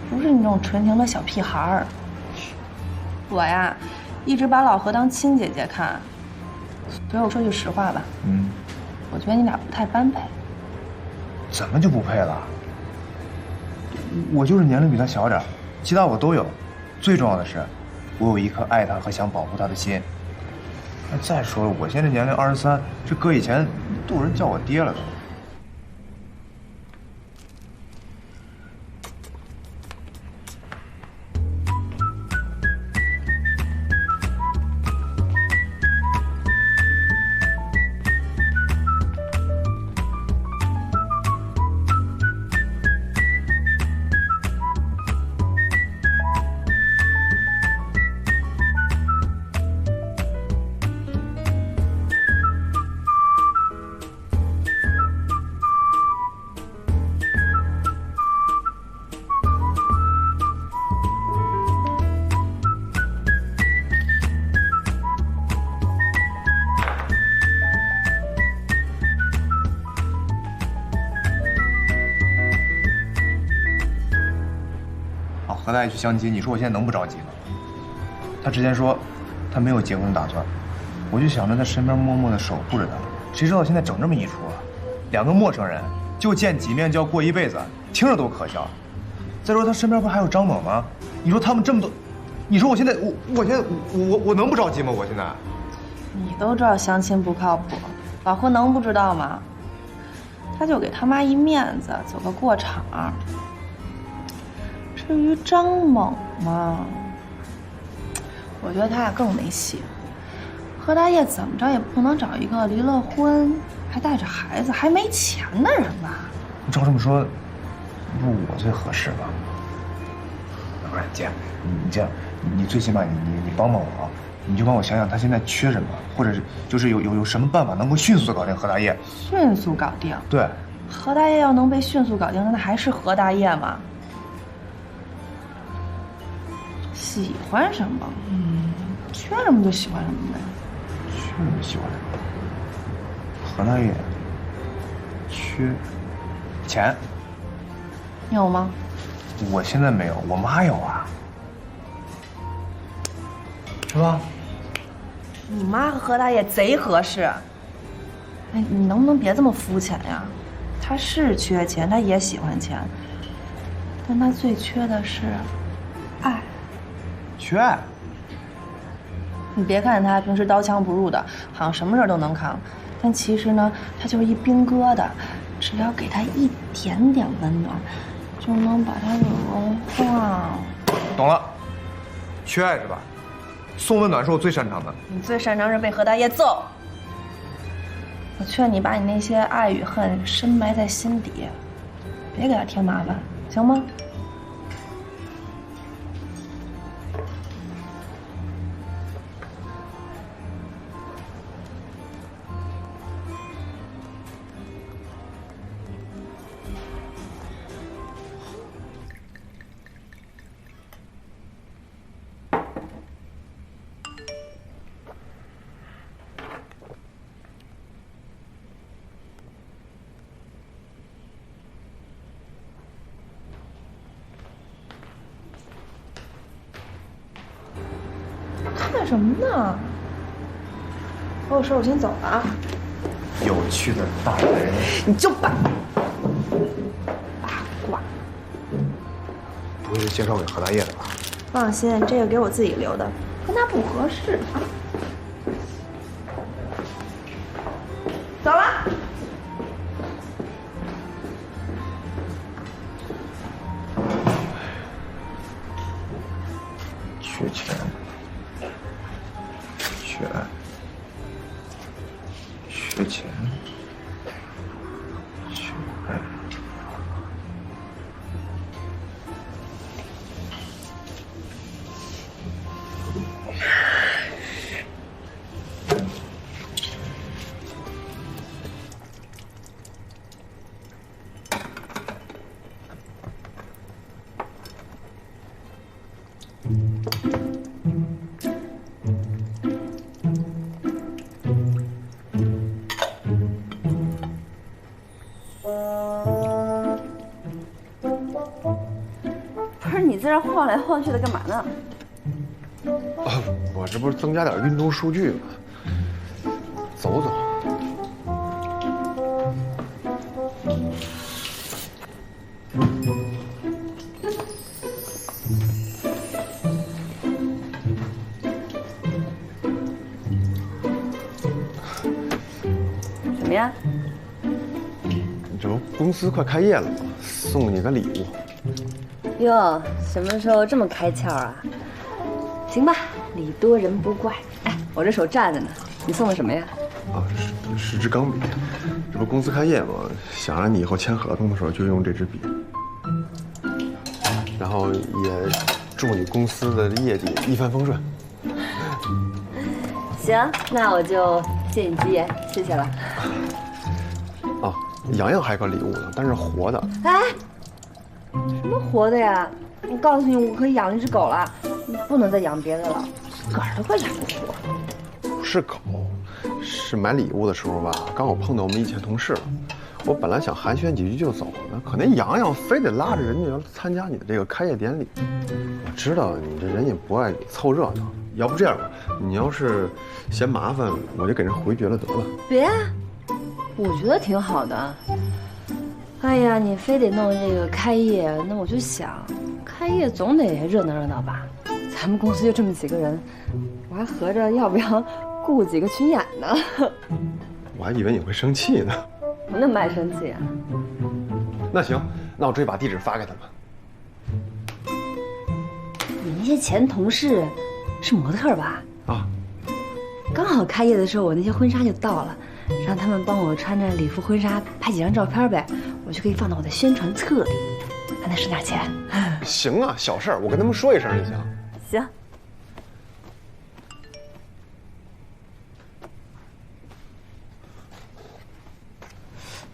不是那种纯情的小屁孩儿。我呀，一直把老何当亲姐姐看，所以我说句实话吧，我觉得你俩不太般配。怎么就不配了？我就是年龄比他小点，其他我都有。最重要的是，我有一颗爱他和想保护他的心。再说了，我现在年龄23，这搁以前都有人叫我爹了都。何大爷去相亲，你说我现在能不着急吗？他之前说他没有结婚的打算，我就想着在身边默默的守护着他。谁知道现在整这么一出，两个陌生人就见几面就要过一辈子，听着都可笑。再说他身边不还有张猛吗？你说他们这么多，你说我现在我能不着急吗？我现在，你都知道相亲不靠谱，老何能不知道吗？他就给他妈一面子，走个过场。至于张猛嘛，我觉得他俩更没戏。何大爷怎么着也不能找一个离了婚还带着孩子还没钱的人吧？照这么说，不是我最合适吧？不是姐，你这样，你最起码你帮帮我，你就帮我想想他现在缺什么，或者是就是有什么办法能够迅速的搞定何大爷？迅速搞定？对。何大爷要能被迅速搞定，那还是何大爷吗？喜欢什么？缺什么就喜欢什么呗。缺什么喜欢什么？何大爷缺钱，你有吗？我现在没有，我妈有啊，是吧？你妈和何大爷贼合适。哎，你能不能别这么肤浅呀？他是缺钱，他也喜欢钱，但他最缺的是爱。缺爱？你别看他平时刀枪不入的，好像什么事都能扛，但其实呢，他就是一冰疙瘩，只要给他一点点温暖，就能把他给融化。懂了，缺爱是吧？送温暖是我最擅长的。你最擅长是被何大爷揍。我劝你把你那些爱与恨深埋在心底，别给他添麻烦，行吗？干什么呢？我有事，我先走了啊。有趣的大男人，你就八卦，不会是介绍给何大爷的吧？放心，这个给我自己留的，跟他不合适啊。走了。缺钱，缺爱，缺钱，缺爱。不是你在这晃来晃去的干嘛呢？我这不是增加点运动数据吗？走走。怎么样？这不公司快开业了吗？送你个礼物。哟，什么时候这么开窍啊？行吧，礼多人不怪。哎，我这手站着呢，你送的什么呀？啊，是支钢笔。这不公司开业吗？想让你以后签合同的时候就用这支笔。然后也祝你公司的业绩一帆风顺。行，那我就借你吉言，谢谢了。啊，洋洋还有个礼物呢，但是活的。哎，什么活的呀？我告诉你，我可以养一只狗了，你不能再养别的了，自个儿都快养不活。不是狗，是买礼物的时候吧，刚好碰到我们以前同事了。我本来想寒暄几句就走呢，可那洋洋非得拉着人家要参加你的这个开业典礼。我知道你这人也不爱凑热闹，要不这样吧，你要是嫌麻烦，我就给人回绝了得了。别啊，我觉得挺好的。哎呀，你非得弄这个开业，那我就想，开业总得热闹热闹吧。咱们公司就这么几个人，我还合着要不要雇几个群演呢？我还以为你会生气呢。我那么爱生气啊？那行，那我直接把地址发给他们。你那些前同事是模特吧？啊，刚好开业的时候，我那些婚纱就到了，让他们帮我穿着礼服婚纱拍几张照片呗，我就可以放到我的宣传册里，还能省点钱。行啊，小事儿，我跟他们说一声就行。行。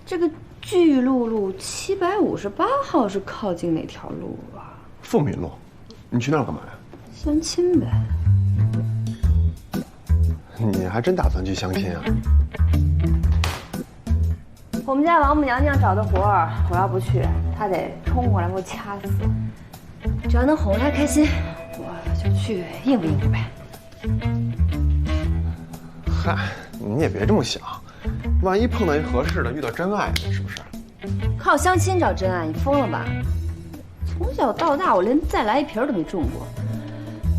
这个巨鹿路758号是靠近哪条路啊？凤鸣路，你去那儿干嘛呀？相亲呗。你还真打算去相亲啊？我们家王母娘娘找的活儿，我要不去，她得冲过来给我掐死。只要能哄她开心，我就去应付应付呗。嗨，你也别这么想，万一碰到一合适的，遇到真爱呢，是不是？靠相亲找真爱，你疯了吧？从小到大，我连再来一瓶都没中过。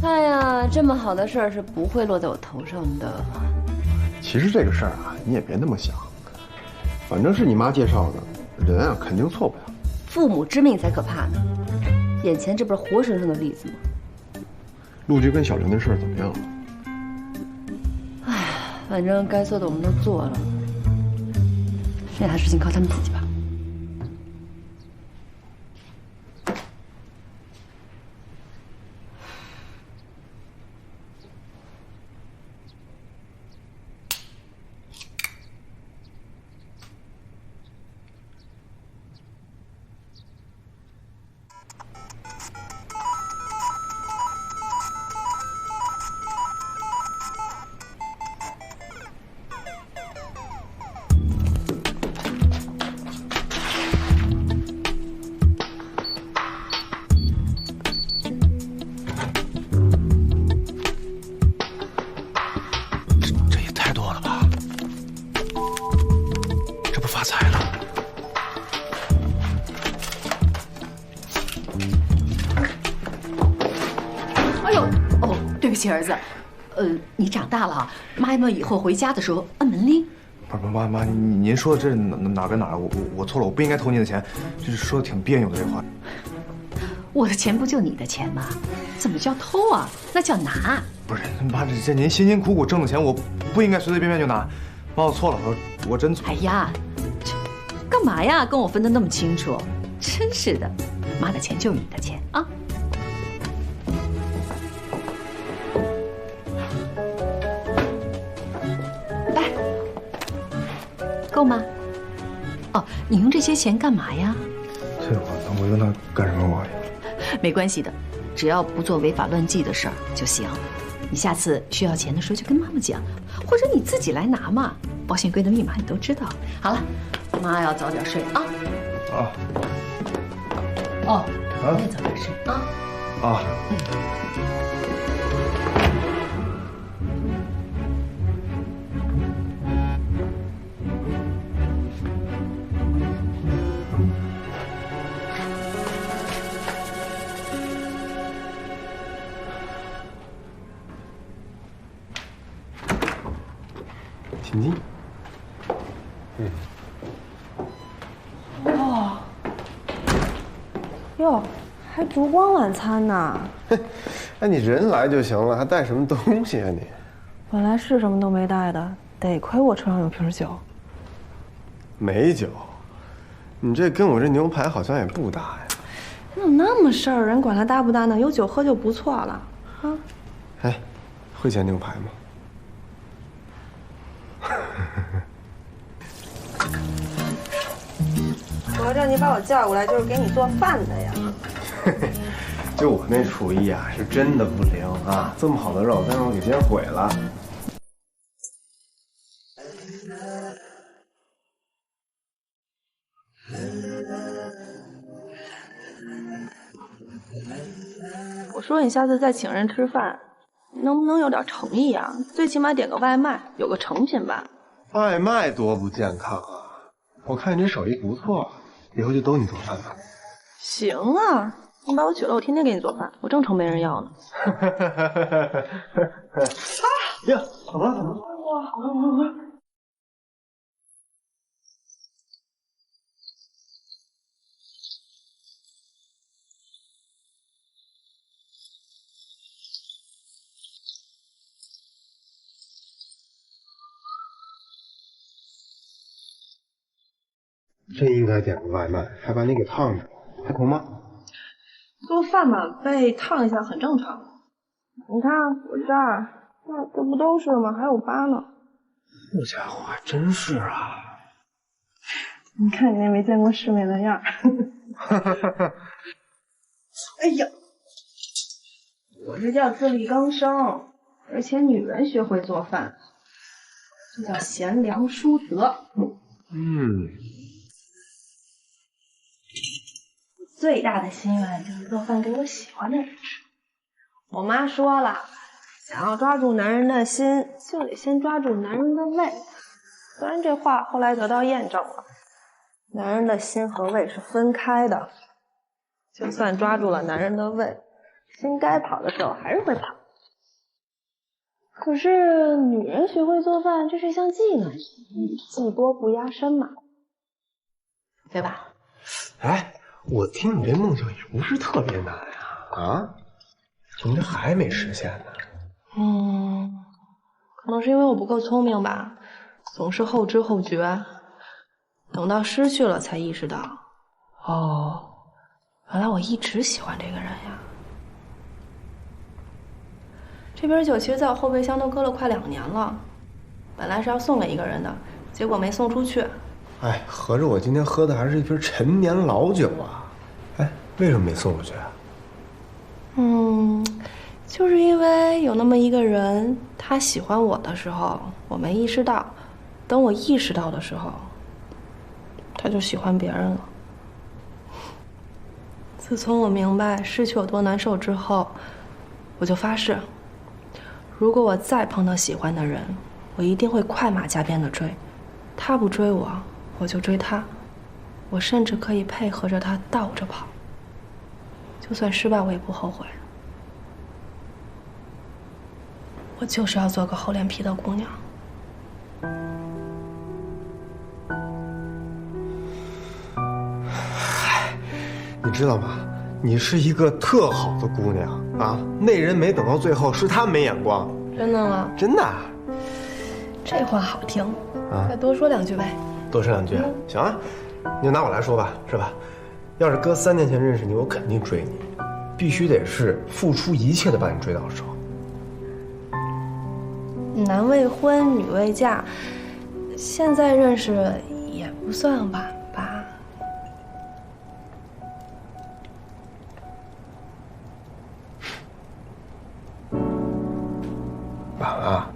哎呀，这么好的事儿是不会落在我头上的。其实这个事儿啊，你也别那么想，反正是你妈介绍的，人啊肯定错不了。父母之命才可怕呢，眼前这不是活生生的例子吗？陆局跟小莲的事儿怎么样了？哎呀，反正该做的我们都做了，剩下的事情靠他们自己吧。儿子，你长大了，妈要不要以后回家的时候按门铃？不是妈，您说的这是哪跟哪儿？我错了，我不应该偷您的钱，这是说的挺别扭的这话。我的钱不就你的钱吗？怎么叫偷啊？那叫拿。不是妈，这您辛辛苦苦挣的钱，我不应该随随便便就拿。妈，我错了，我真错。哎呀，这干嘛呀？跟我分得那么清楚，真是的，妈的钱就是你的钱啊。够吗？哦，你用这些钱干嘛呀？这我用它干什么玩意？没关系的，只要不做违法乱纪的事儿就行。你下次需要钱的时候就跟妈妈讲，或者你自己来拿嘛。保险柜的密码你都知道。好了，妈要早点睡啊。啊。哦，你也早点睡啊。啊。请进。哇，哟，还烛光晚餐呢。哎，你人来就行了，还带什么东西啊你？本来是什么都没带的，得亏我车上有瓶酒。美酒，你这跟我这牛排好像也不搭呀。你怎么那么事儿？人管它搭不搭呢？有酒喝就不错了。啊。哎，会煎牛排吗？合着你把我叫过来就是给你做饭的呀？就我那厨艺啊，是真的不灵啊！这么好的肉，再让我给煎毁了。我说你下次再请人吃饭，能不能有点诚意啊？最起码点个外卖，有个成品吧。外卖多不健康啊！我看你这手艺不错，以后就都你做饭吧。行啊，你把我娶了，我天天给你做饭，我正愁没人要呢。呀，怎么了？哇，快！真应该点个外卖，还把你给烫着，还疼吗？做饭嘛，被烫一下很正常。你看我这儿，这不都是吗？还有疤呢。这家伙还真是啊！你看你那没见过世面的样。哎呀，我这叫自力更生，而且女人学会做饭，这叫贤良淑德。最大的心愿就是做饭给我喜欢的人吃。我妈说了，想要抓住男人的心，就得先抓住男人的胃。虽然这话后来得到验证了，男人的心和胃是分开的。就算抓住了男人的胃，心该跑的时候还是会跑。可是女人学会做饭，这是一项技能，技多不压身嘛，对吧？哎，我听你这梦想也不是特别难呀，啊？怎么这还没实现呢？可能是因为我不够聪明吧，总是后知后觉，等到失去了才意识到，哦，原来我一直喜欢这个人呀。这瓶酒其实在我后备箱都搁了快2年了，本来是要送给一个人的，结果没送出去。哎，合着我今天喝的还是一瓶陈年老酒啊！哎，为什么没送出去啊？就是因为有那么一个人，他喜欢我的时候，我没意识到，等我意识到的时候，他就喜欢别人了。自从我明白失去有多难受之后，我就发誓，如果我再碰到喜欢的人，我一定会快马加鞭的追。他不追我，我就追他。我甚至可以配合着他倒着跑。就算失败，我也不后悔。我就是要做个厚脸皮的姑娘。你知道吗？你是一个特好的姑娘啊！那人没等到最后，是他没眼光。真的吗？真的。这话好听啊！再多说2句呗。多说2句，行啊。你就拿我来说吧，是吧？要是搁3年前认识你，我肯定追你，必须得是付出一切的把你追到手。男未婚，女未嫁，现在认识也不算晚吧？晚啊！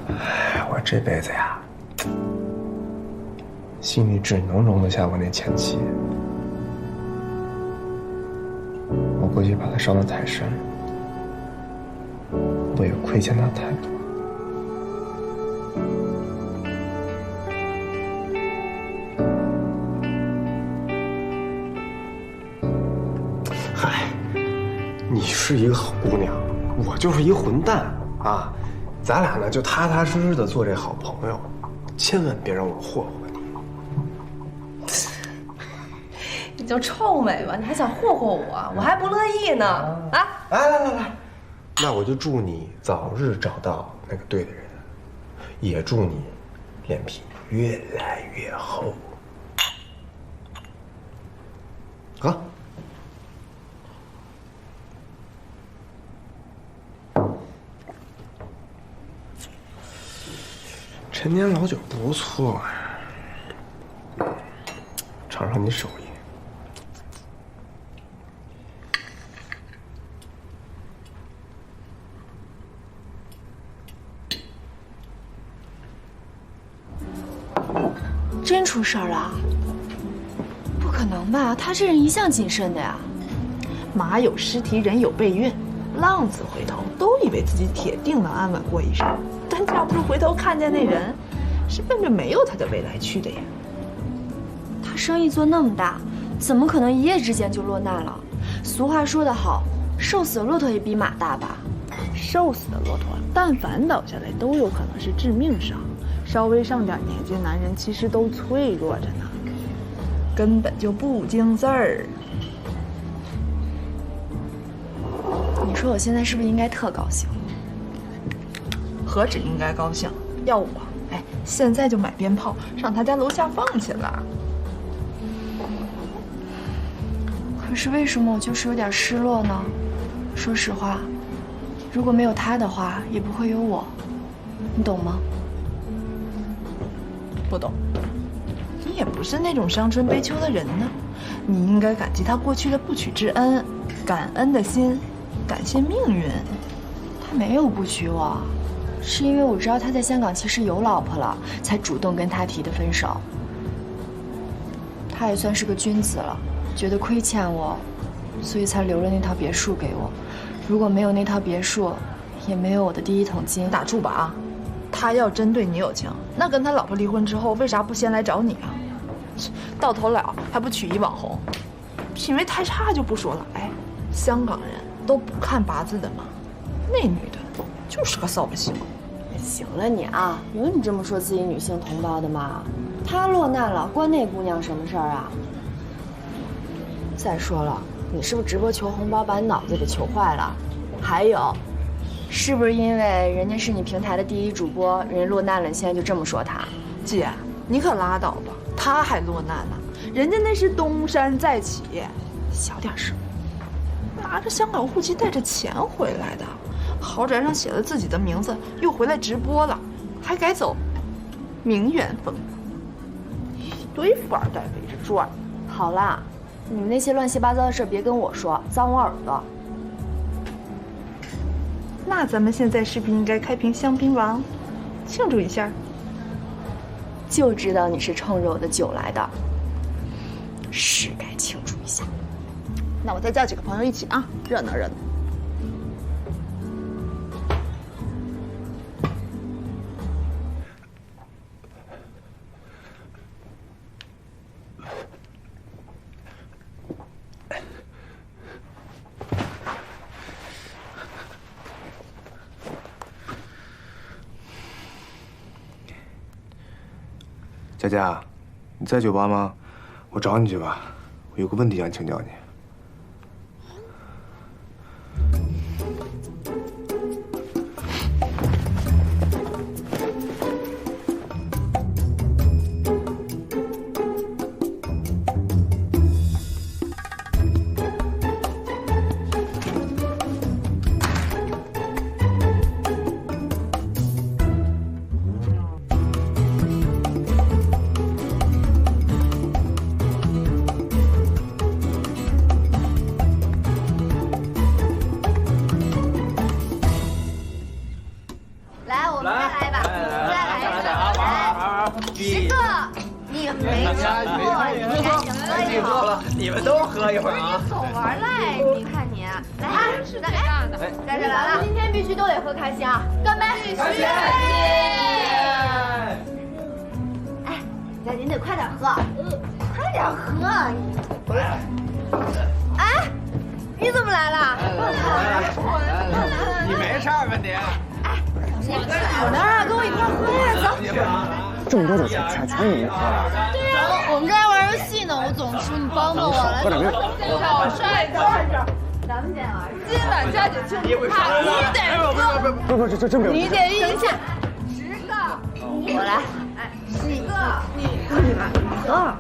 哎，我这辈子呀，心里只能容得下我那前妻。我估计把她伤得太深，我也亏欠她太多。嗨，你是一个好姑娘，我就是一混蛋啊！咱俩呢就踏踏实实的做这好朋友，千万别让我霍霍你。你就臭美吧，你还想霍霍我，我还不乐意呢！啊！来，那我就祝你早日找到那个对的人，也祝你脸皮越来越厚。啊！陈年老酒不错呀，尝尝你手艺。真出事儿了？不可能吧？他这人一向谨慎的呀。马有失蹄，人有备孕，浪子回头都以为自己铁定能安稳过一生，但架不住回头看见那人，是奔着没有他的未来去的呀。他生意做那么大，怎么可能一夜之间就落难了？俗话说得好，瘦死的骆驼也比马大吧？瘦死的骆驼，但凡倒下来都有可能是致命伤。稍微上点年纪，男人其实都脆弱着呢，根本就不经字儿。你说我现在是不是应该特高兴？何止应该高兴，要我，哎，现在就买鞭炮上他家楼下放去了。可是为什么我就是有点失落呢？说实话，如果没有他的话，也不会有我，你懂吗？不懂，你也不是那种伤春悲秋的人呢。你应该感激他过去的不娶之恩，感恩的心，感谢命运。他没有不娶我，是因为我知道他在香港其实有老婆了，才主动跟他提的分手。他也算是个君子了，觉得亏欠我，所以才留了那套别墅给我。如果没有那套别墅，也没有我的第一桶金。打住吧啊！他要真对你有情，那跟他老婆离婚之后，为啥不先来找你啊？到头了还不娶一网红，品味太差就不说了。哎，香港人都不看八字的吗？那女的就是个扫把星。行了你啊，有你这么说自己女性同胞的吗？她落难了，关那姑娘什么事儿啊？再说了，你是不是直播求红包把你脑子给求坏了？还有，是不是因为人家是你平台的第一主播，人家落难了，你现在就这么说她？姐，你可拉倒吧，她还落难呢，人家那是东山再起，小点声。拿着香港户籍带着钱回来的，豪宅上写了自己的名字，又回来直播了，还改走名媛风，一堆富二代围着转。好啦，你们那些乱七八糟的事别跟我说，脏我耳朵。那咱们现在是不是应该开瓶香槟王，庆祝一下？就知道你是冲着我的酒来的，是该庆祝一下。那我再叫几个朋友一起啊，热闹热闹。佳佳，你在酒吧吗？我找你去吧，我有个问题想请教你。你们都喝一会儿啊！总玩赖，你看你，来，是的，哎，在这来了，今天必须都得喝开心啊！干杯！必须开心！哎，佳姐，你得快点喝，快点喝！哎，你怎么来了？你没事吧你？我那儿跟我一块喝呀，走。这么多酒才你喝了？对呀，我们这儿玩游戏呢，我总输，你帮帮我来。小帅哥，咱们今晚佳姐庆祝趴，你得喝。不，这真没有。你得赢下10个，我来。哎，10个，你来喝。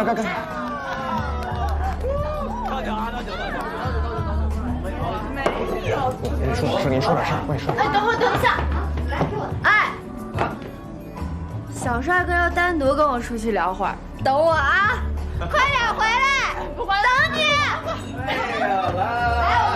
开始。干！您说点事儿，我跟你说。哎，等一下，哎，小帅哥要单独跟我出去聊会儿，等我啊，快点回来，等你。来。